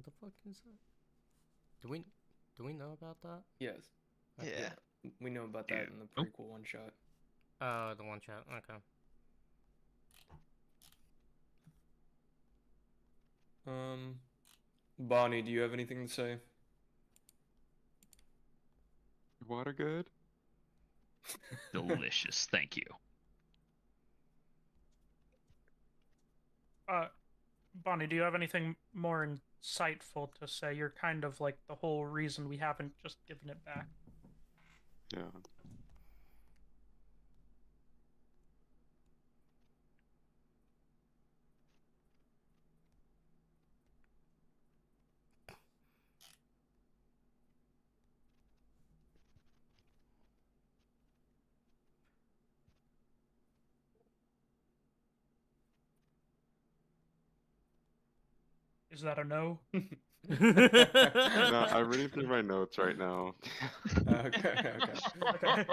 What the fuck is that? Do we know about that? Yes. Yeah. We know about that in the prequel one shot. Oh, the one shot. Okay. Bonnie, do you have anything to say? Water good? Delicious, thank you. Bonnie, do you have anything more insightful to say? You're kind of like the whole reason we haven't just given it back. Yeah. Is that a no? No, I'm reading through my notes right now. Okay. Okay.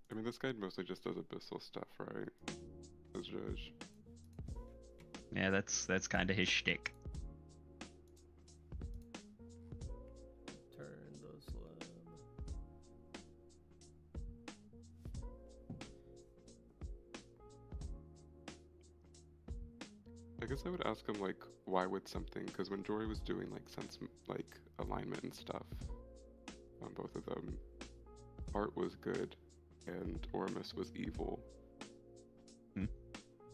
I mean, this guy mostly just does abyssal stuff, right? As judge. Yeah, that's kind of his shtick. Turn the slab. I guess I would ask him, like, why would something? Because when Jory was doing, like, sense, like, alignment and stuff on both of them, Art was good and Ormus was evil. Hmm.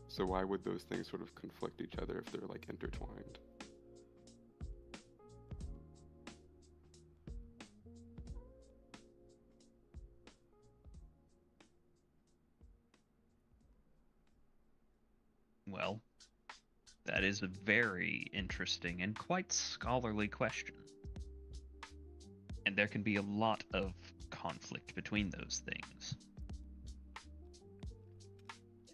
So why would those things sort of conflict each other if they're, like, intertwined? Well, that is a very interesting and quite scholarly question. And there can be a lot of conflict between those things.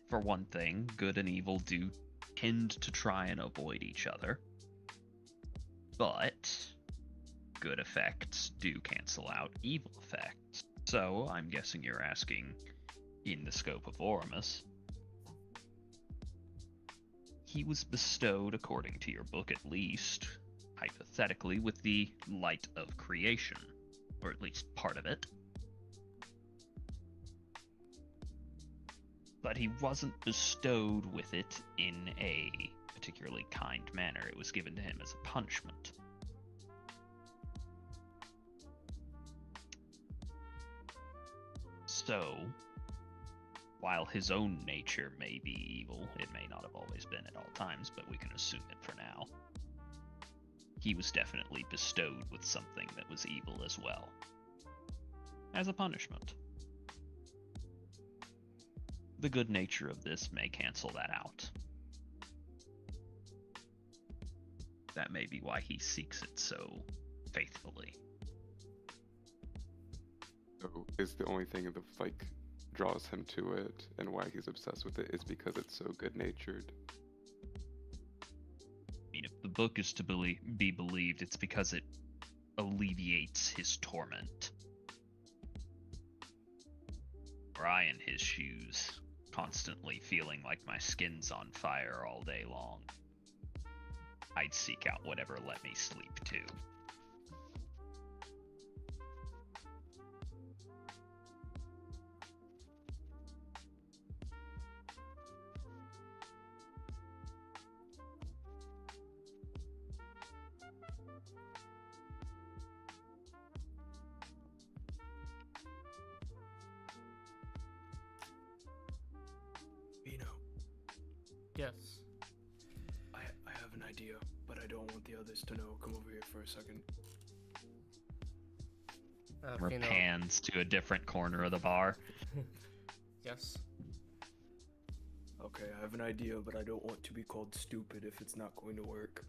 For one thing, good and evil do tend to try and avoid each other. But good effects do cancel out evil effects. So I'm guessing you're asking, in the scope of Ormus, he was bestowed, according to your book at least, hypothetically, with the light of creation, or at least part of it. But he wasn't bestowed with it in a particularly kind manner. It was given to him as a punishment. So, while his own nature may be evil, it may not have always been at all times, but we can assume it for now. He was definitely bestowed with something that was evil as well, as a punishment. The good nature of this may cancel that out. That may be why he seeks it so faithfully. So is the only thing that, like, draws him to it and why he's obsessed with it is because it's so good-natured? I mean, if the book is to be believed, it's because it alleviates his torment. Were I in his shoes, constantly feeling like my skin's on fire all day long, I'd seek out whatever let me sleep too. Bino, Yes. I have an idea, but I don't want the others to know. Come over here for a second. Or Fino. pans to a different corner of the bar. Yes. Okay, I have an idea, but I don't want to be called stupid if it's not going to work.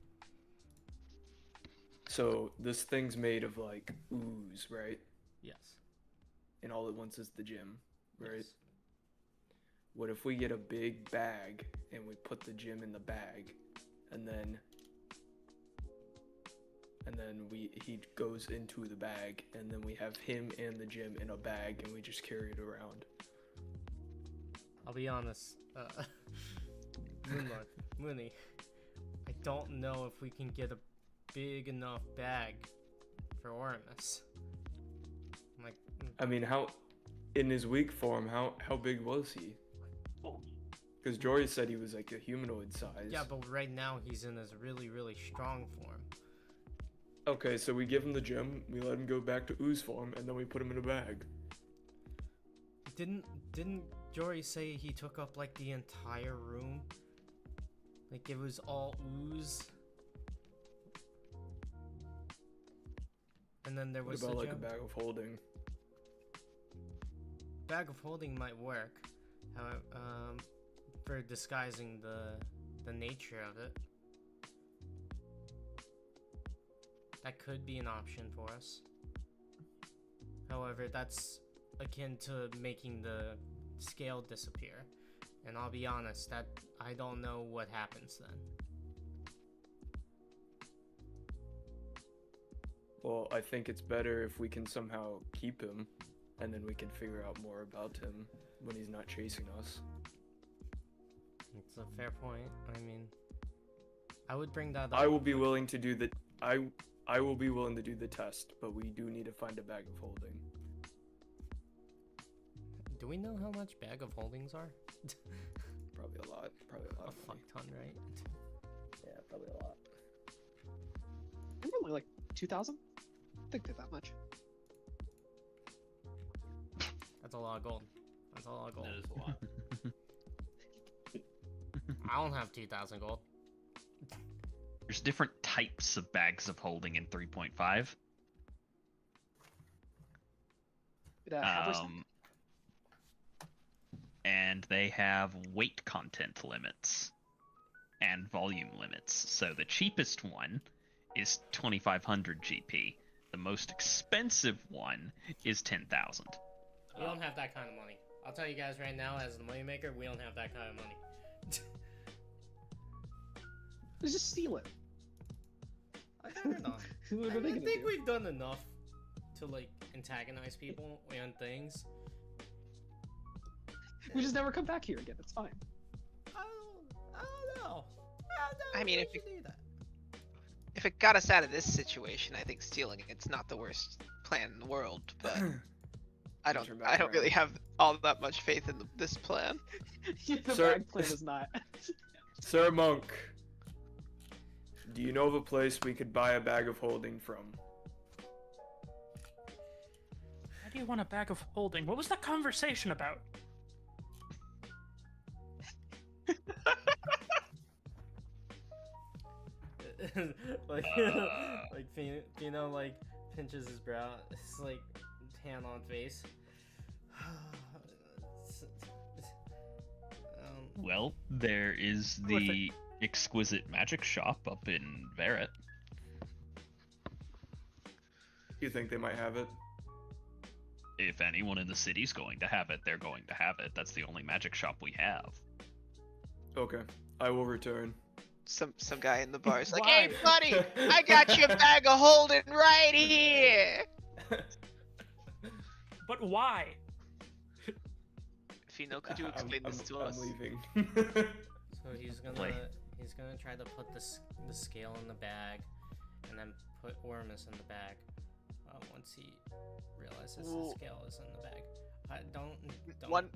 So, this thing's made of, like, ooze, right? Yes. And all it wants is the gym, right? Yes. What if we get a big bag and we put the gym in the bag, and then and then he goes into the bag, and then we have him and the gem in a bag, and we just carry it around. I'll be honest, Moonlord, Mooney, I don't know if we can get a big enough bag for Oramus. Like, I mean, in his weak form, how big was he? Because Jory said he was like a humanoid size. yeah, but right now he's in his really, really strong form. Okay, so we give him the gem, we let him go back to ooze form, and then we put him in a bag. Didn't Jory say he took up like the entire room? Like it was all ooze. And then there What was about the like a gem? bag of holding? Bag of holding might work. However, for disguising the nature of it. That could be an option for us. However, that's akin to making the scale disappear. And I'll be honest, that I don't know what happens then. Well, I think it's better if we can somehow keep him, and then we can figure out more about him when he's not chasing us. It's a fair point. I mean, I would bring that up. I will be willing to do the I will be willing to do the test, but we do need to find a bag of holding. Do we know how much bag of holdings are? Probably a lot. Probably a lot. A of fuck money. ton, right? Yeah, probably a lot. They're only like 2,000. I think they're that much. That's a lot of gold. That's a lot of gold. That is a lot. I don't have 2,000 gold. There's different types of bags of holding in 3.5. Have we some? And they have weight content limits and volume limits. So the cheapest one is 2,500 GP. The most expensive one is 10,000. We don't have that kind of money. I'll tell you guys right now, as the moneymaker, we don't have that kind of money. Let's just steal it. I don't know. What I are they gonna think do? we've done enough to like antagonize people and things. We just never come back here again. It's fine. I don't know. I mean, we if should do that. If it got us out of this situation, I think stealing it's not the worst plan in the world. But I don't really have all that much faith in this plan. Yeah, the Sir- bag plan is not. Sir Monk, do you know of a place we could buy a bag of holding from? Why do you want a bag of holding? What was that conversation about? like, like Pino like pinches his brow. It's like hand on face. Well, there is the exquisite magic shop up in Verret. You think they might have it? If anyone in the city's going to have it, they're going to have it. That's the only magic shop we have. Okay, I will return. Some guy in the bar is like, Why? "Hey, buddy, I got you a bag of holding right here." But why? Fino, could you explain this to us? I'm leaving. So he's gonna try to put the scale in the bag, and then put Ormus in the bag. Once he realizes the scale is in the bag. Don't.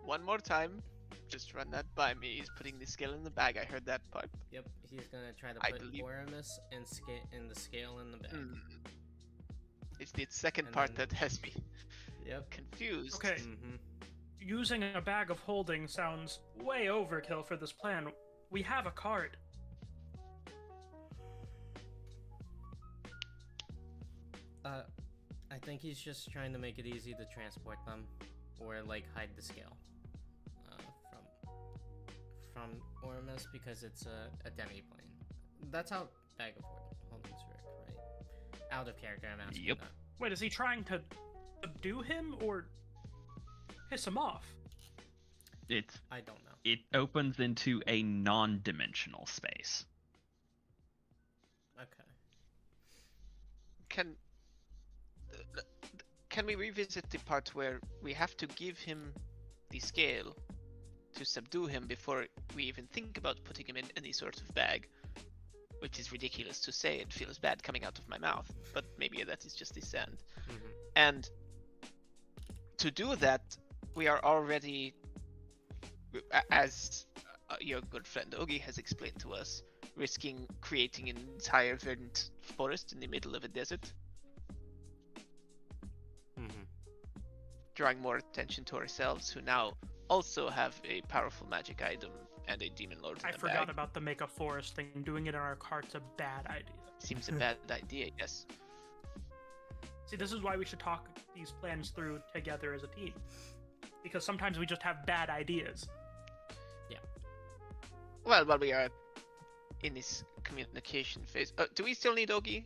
One more time. Just run that by me. He's putting the scale in the bag. I heard that part. Yep, he's gonna try to I put believe- Oramus and the scale in the bag. It's the second And part then- that has me Yep. confused. Okay. Mm-hmm. Using a bag of holding sounds way overkill for this plan. We have a card. I think he's just trying to make it easy to transport them, or like hide the scale from Oramus because it's a demi-plane. That's how bag of holdings work, right? Out of character, I'm asking Yep. that. Wait, is he trying to subdue him or piss him off? I don't know. It opens into a non-dimensional space. Okay. can we revisit the part where we have to give him the scale to subdue him before we even think about putting him in any sort of bag? Which is ridiculous to say, it feels bad coming out of my mouth, but maybe that is just the sand. And to do that, we are already, as your good friend Ogi has explained to us, risking creating an entire verdant forest in the middle of a desert. Drawing more attention to ourselves, who now also have a powerful magic item and a demon lord in I the forgot bag. about the make a forest thing. Doing it in our cart's a bad idea. Seems a bad idea, yes. See, this is why we should talk these plans through together as a team. Because sometimes we just have bad ideas. Well, while we are in this communication phase, do we still need Ogi?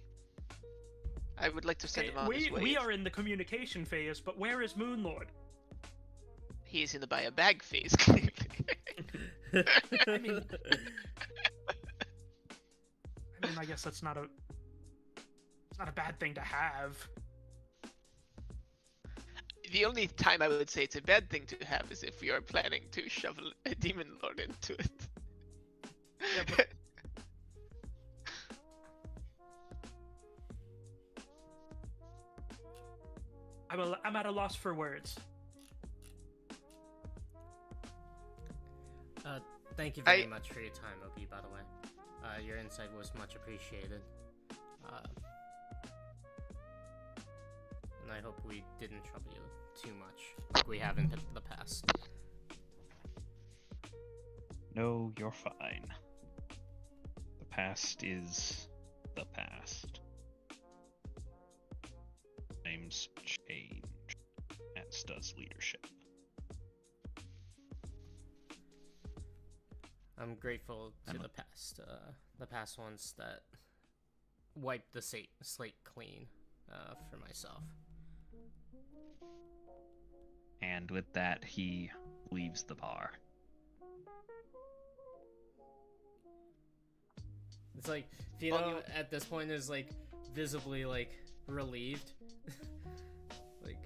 I would like to send him on his way. We are in the communication phase, but where is Moonlord? He is in the buy a bag phase, clearly. I mean, I guess it's not a bad thing to have. The only time I would say it's a bad thing to have is if we are planning to shovel a demon lord into it. Yeah, but... I'm at a loss for words. Thank you very much for your time, Obi, by the way. Your insight was much appreciated. And I hope we didn't trouble you too much, like we have in the past. No, you're fine. The past is the past. Times change, as does leadership. I'm grateful to the past ones that wiped the slate clean for myself. And with that, he leaves the bar. It's like, Fino at this point is like visibly like relieved, like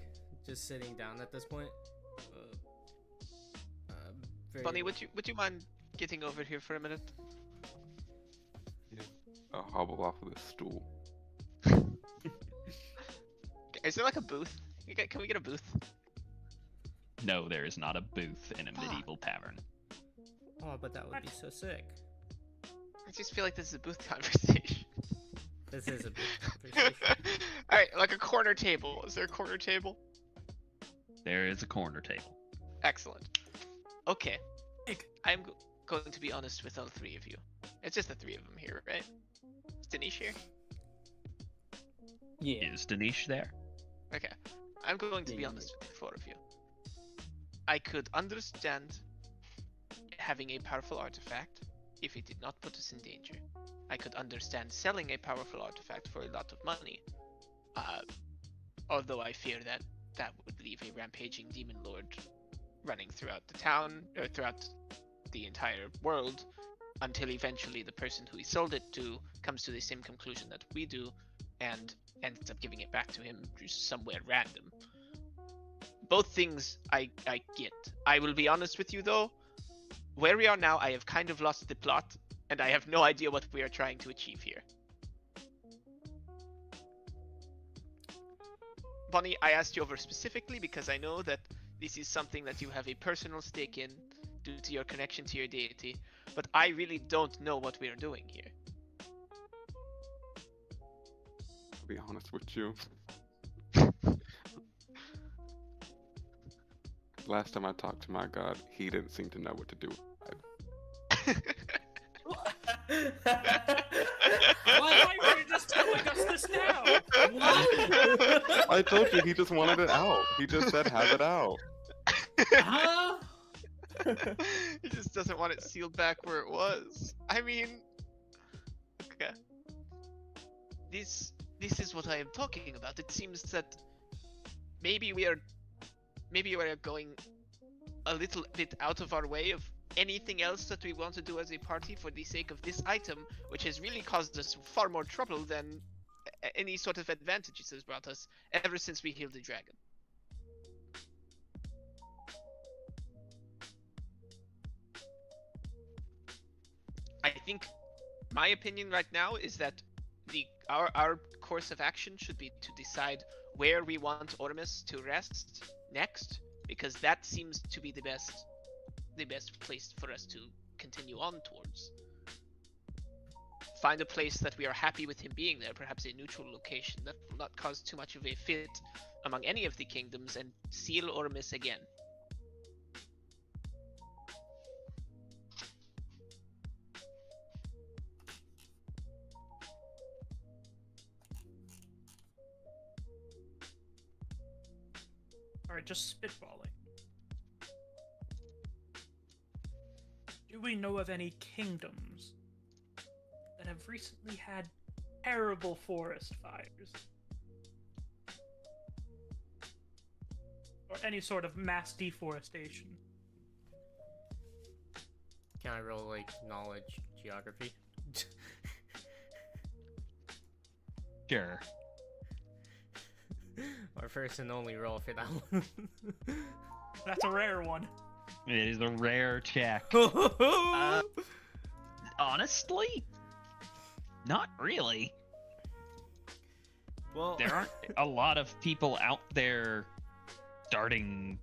just sitting down at this point. Bunny, would you mind getting over here for a minute? Yeah. I'll hobble off of this stool. Is there like a booth? Can we get a booth? No, there is not a booth in a medieval tavern. Oh, but that would be so sick. I just feel like this is a booth conversation. This is a booth conversation. Alright, like a corner table. Is there a corner table? There is a corner table. Excellent. Okay. I'm going to be honest with all three of you. It's just the three of them here, right? Is Danish here? Yeah. Is Danish there? Okay. I'm going to be honest with the four of you. I could understand having a powerful artifact if it did not put us in danger. I could understand selling a powerful artifact for a lot of money. Although I fear that that would leave a rampaging demon lord running throughout the town, or throughout the entire world, until eventually the person who he sold it to comes to the same conclusion that we do, and ends up giving it back to him just somewhere random. Both things I get. I will be honest with you though, where we are now, I have kind of lost the plot, and I have no idea what we are trying to achieve here. Bonnie, I asked you over specifically because I know that this is something that you have a personal stake in due to your connection to your deity, but I really don't know what we are doing here. To be honest with you. Last time I talked to my god, he didn't seem to know what to do. Why were you just telling us this now? What? I told you, he just wanted it out. He just said, have it out. Huh? He just doesn't want it sealed back where it was. I mean, okay. This is what I am talking about. It seems that maybe we are going a little bit out of our way of anything else that we want to do as a party for the sake of this item, which has really caused us far more trouble than any sort of advantages it's brought us ever since we healed the dragon. I think my opinion right now is that our course of action should be to decide where we want Ormus to rest next, because that seems to be the best place for us to continue on towards. Find a place that we are happy with him being there, perhaps a neutral location that will not cause too much of a fit among any of the kingdoms, and seal Ormus again. Alright, just spitballing. Do we know of any kingdoms that have recently had terrible forest fires? Or any sort of mass deforestation? Can I roll like knowledge geography? Sure. Our first and only roll for that one. That's a rare one. It is a rare check. Honestly, not really. Well, There aren't a lot of people out there starting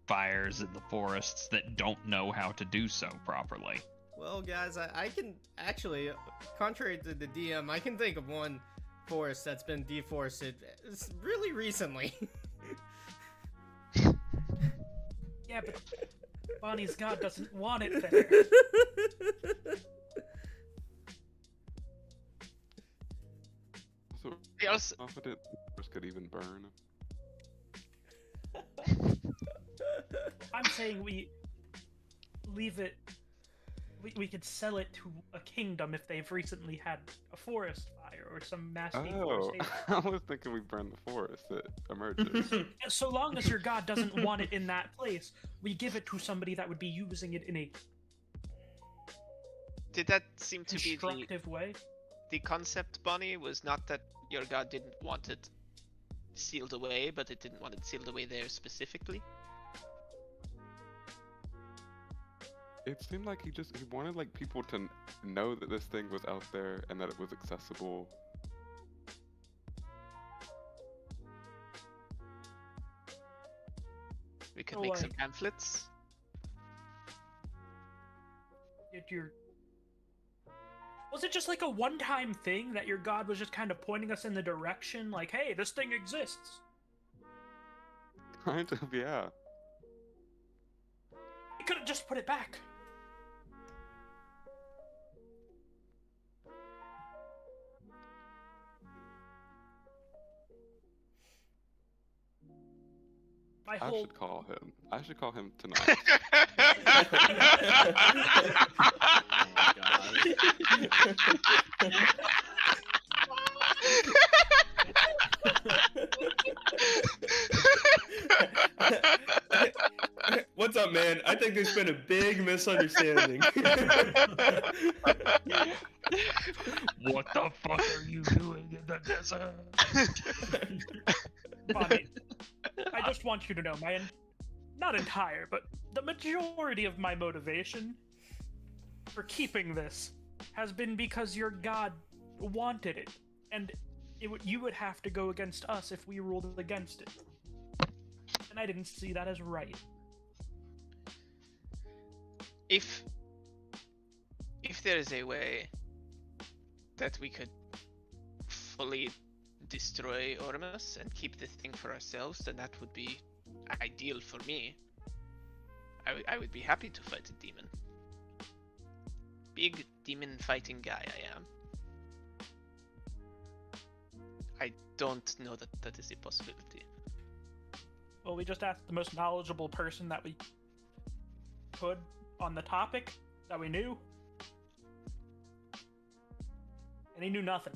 fires in the forests that don't know how to do so properly. well, guys, I can actually, contrary to the DM, I can think of one forest that's been deforested really recently. Yeah, but Bonnie's god doesn't want it there. So They also- confident this could even burn. I'm saying we leave it. We could sell it to a kingdom if they've recently had a forest fire or some mass Oh, deforestation. I was thinking we burn the forest that emerges. So long as your god doesn't want it in that place, we give it to somebody that would be using it in a Did that seem to be constructive way. the concept, Bonnie? Was not that your god didn't want it sealed away, but it didn't want it sealed away there specifically? It seemed like he wanted like people to know that this thing was out there and that it was accessible. We could So, make some like- pamphlets. Was it just like a one-time thing that your god was just kind of pointing us in the direction, like, hey, this thing exists? Kind of, yeah. You could have just put it back. My I whole should call him. I should call him tonight. What's up, man? I think there's been a big misunderstanding. What the fuck are you doing in the desert? Bonnie, I just want you to know, not entire, but the majority of my motivation for keeping this has been because your god wanted it, and you would have to go against us if we ruled against it. And I didn't see that as right. If there is a way that we could fully destroy Ormus and keep the thing for ourselves, then that would be ideal for me. I would be happy to fight a demon. Big demon fighting guy I am. I don't know that that is a possibility. Well, we just asked the most knowledgeable person that we could on the topic that we knew, and he knew nothing.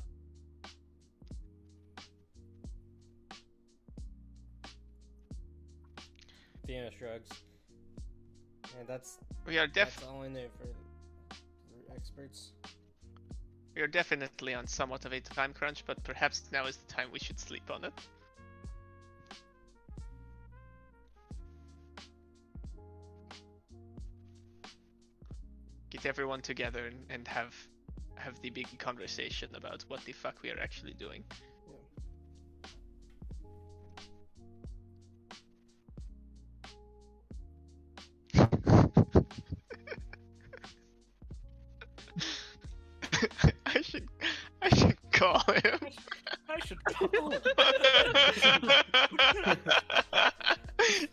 Venus shrugs. And that's We are all I know for experts. We are definitely on somewhat of a time crunch, but perhaps now is the time we should sleep on it. Get everyone together and have the big conversation about what the fuck we are actually doing. I should call him. I should call him.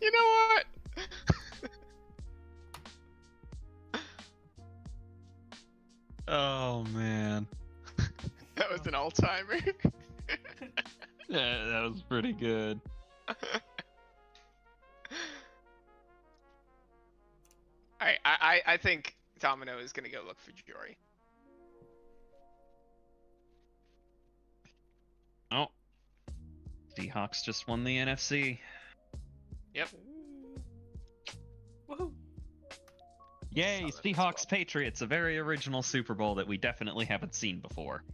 You know what? Oh man. That was an all-timer. Yeah, that was pretty good. Alright, I think Domino is gonna go look for Jory. Oh. Seahawks just won the NFC. Yep. Woohoo! Yay, Seahawks Patriots, a very original Super Bowl that we definitely haven't seen before.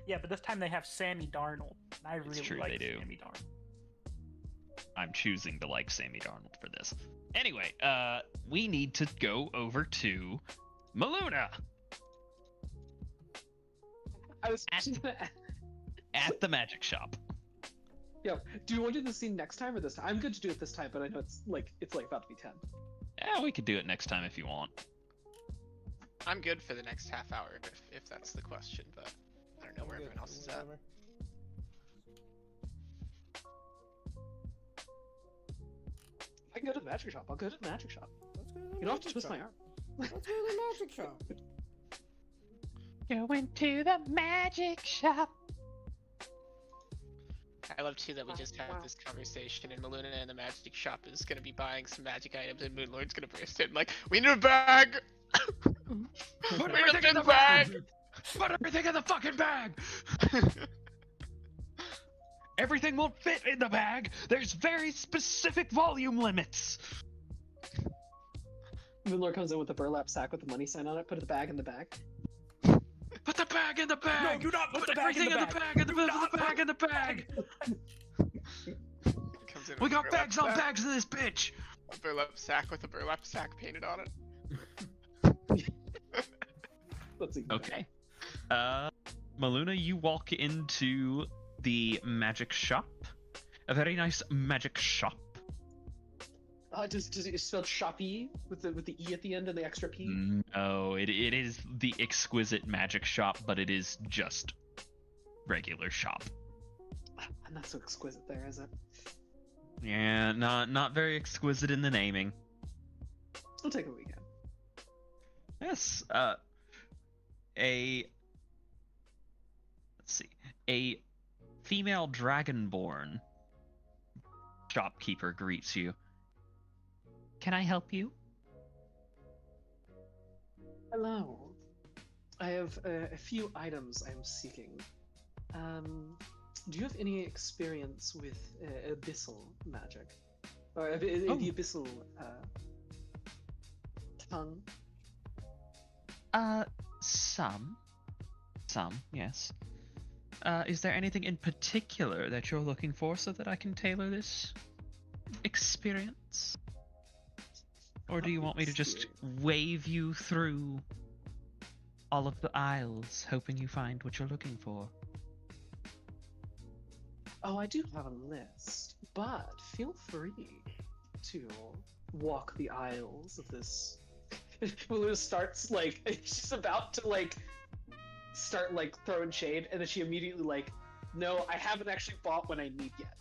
Yeah, but this time they have Sammy Darnold. And I really true, like they do. Sammy Darnold. I'm choosing to like Sammy Darnold for this. Anyway, we need to go over to Maluna I was at the magic shop. Yeah. Do you want to do the scene next time or this time? I'm good to do it this time, but I know it's like about to be 10. Yeah, we could do it next time if you want. I'm good for the next half hour if that's the question, but I don't know where everyone else is at. I can go to the magic shop. I'll go to the magic shop. Let's go to the You don't have to magic twist shop. my arm. Let's go to the magic shop. Going to the magic shop. I love too that we just had this conversation, and Maluna in the magic shop is gonna be buying some magic items, and Moonlord's gonna burst in like, "We need a bag! Put We need everything in a the bag!" bag! Put everything in the fucking bag! Everything won't fit in the bag! There's very specific volume limits! Moonlord comes in with a burlap sack with the money sign on it. Put the bag in the bag. Put the bag in the bag! No, do not put the bag everything in the bag! in the bag in the bag! Comes in We with a got burlap bags on sack- bags in this bitch! A burlap sack with a burlap sack painted on it. Let's see. Okay. Maluna, you walk into the magic shop. A very nice magic shop. Does it spell shoppy with the E at the end and the extra P? No, it is the exquisite magic shop, but it is just regular shop. I'm not so exquisite there, is it? Yeah, not very exquisite in the naming. We'll take a weekend. Yes, let's see, a female dragonborn shopkeeper greets you. Can I help you? Hello. I have a few items I'm seeking. Do you have any experience with abyssal magic? Or the abyssal tongue? Some, yes. Is there anything in particular that you're looking for so that I can tailor this experience? Or do you want me to just wave you through all of the aisles, hoping you find what you're looking for? Oh, I do have a list, but feel free to walk the aisles of this. Lulu starts she's about to start throwing shade, and then she immediately no, I haven't actually bought what I need yet.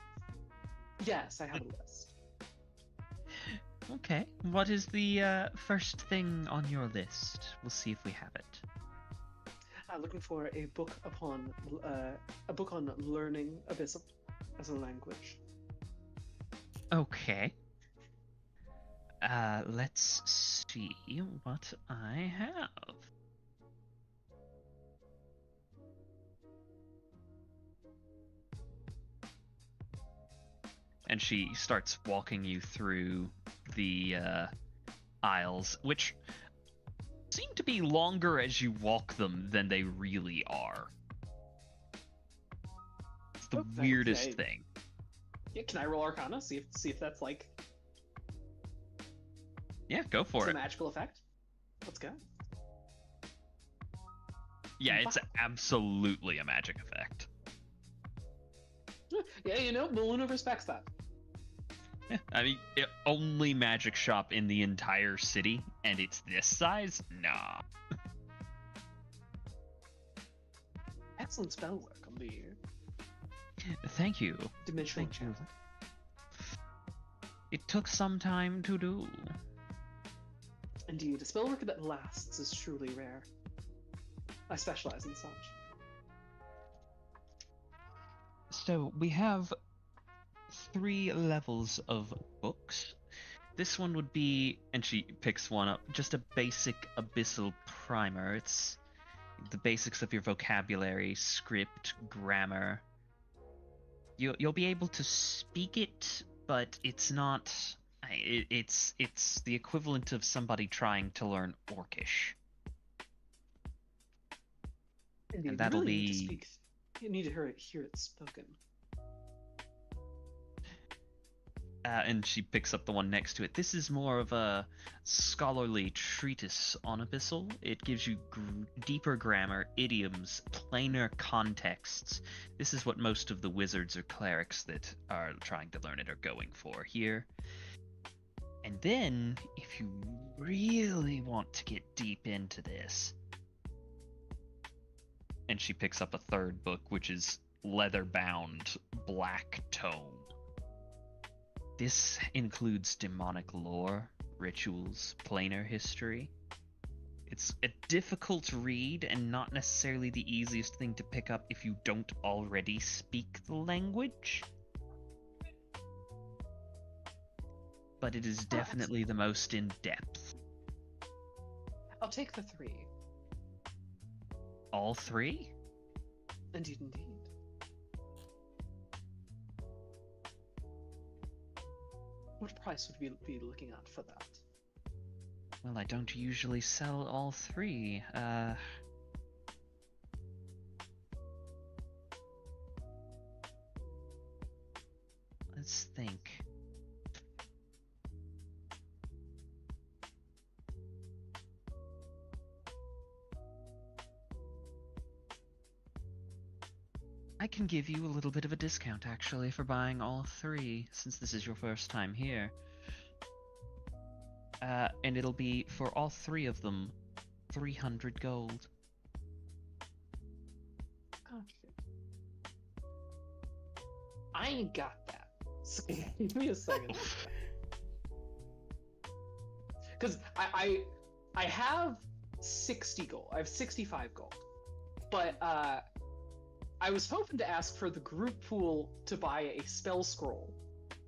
Yes, I have a list. Okay, what is the first thing on your list? We'll see if we have it. I'm looking for a book on learning Abyssal as a language. Okay. Let's see what I have. And she starts walking you through the aisles, which seem to be longer as you walk them than they really are. It's the Okay, weirdest thing. Yeah, can I roll Arcana? See if that's like Yeah, go for it's a it. magical effect. Let's go. Yeah, it's absolutely a magic effect. Yeah, you know, Baluna respects that. Yeah, I mean, only magic shop in the entire city, and it's this size? Nah. Excellent spell work on the Thank you. dimensional Thank you. channel. It took some time to do. Indeed, a spell work that lasts is truly rare. I specialize in such. So we have 3 levels of books. This one would be, and she picks one up, just a basic abyssal primer. It's the basics of your vocabulary, script, grammar. You'll be able to speak it, but it's not. It's the equivalent of somebody trying to learn Orcish. Indeed, And that'll you really need to be- speak. You need to hear it spoken. And she picks up the one next to it. This is more of a scholarly treatise on Abyssal. It gives you deeper grammar, idioms, plainer contexts. This is what most of the wizards or clerics that are trying to learn it are going for here. And then, if you really want to get deep into this, and she picks up a third book, which is leather-bound black tome. This includes demonic lore, rituals, planar history. It's a difficult read and not necessarily the easiest thing to pick up if you don't already speak the language. But it is definitely the most in-depth. I'll take the 3. All 3? Indeed, indeed. What price would we be looking at for that? Well, I don't usually sell all 3. Let's think. I can give you a little bit of a discount, actually, for buying all 3, since this is your first time here. And it'll be, for all 3 of them, 300 gold. Gotcha. I ain't got that. So give me a second. Because I have 60 gold. I have 65 gold. But I was hoping to ask for the group pool to buy a spell scroll.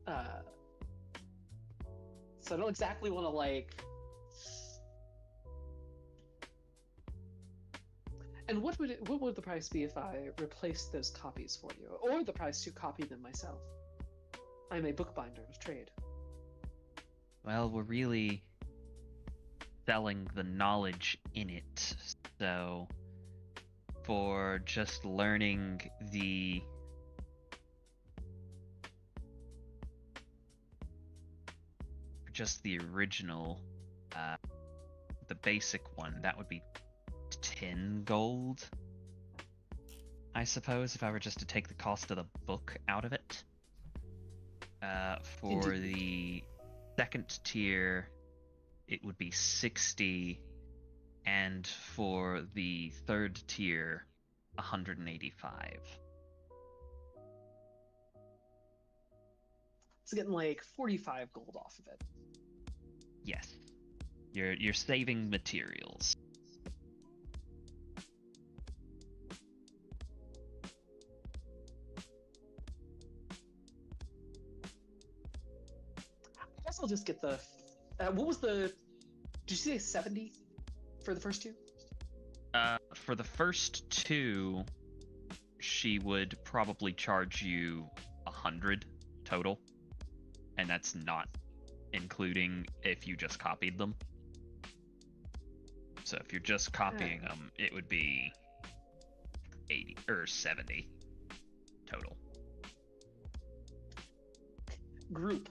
So I don't exactly want to like. And what would the price be if I replaced those copies for you, or the price to copy them myself? I'm a bookbinder of trade. Well, we're really selling the knowledge in it, so for just learning the original, the basic one, that would be 10 gold, I suppose, if I were just to take the cost of the book out of it. For the second tier, it would be 60, and for the third tier, 185. It's getting like 45 gold off of it. Yes. You're saving materials. I guess I'll just get the. What was the? Did you say 70 for the first 2? For the first 2, she would probably charge you 100 total, and that's not including if you just copied them. So if you're just copying them, it would be 80 or 70 total. Group.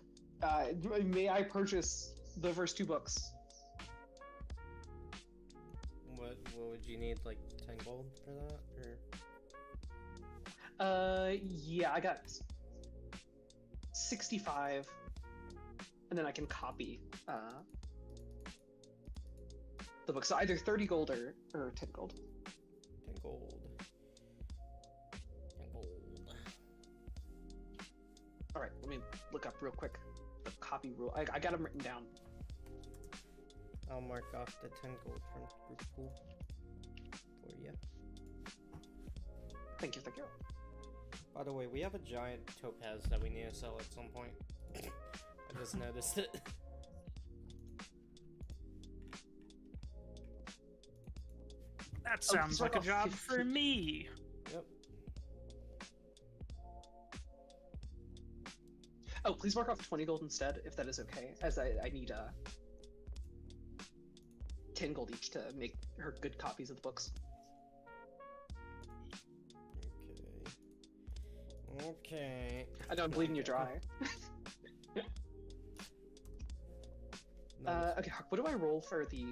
May I purchase the first 2 books? What would you need, like 10 gold for that, or? Yeah, I got 65, and then I can copy the book. So either 30 gold or 10 gold. 10 gold. 10 gold. All right, let me look up real quick the copy rule. I got them written down. I'll mark off the 10 gold from group pool for you. Thank you, thank you. By the way, we have a giant topaz that we need to sell at some point. I just noticed it. That sounds like a job for me. Yep. Oh, please mark off 20 gold instead, if that is okay, as I need 10 gold each to make her good copies of the books. Okay. I know I'm bleeding you dry. Okay, what do I roll for the...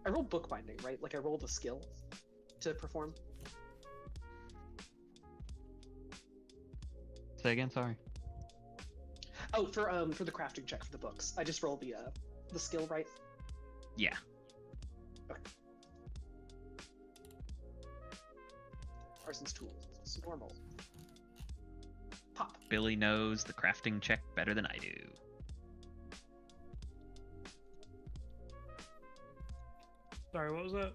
I roll bookbinding, right? Like I roll the skill to perform. Say again, sorry. Oh, for the crafting check for the books, I just roll the skill, right? Yeah. Okay. Parsons tools, normal. Pop. Billy knows the crafting check better than I do. Sorry, what was that?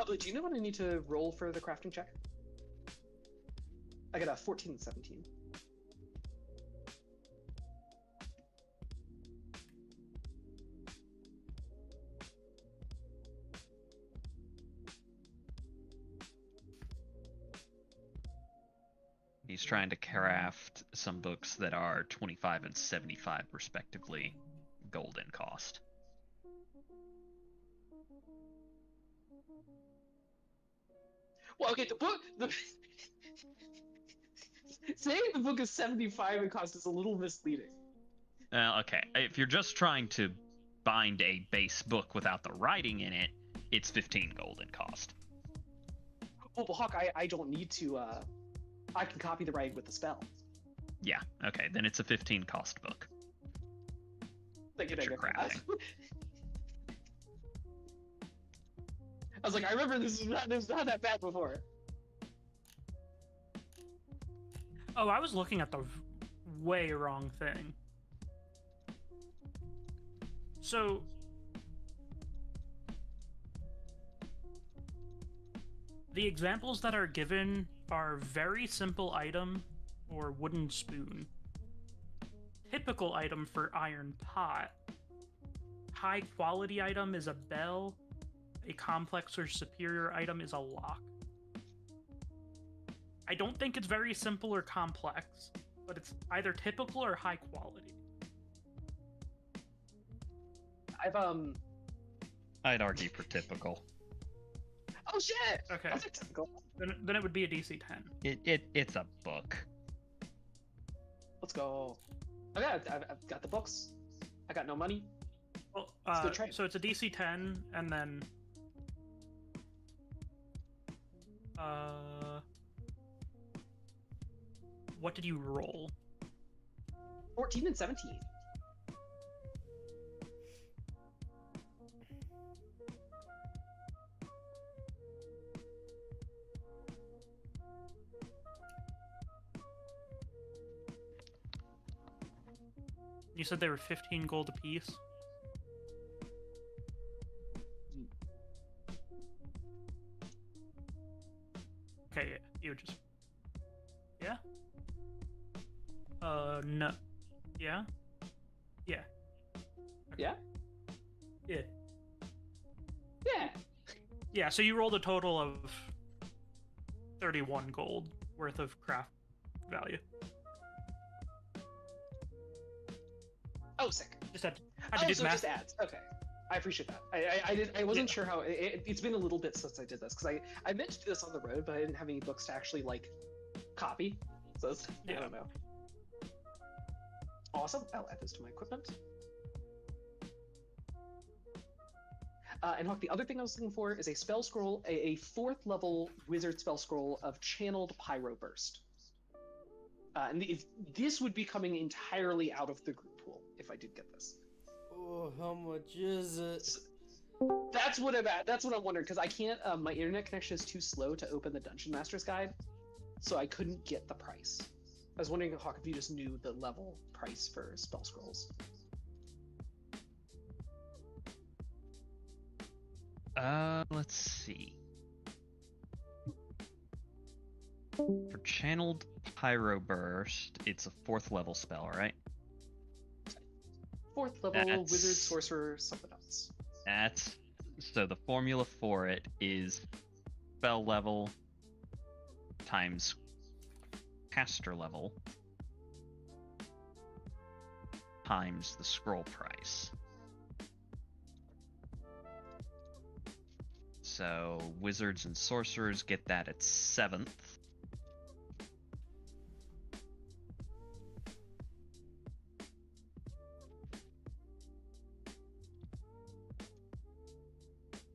Oh, do you know what I need to roll for the crafting check? I got a 14 and 17. He's trying to craft some books that are 25 and 75 respectively gold in cost. Well, okay, saying the book is 75 in cost is a little misleading. Okay, if you're just trying to bind a base book without the writing in it, it's 15 gold in cost. Oh, but Hawk, I don't need to, I can copy the writing with the spell. Yeah, okay, then it's a 15 cost book. Thank you, You're crafting. I was like, I remember this was not that bad before. Oh, I was looking at the way wrong thing. So... the examples that are given are very simple item or wooden spoon. Typical item for iron pot. High quality item is a bell. A complex or superior item is a lock. I don't think it's very simple or complex, but it's either typical or high quality. I'd argue for typical. Oh shit! Okay. That's typical. Then it would be a DC 10. It's a book. Let's go. Okay, I've got the books. I got no money. Well, Let's go trade. so it's a DC 10, and then... what did you roll? 14 and 17. You said they were 15 gold apiece? Okay, you just... yeah? No. Yeah? Yeah. Yeah? Yeah. Yeah. Yeah, so you rolled a total of 31 gold worth of craft value. Oh, sick. Just had to do the so math. just adds. Okay. I appreciate that. I wasn't sure how it's been a little bit since I did this because I meant to do this on the road, but I didn't have any books to actually like copy. So I don't know. Awesome. I'll add this to my equipment. And Hawk, the other thing I was looking for is a spell scroll, a 4th level wizard spell scroll of channeled Pyro Burst. And this would be coming entirely out of the group pool if I did get this. Oh, how much is it? That's what I'm at. That's what I'm wondering because I can't. My internet connection is too slow to open the Dungeon Master's Guide, so I couldn't get the price. I was wondering, Hawk, if you just knew the level price for spell scrolls. Let's see. For channeled Pyro Burst, it's a 4th level spell, right? 4th level wizard, sorcerer, something else. That's so the formula for it is spell level times caster level times the scroll price. So wizards and sorcerers get that at 7th.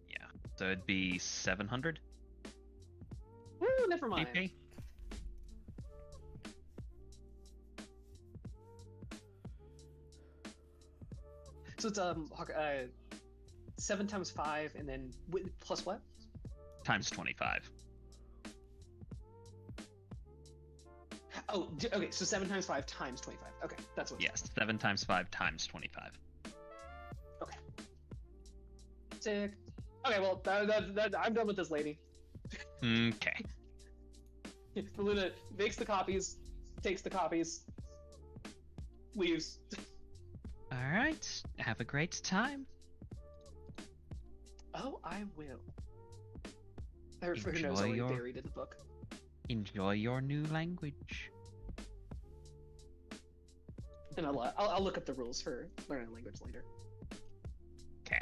Yeah, so it'd be 700. Woo, never mind. PP. So it's Hawk, 7 times 5, and then plus what? Times 25. Oh, okay. So 7 times 5 times 25. Okay, that's what. Yes, 7 times 5 times 25. Okay. Sick. Okay, well, I'm done with this lady. Okay. Luna makes the copies, takes the copies, leaves. All right. Have a great time. Oh, I will. For who knows, already buried in the book. Enjoy your new language. And I'll look up the rules for learning a language later. Okay.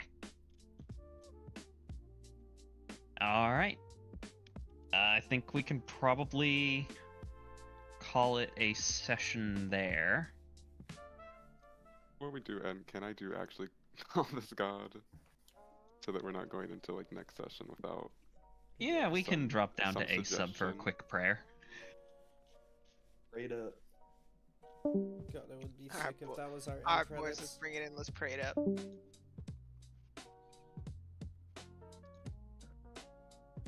All right. I think we can probably call it a session there. Before we do end, can I do actually call this god? So that we're not going into like next session without. Yeah, we can drop down to some a sub for a suggestion. quick prayer. Straight up. God, it would be sick if that was our end Alright, boys, credits. let's bring it in. Let's pray it up.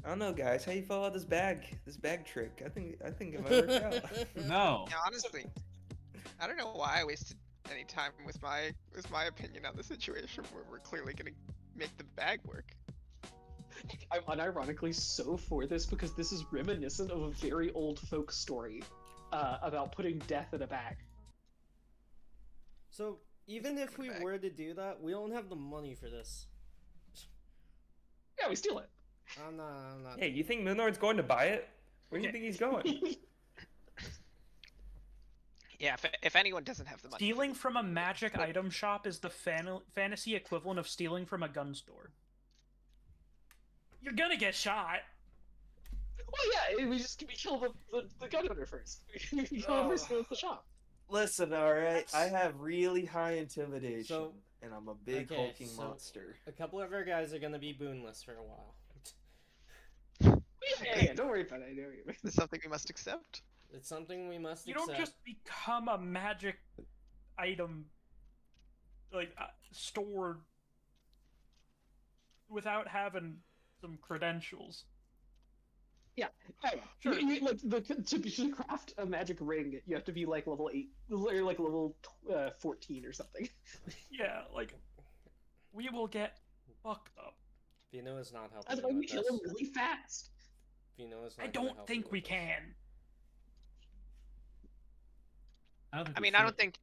I don't know, guys. How you feel about this bag trick? I think it might work out. No. Yeah, honestly, I don't know why I wasted any time with my opinion on the situation where we're clearly gonna make the bag work. I'm unironically so for this because this is reminiscent of a very old folk story about putting death in a bag. So, even if we were to do that, we don't have the money for this. Yeah, we steal it. I'm not. Hey, you think Moonlord's going to buy it? Where do you think he's going? Yeah, if anyone doesn't have the money. Stealing from a magic item shop is the fantasy equivalent of stealing from a gun store. You're gonna get shot. Well, yeah, we kill the gun owner first. We kill him first, steals the shop. Listen, alright, I have really high intimidation, So- and I'm a big Okay, hulking so- monster. A couple of our guys are gonna be boonless for a while. Yeah, don't worry about it. Don't worry about it. It's something we must accept. It's something we must You accept. don't just become a magic item, like, store without having some credentials. Yeah, hey, Sure. to craft a magic ring, you have to be like level 8, or like level 14 or something. Yeah, like, we will get fucked up. Vino is not helping. That's why you we with kill this. him really fast. Vino is not I gonna don't help think you we with can. I mean, I don't think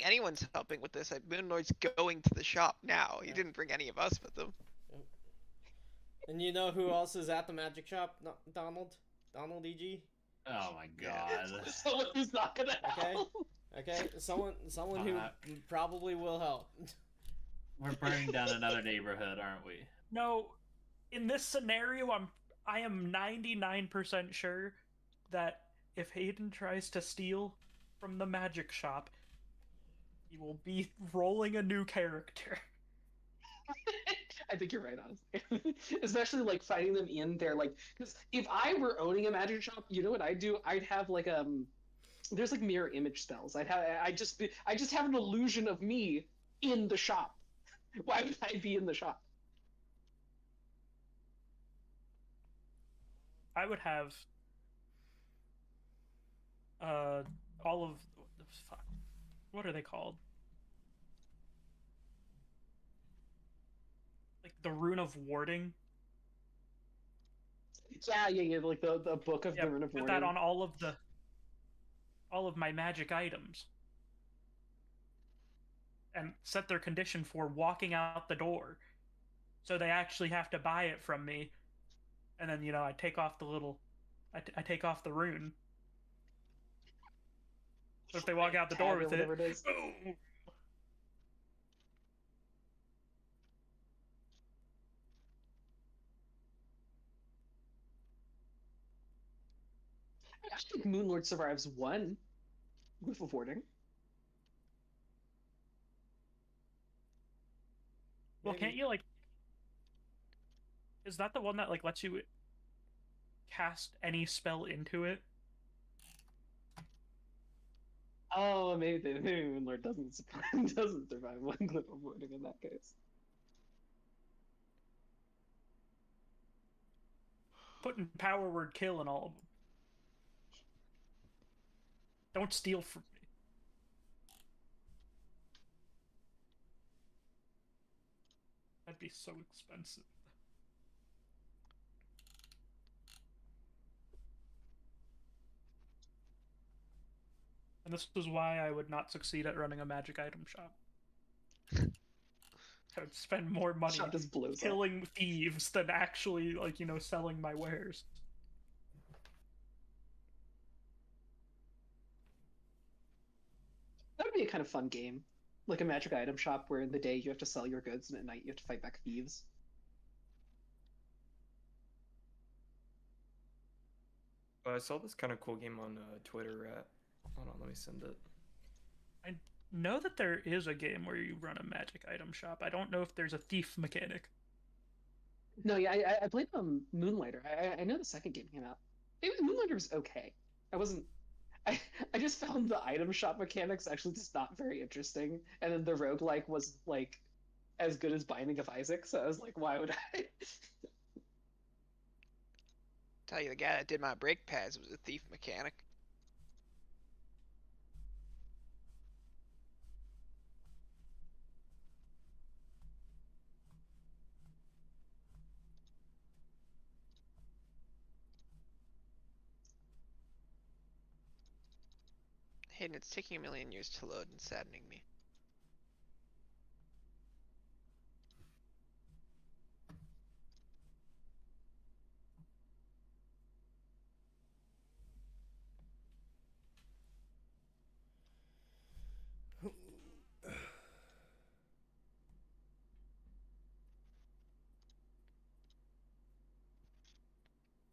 anyone's helping with this. Moonlord's going to the shop now. He didn't bring any of us with him. this. And you know who else is at the magic shop? Donald? Donald EG? Oh my god. Someone who's not gonna Okay. help. Okay, someone who probably will help. We're burning down another neighborhood, aren't we? No, in this scenario, I am 99% sure that if Hayden tries to steal from the magic shop, he will be rolling a new character. I think you're right, honestly. Especially like fighting them in there, like, because if I were owning a magic shop, you know what I'd do? I'd have like there's like mirror image spells. I just have an illusion of me in the shop. Why would I be in the shop? I would have all of fuck. What are they called? Like the Rune of Warding. Yeah, like the book of the Rune of Put Warding. that on all of my magic items. And set their condition for walking out the door. So they actually have to buy it from me. And then, I take off the little... I take off the rune. So if they walk out the door with it... Boom! I think Moonlord survives one with Warding. Well, can't you, like... Is that the one that, like, lets you cast any spell into it? Oh, maybe Moonlord doesn't survive one clip of Warding in that case. Putting power word kill in all of them. Don't steal from me. That'd be so expensive. And this is why I would not succeed at running a magic item shop. I would spend more money Shop just blows up. killing thieves than actually, like, selling my wares. That would be a kind of fun game. Like a magic item shop where in the day you have to sell your goods and at night you have to fight back thieves. I saw this kind of cool game on Twitter. Hold on, let me send it. I know that there is a game where you run a magic item shop. I don't know if there's a thief mechanic. No, yeah, I played Moonlighter. I know the second game came out. Moonlighter was okay. I just found the item shop mechanics actually just not very interesting, and then the roguelike was like as good as Binding of Isaac, so I was like, why would I? Tell you, the guy that did my brake pads was a thief mechanic. Hayden, it's taking a million years to load and saddening me. What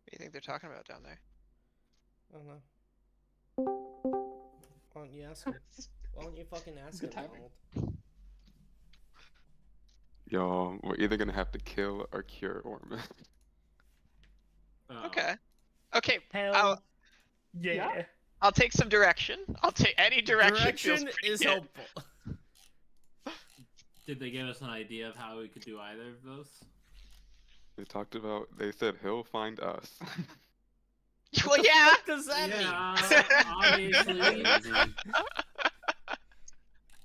do you think they're talking about down there? I don't know. Why don't you ask him? Why don't you fucking ask him, Donald? Yo, we're either gonna have to kill or cure Ormus. Okay. Okay. Hell yeah. I'll take some direction. I'll take any direction. feels Direction pretty is good. helpful. Did they give us an idea of how we could do either of those? They said he'll find us. Well, yeah. What does that mean? Obviously.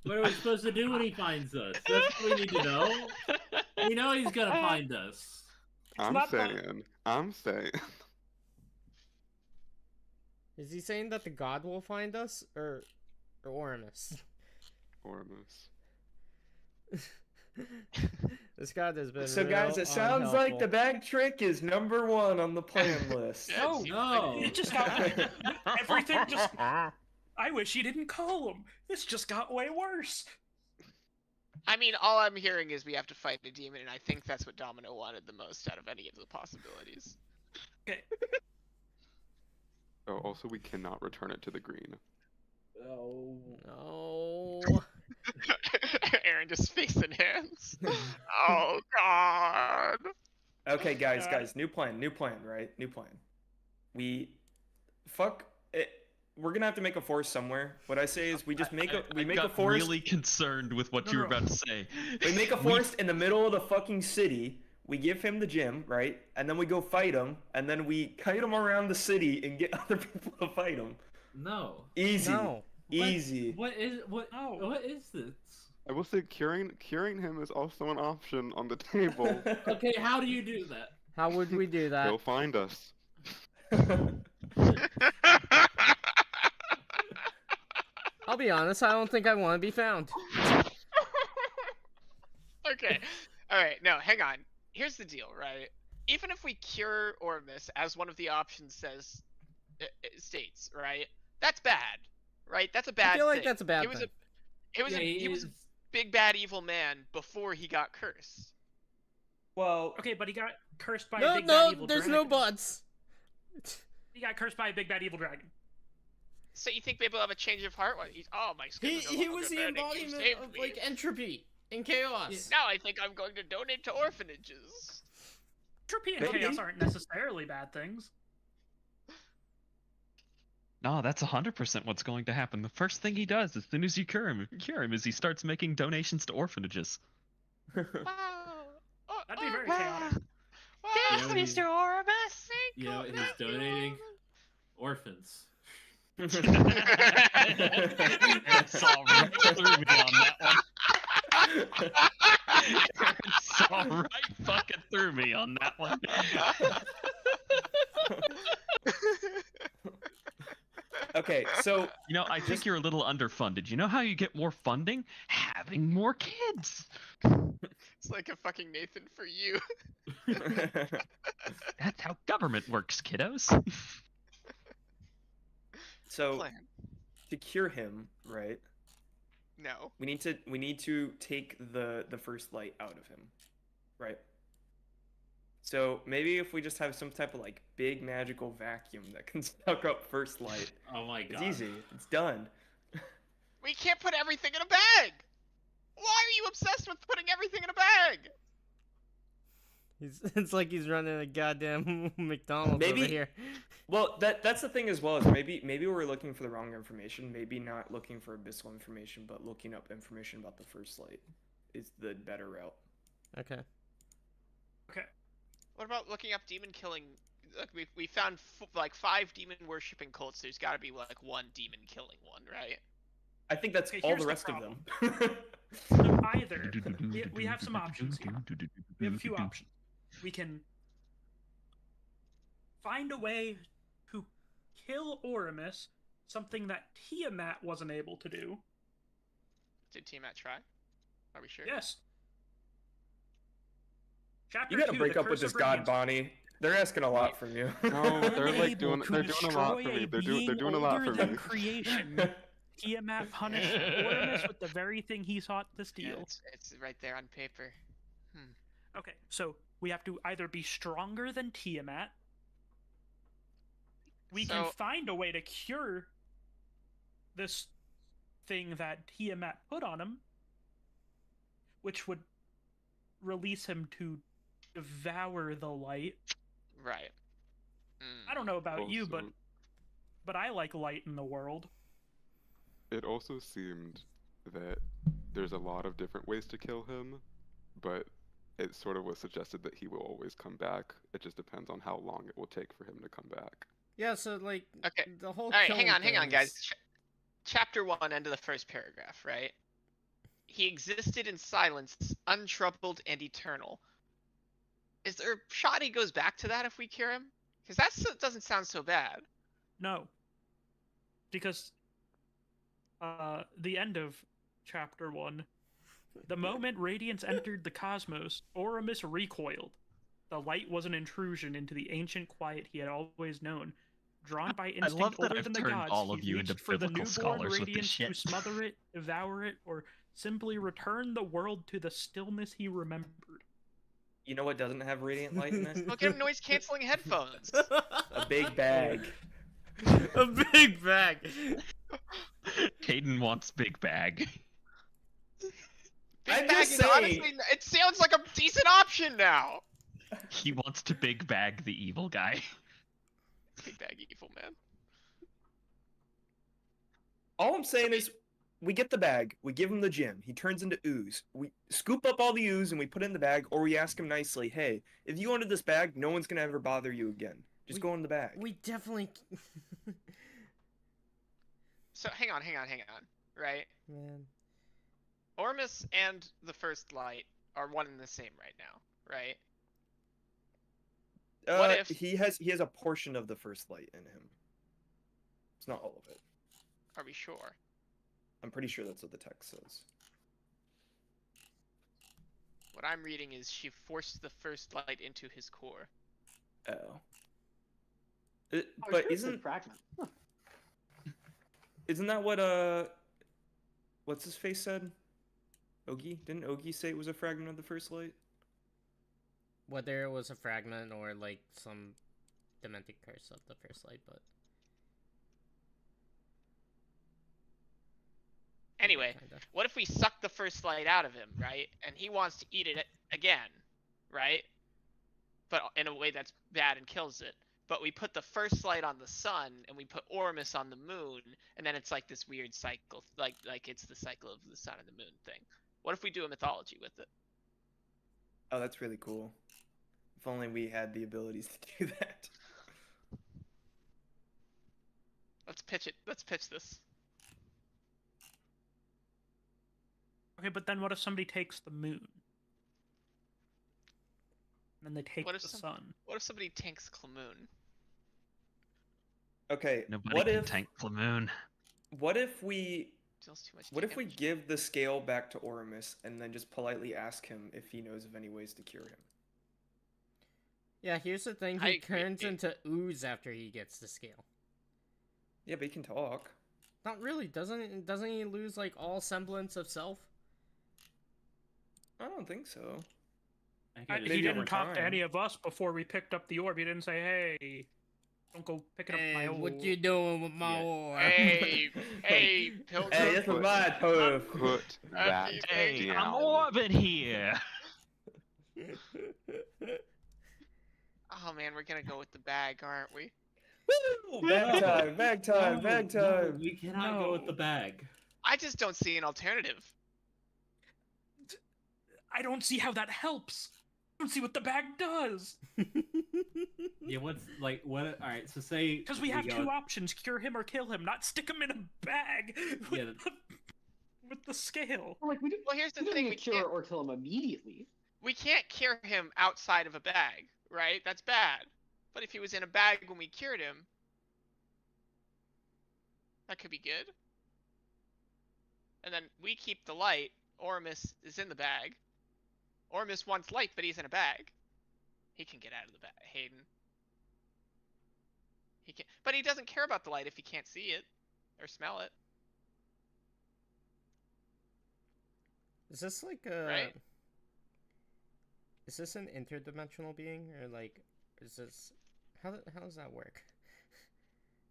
What are we supposed to do when he finds us? That's what we need to know. We know he's gonna find us. I'm saying. Is he saying that the god will find us, or Oramus? Oramus. This god has been. So guys, it sounds like the bag trick is #1 on the plan list. No. It just got everything just. I wish he didn't call him. This just got way worse. I mean, all I'm hearing is we have to fight a demon, and I think that's what Domino wanted the most out of any of the possibilities. Okay. Oh, also, we cannot return it to the green. Oh. No. Aaron just face in hands. Oh God. Okay, guys, new plan, right? New plan. Fuck it. We're gonna have to make a forest somewhere. What I say is we just make a I make got a forest. really concerned with what you were about to say. We make a forest in the middle of the fucking city. We give him the gym, right? And then we go fight him, and then we kite him around the city and get other people to fight him. No. Easy. No. Easy. What is this? I will say curing him is also an option on the table. Okay, how do you do that? How would we do that? He'll find us. I'll be honest, I don't think I want to be found. Okay. Alright, no, hang on. Here's the deal, right? Even if we cure Ormus, as one of the options states, right? That's bad, right? That's a bad I feel like thing. that's a bad He was thing. he was a big bad evil man before he got cursed. Well, Okay, but he got cursed by a No, big bad evil there's dragon. no buts. He got cursed by a big bad evil dragon. So you think maybe he'll have a change of heart when he's my skin He is no he longer was the burning, you embodiment saved of me." like entropy and chaos. Now I think I'm going to donate to orphanages. Entropy and Maybe. chaos aren't necessarily bad things. No, that's 100% what's going to happen. The first thing he does as soon as you cure him is he starts making donations to orphanages. That'd be very chaotic. Thanks, Mr. Ormus. You know, he's donating orphans. Aaron saw right through me on that one. Aaron saw right fucking through me on that one. Okay, so You know, I think you're a little underfunded. You know how you get more funding? Having more kids. It's like a fucking Nathan for you. That's how government works, kiddos. so Plan. to cure him, right? No. We need to take the first light out of him, right? So maybe if we just have some type of like big magical vacuum that can suck up first light. Oh my god. It's easy. It's done. We can't put everything in a bag. Why are you obsessed with putting everything in a bag? It's like he's running a goddamn McDonald's over here. Well, that's the thing as well, is maybe we're looking for the wrong information. Maybe not looking for abyssal information, but looking up information about the first light is the better route. Okay. Okay. What about looking up demon killing? Look, we found like 5 demon worshipping cults. There's got to be like one demon killing one, right? I think that's Okay, all here's the the rest of them. So either we have some options here. We have a few options. We can find a way to kill Oramus, something that Tiamat wasn't able to do. Did Tiamat try? Are we sure? Yes. Chapter You gotta 2, break the up with Curse this of god, Radiance. Bonnie. They're asking a lot from you. No, they're like Unable doing to they're doing a lot for destroy me. a They're being doing a lot older for than me. creation. Tiamat punished Oramus with the very thing he sought to steal. Yeah, it's right there on paper. Okay, so we have to either be stronger than Tiamat. We can So- find a way to cure this thing that Tiamat put on him, which would release him to devour the light. Right. I don't know about you, but Also- I like light in the world. It also seemed that there's a lot of different ways to kill him, but it sort of was suggested that he will always come back. It just depends on how long it will take for him to come back. Yeah, so like Okay. the whole All right, killing hang on, thing guys. is- Chapter 1, end of the first paragraph, right? He existed in silence, untroubled and eternal. Is there a shot he goes back to that if we cure him? Because that doesn't sound so bad. No. Because the end of chapter 1, the moment Radiance entered the cosmos, Oramus recoiled. The light was an intrusion into the ancient quiet he had always known. Drawn by I instinct love that older I've than the turned gods, all of he you into reached for the biblical newborn scholars with this radiance to shit. smother it, devour it, or simply return the world to the stillness he remembered. You know what doesn't have radiant light in it? Well, get him noise canceling headphones. A big bag. A big bag. Caden wants big bag. Big I'm bag just is saying. honestly, it sounds like a decent option now. He wants to big bag the evil guy. Big bag evil man. All I'm saying is, we get the bag, we give him the gem, he turns into ooze. We scoop up all the ooze and we put it in the bag, or we ask him nicely, hey, if you wanted this bag, no one's gonna ever bother you again. Just go in the bag. We definitely. So hang on. Right? Man. Ormus and the First Light are one and the same right now, right? What if he has a portion of the First Light in him? It's not all of it. Are we sure? I'm pretty sure that's what the text says. What I'm reading is she forced the First Light into his core. Oh. Oh, But sure, it's a isn't fragment. Huh. isn't that what what's his face said? Ogi? Didn't Ogi say it was a fragment of the First Light? Whether it was a fragment or like some demented curse of the First Light, but Anyway, kinda. what if we suck the First Light out of him, right? And he wants to eat it again, right? But in a way that's bad and kills it. But we put the First Light on the sun, and we put Ormus on the moon, and then it's like this weird cycle, like it's the cycle of the sun and the moon thing. What if we do a mythology with it? Oh, that's really cool. If only we had the abilities to do that. Let's pitch it. Let's pitch this. Okay, but then what if somebody takes the moon? And then they take What if the some- sun. What if somebody tanks Clemoon? Okay, Nobody what can if tank Clemoon. what if we Deals too much what if we damage. give the scale back to Oramus and then just politely ask him if he knows of any ways to cure him? Yeah, here's the thing. I He agree. turns into ooze after he gets the scale. Yeah, but he can talk. Not really. Doesn't he lose like all semblance of self? I don't think so. He Maybe over didn't talk to time. any of us before we picked up the orb. He didn't say, hey, don't go picking up my Hey, orb. what you doing with my orb? Hey, hey, Pilgrim. Hey, this is my turf. Put that Hey, I'm down. orbing here. Oh man, we're gonna go with the bag, aren't we? Woo! Bag time, bag time, No, bag no, time. we cannot go with the bag. I just don't see an alternative. I don't see how that helps. I don't see what the bag does. Yeah, what's like what? All right, so say Because we have go- two options: cure him or kill him. Not stick him in a bag with, Yeah. with the scale. Or, like we Well, here's the don't thing: need we to cure can't, or kill him immediately. we can't cure him outside of a bag, right? That's bad. But if he was in a bag when we cured him, that could be good. And then we keep the light. Ormus is in the bag. Ormus wants light, but he's in a bag. He can get out of the bag, Hayden. He can, but he doesn't care about the light if he can't see it or smell it. Is this like a? Right. Is this an interdimensional being or like? Is this how does that work?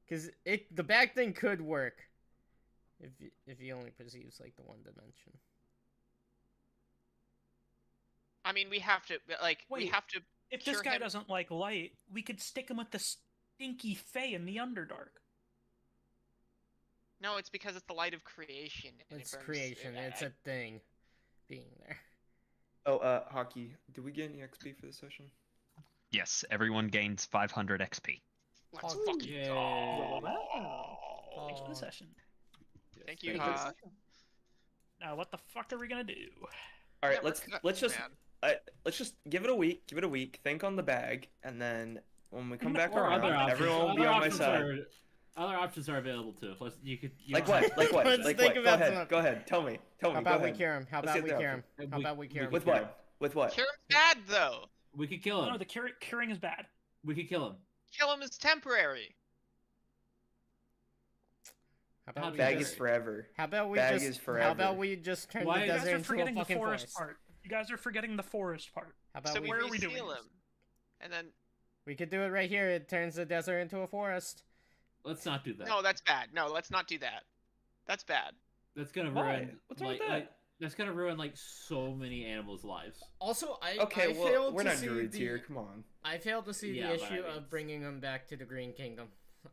Because the bag thing could work if he only perceives like the one dimension. I mean, we have to we Wait, have to. If this cure guy him. doesn't like light, we could stick him with the stinky Fae in the Underdark. No, it's because it's the light of creation. And it It's burns- creation. It's a thing being there. Oh, Hockey, did we get any XP for this session? Yes, everyone gains 500 XP. Let's Oh, fucking yeah. go. Thanks for the session. Thank you, Thank you. Ha. Now, what the fuck are we gonna do? All right, Yeah, let's we're just man. let's just give it a week. Give it a week. Think on the bag, and then when we come back Or around, other options. everyone will be on my side. Other options are available too. Let's, you could. You Like don't what? have- Like what? Let's Like think what? Go about ahead. some- Go ahead. Tell me. Tell me. How Go about we ahead. cure him? How Let's about get we the cure him? option. How about we cure him? With what? With what? Cure him's bad though. We could kill him. No, the curing is bad. We could kill him. Kill him is temporary. about we Bag just- is forever. How about we Bag just? is forever. How about we just turn Why- the You You guys desert are into a forgetting the fucking forest part. You guys are forgetting the forest part. How about So we? we where are we doing reseal this? him, and then We could do it right here. It turns the desert into a forest. Let's not do that. no, that's bad. No, let's not do that. That's bad. That's gonna Why? ruin. What's wrong with like, that? like, that's gonna ruin like so many animals' lives. Also, I Okay, well, failed we're to not see druids the, here. Come on. I failed to see Yeah, the but I issue mean- of bringing them back to the Green Kingdom.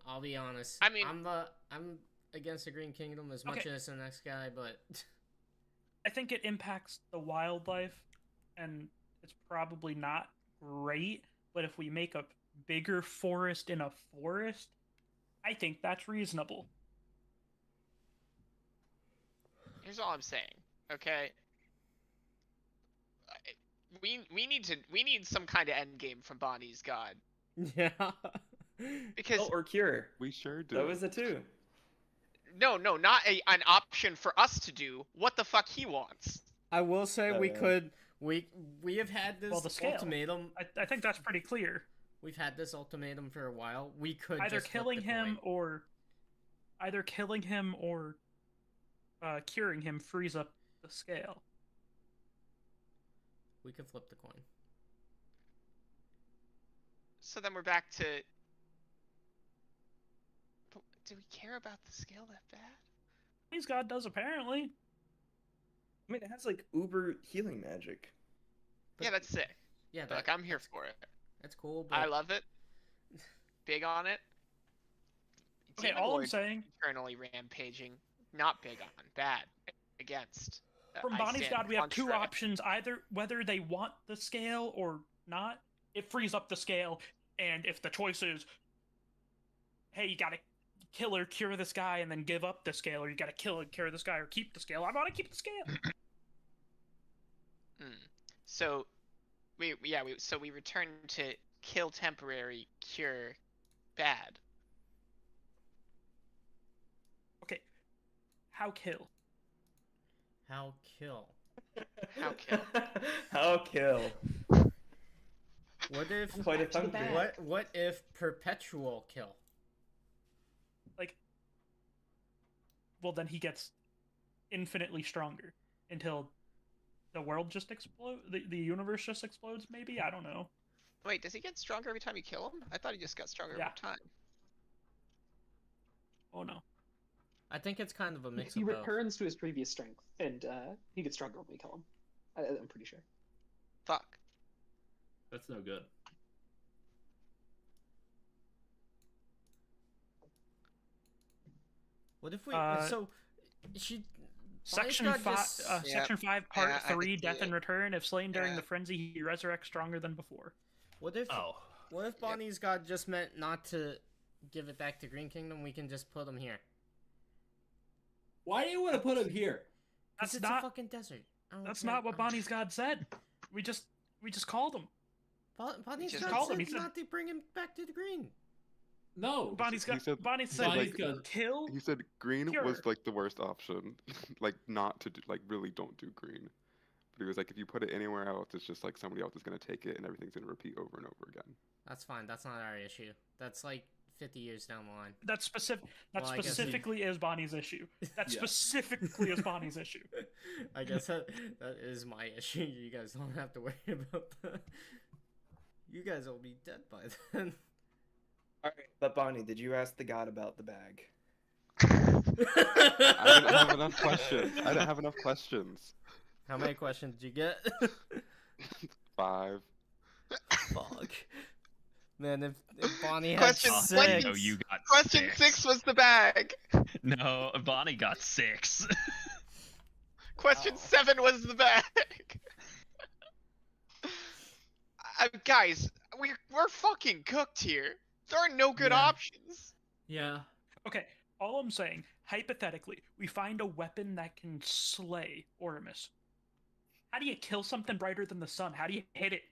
I'll be honest. I mean- I'm against the Green Kingdom as much Okay. as the next guy, but I think it impacts the wildlife, and it's probably not great. But if we make a bigger forest in a forest, I think that's reasonable. Here's all I'm saying. Okay. We need some kind of end game from Bonnie's God. yeah. Because Oh, or cure. We sure do. That was it too. no, not an option for us to do. What the fuck he wants. I will say Oh, we yeah. could. We have had this Well, the scale. ultimatum. I think that's pretty clear. We've had this ultimatum for a while. We could Either just flip killing the him coin. or curing him frees up the scale. We could flip the coin. So then we're back to. But do we care about the scale that bad? Please God does apparently. I mean, it has like uber healing magic. Yeah, that's sick. Yeah, Look, I'm here for it. That's cool. But I love it. Big on it. Okay, Demon all I'm Lord saying eternally rampaging. Not big on. Bad. Against. from I Bonnie's stand God, we have two contra. options: either whether they want the scale or not. It frees up the scale, and if the choice is, hey, you gotta kill or cure this guy and then give up the scale, or you gotta kill and cure this guy or keep the scale, I want to keep the scale. So, we return to kill temporary, cure bad. Okay, how kill? How kill? How kill? How kill? What if? Quite a thunder. What if perpetual kill? Like, well, then he gets infinitely stronger until the world just explodes. The universe just explodes. Maybe, I don't know. Wait, does he get stronger every time you kill him? I thought he just got stronger Yeah. over time. Oh no. I think it's kind of a mix He of both. returns to his previous strength, and he gets stronger when we kill him. I'm pretty sure. Fuck. That's no good. What if we? So, she. Section Bonnie's God 5, just- Section 5, Part Yeah, I 3, can see Death and it. Return. If slain during Yeah. the frenzy, he resurrects stronger than before. What if? Oh. What if Bonnie's God just meant not to give it back to Green Kingdom? We can just put him here. Why do you want to put him here? 'Cause That's it's not. a fucking desert. I don't That's care. not what Bonnie's God said. We just called him. Bonnie's just God called him. said He said- not to bring him back to the green. No. Bonnie's he God. said- Bonnie he said, said, Bonnie's God. kill. He said green Cure. was like the worst option. Like not to do, like really don't do green. But he was like, if you put it anywhere else, it's just like somebody else is gonna take it and everything's gonna repeat over and over again. That's fine. That's not our issue. That's like 50 years down the line. That specific. That Well, I guess he- specifically is Bonnie's issue. That Yeah. specifically is Bonnie's issue. I guess that is my issue. You guys don't have to worry about that. You guys will be dead by then. All right, but Bonnie, did you ask the god about the bag? I didn't have enough questions. I didn't have enough questions. How many questions did you get? 5. Fuck. Man, if Bonnie had Question six, six. No, you got Question 6 was the bag. No, Bonnie got 6. Question 7 was the bag. Guys, we're fucking cooked here. There are no good Yeah. options. Yeah. Okay, all I'm saying, hypothetically, we find a weapon that can slay Oramus. How do you kill something brighter than the sun? How do you hit it?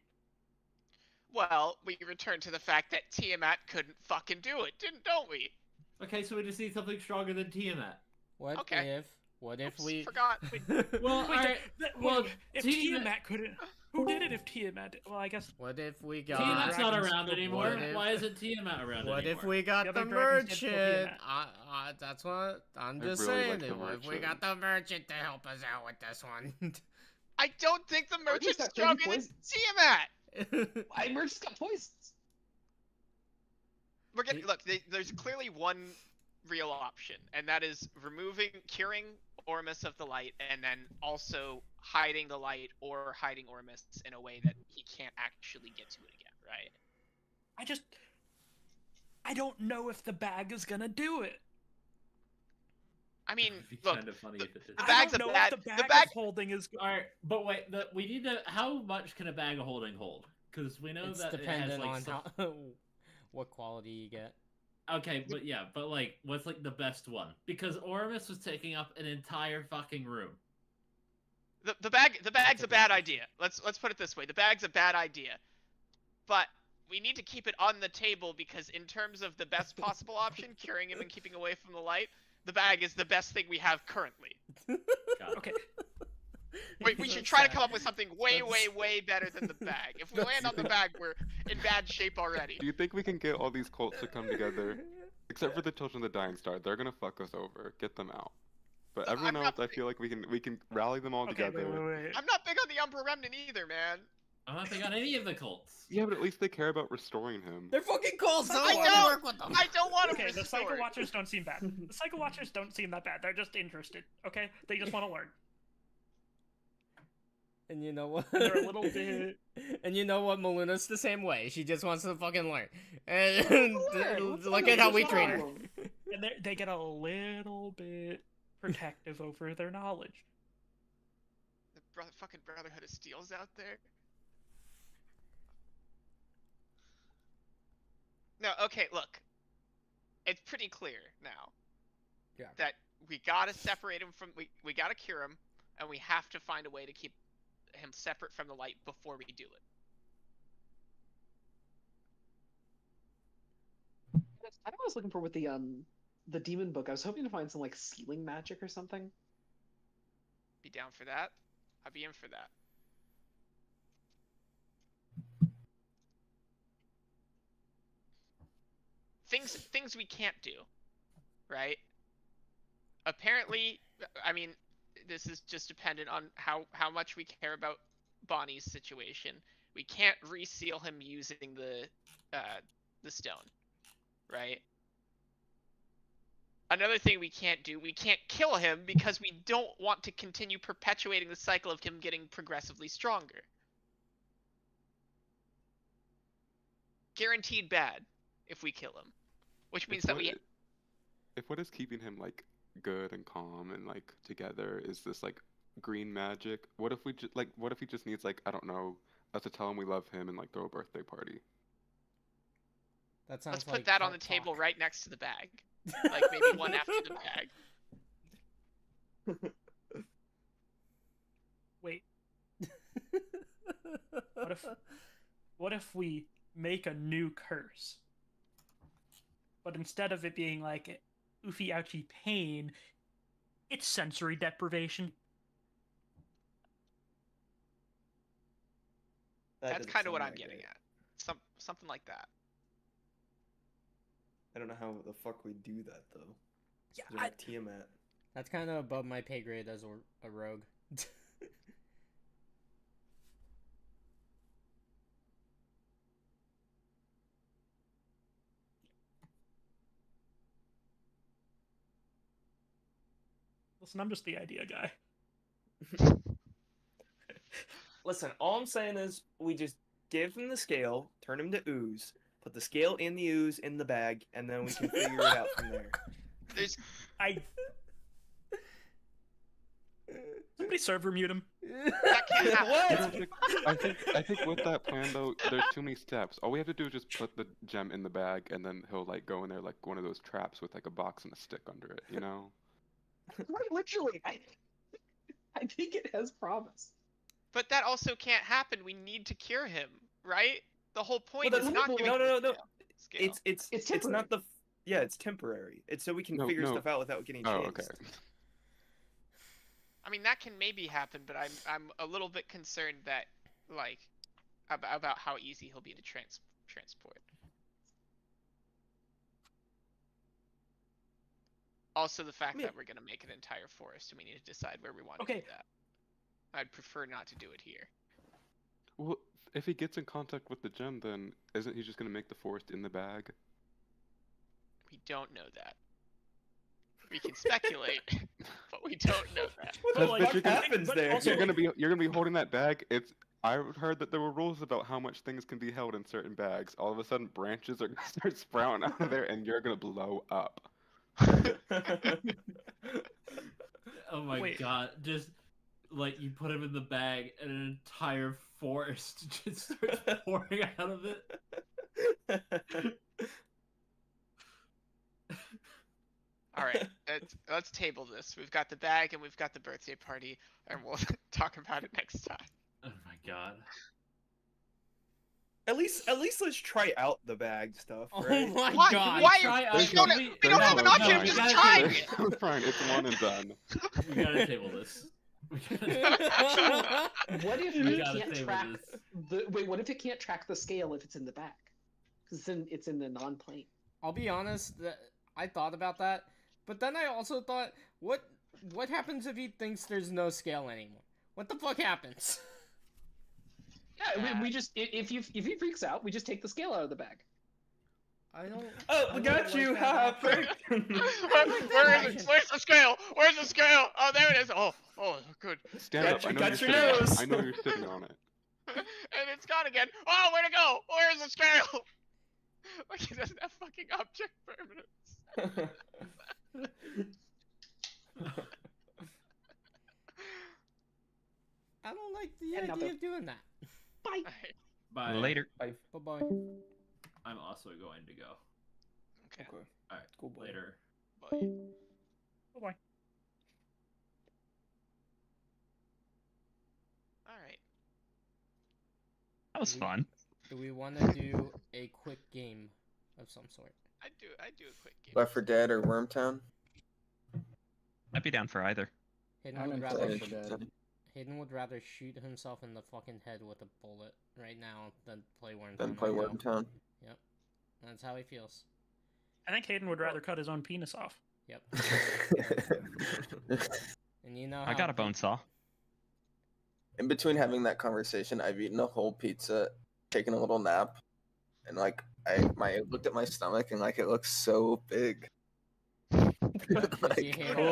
Well, we return to the fact that Tiamat couldn't fucking do it, don't we? Okay, so we just need something stronger than Tiamat. What if Oops, we forgot. Well, Wait, alright. Well, if Tiamat- Tiamat couldn't, Who did it if Tiamat? Well, I guess. What if we got? Tiamat's not Dragons around still anymore. What if- Why isn't Tiamat around What anymore? if we got The the other dragons did kill merchant? Tiamat. That's what I'm I just really saying. like the What if we got the merchant to help us out with this one? I don't think the Merchant's merchant's got stronger crazy than poison. Tiamat. Why merchant's got poisons? We're getting look. There's clearly one real option, and that is curing Ormus of the light, and then also hiding the light or hiding Ormus in a way that he can't actually get to it again, right? I don't know if the bag is gonna do it. I mean, It'd be look, kind of funny if it did. the I bag's don't a know bad. if the The bag bag. of holding is. All right, but wait, we need to. How much can a bag of holding hold? Because we know It's that it has dependent like on some... how what quality you get. Okay, but like, what's like the best one? Because Ormus was taking up an entire fucking room. The bag's a bad idea. Let's put it this way. The bag's a bad idea, but we need to keep it on the table because in terms of the best possible option, curing him and keeping away from the light, the bag is the best thing we have currently. Okay. Wait, we should try to come up with something way better than the bag. If we land on the bag, we're in bad shape already. Do you think we can get all these cults to come together? Except for the Children of the Dying Star, they're gonna fuck us over. Get them out. But everyone else, I feel like we can rally them all together. Wait. I'm not big on the Umbra Remnant either, man. I'm not big on any of the cults. Yeah, but at least they care about restoring him. They're fucking cults. I don't work with them. I don't want to Okay, the restore. Psycho Watchers don't seem bad. The Psycho Watchers don't seem that bad. They're just interested. Okay, they just want to learn. And you know what? They're a little bit. And you know what? Maluna's the same way. She just wants to fucking learn. And look at how we treat her. And they get a little bit protective over their knowledge. The fucking Brotherhood of Steel's out there. No, okay, look. It's pretty clear now. Yeah. That we gotta separate him from we gotta cure him, and we have to find a way to keep him separate from the light before we do it. I know I was looking for with the demon book. I was hoping to find some like sealing magic or something. Be down for that. I'd be in for that. Things we can't do, right? Apparently, I mean, this is just dependent on how much we care about Bonnie's situation. We can't reseal him using the stone, right? Another thing we can't do, we can't kill him because we don't want to continue perpetuating the cycle of him getting progressively stronger. Guaranteed bad if we kill him, which means that we. If what is keeping him like good and calm and like together is this like green magic, what if we what if he just needs like, I don't know, us to tell him we love him and like throw a birthday party? That sounds Let's put like that on the cult table talk. right next to the bag. Like maybe one after the bag. Wait. What if we make a new curse? But instead of it being like oofy ouchy pain, it's sensory deprivation. That's kind of what I'm getting at. Something like that. I don't know how the fuck we do that though. Yeah, They're not Tiamat. That's kind of above my pay grade as a rogue. Listen, I'm just the idea guy. Listen, all I'm saying is we just give him the scale, turn him to ooze, put the scale in the ooze in the bag, and then we can figure it out from there. There's Somebody server mute him. that can't happen. I think with that plan though, there's too many steps. All we have to do is just put the gem in the bag, and then he'll like go in there like one of those traps with like a box and a stick under it, you know? Right, literally. I think it has promise. But that also can't happen. We need to cure him, right? The whole point Well, is that's not no, giving no, no, no. scale. It's not the. Yeah, it's temporary. It's so we can figure stuff out without getting chased. Oh, okay. I mean, that can maybe happen, but I'm a little bit concerned that like about how easy he'll be to transport. Also, the fact that we're gonna make an entire forest, and we need to decide where we want to do that. I'd prefer not to do it here. Well, if he gets in contact with the gem, then isn't he just gonna make the forest in the bag? We don't know that. We can speculate, but we don't know that. What the fuck happens there? You're gonna be holding that bag. I heard that there were rules about how much things can be held in certain bags. All of a sudden, branches are gonna start sprouting out of there, and you're gonna blow up. Oh my god! Just like you put him in the bag, and an entire forest just starts pouring out of it. All right, let's table this. We've got the bag and we've got the birthday party, and we'll talk about it next time. Oh my god! At least let's try out the bag stuff. Oh Right? my Why? god! We don't have an option of just trying it. Fine, it's one and done. We gotta table this. What if We you gotta can't table track this. what if it can't track the scale if it's in the bag? Because it's in the non-plane. I'll be honest, that I thought about that, but then I also thought, what happens if he thinks there's no scale anymore? What the fuck happens? Yeah, we just if he freaks out, we just take the scale out of the bag. I don't. Oh, we got you, haha, prick. Where is it? Where's the scale? Where's the scale? Oh, there it is. Oh, good. Stand up. I know got you're your sitting. nose. I know you're sitting on it. And it's gone again. Oh, where'd it go? Where's the scale? Like he doesn't have fucking object permanence. I don't like the idea of doing that. Bye. Bye. Later. Bye bye. I'm also going to go. Okay. All right. Cool boy. Later. Bye. Bye. All right. That was fun. Do we want to do a quick game of some sort? I do a quick game. Left 4 Dead or Wormtown? I'd be down for either. Hayden I'm would into rather Left 4 Dead. Hayden would rather shoot himself in the fucking head with a bullet right now than play Wormtown. Then play right now. Wormtown. Yep. That's how he feels. I think Hayden would rather cut his own penis off. Yep. And you know I got a bone saw. In between having that conversation, I've eaten a whole pizza, taken a little nap, and like I looked at my stomach and like it looks so big. Cool,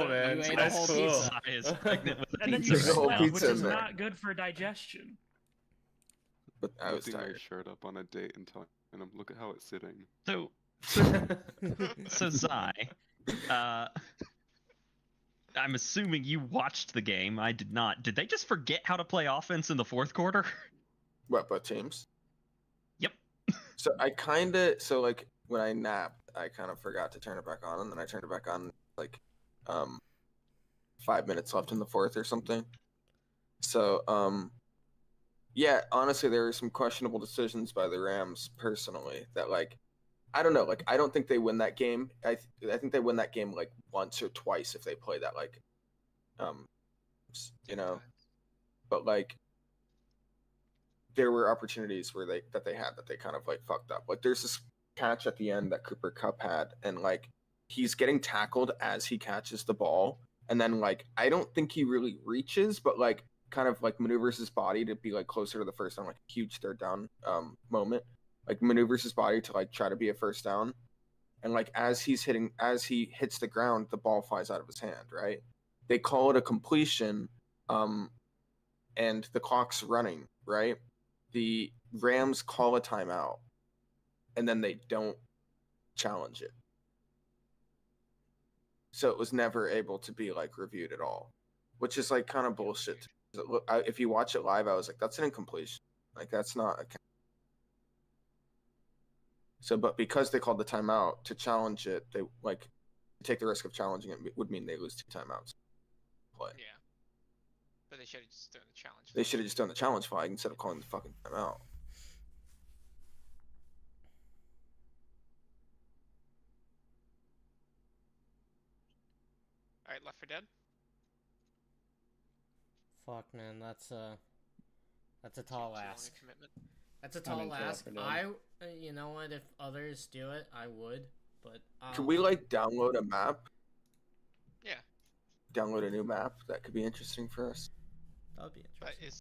man. You ate a That's whole cool. pizza. I is pregnant with a And then you pizza There's a whole slept, now. which pizza is in there. not good for digestion. But I was Lifting my tired. shirt up on a date and telling him, look at how it's sitting. So Zai, I'm assuming you watched the game. I did not. Did they just forget how to play offense in the fourth quarter? What, both teams? Yep. So like when I napped, I kind of forgot to turn it back on, and then I turned it back on like 5 minutes left in the fourth or something. So yeah, honestly, there were some questionable decisions by the Rams personally that like I don't know, like I don't think they win that game. I think they win that game like once or twice if they play that like you know, but like there were opportunities where they had that they kind of like fucked up. Like there's this catch at the end that Cooper Kupp had, and like he's getting tackled as he catches the ball, and then like I don't think he really reaches, but like kind of like maneuvers his body to be like closer to the first down, like a huge third down moment. Like maneuvers his body to like try to be a first down, and like as he hits the ground, the ball flies out of his hand. Right? They call it a completion, and the clock's running. Right? The Rams call a timeout, and then they don't challenge it. So it was never able to be like reviewed at all, which is like kind of bullshit. If you watch it live, I was like, that's an incompletion. Like that's not a. So, but because they called the timeout to challenge it, they like take the risk of challenging it would mean they lose 2 timeouts. Play. Yeah. But they should have just thrown the challenge. They should have just done the challenge flag instead of calling the fucking timeout. All right, Left 4 Dead. Fuck, man, that's That's a tall Too long a ask. commitment. That's a I'm tall into that ask. for them. You know what? If others do it, I would. But Can we like download a map? Yeah. Download a new map? That could be interesting for us. That would be But interesting. is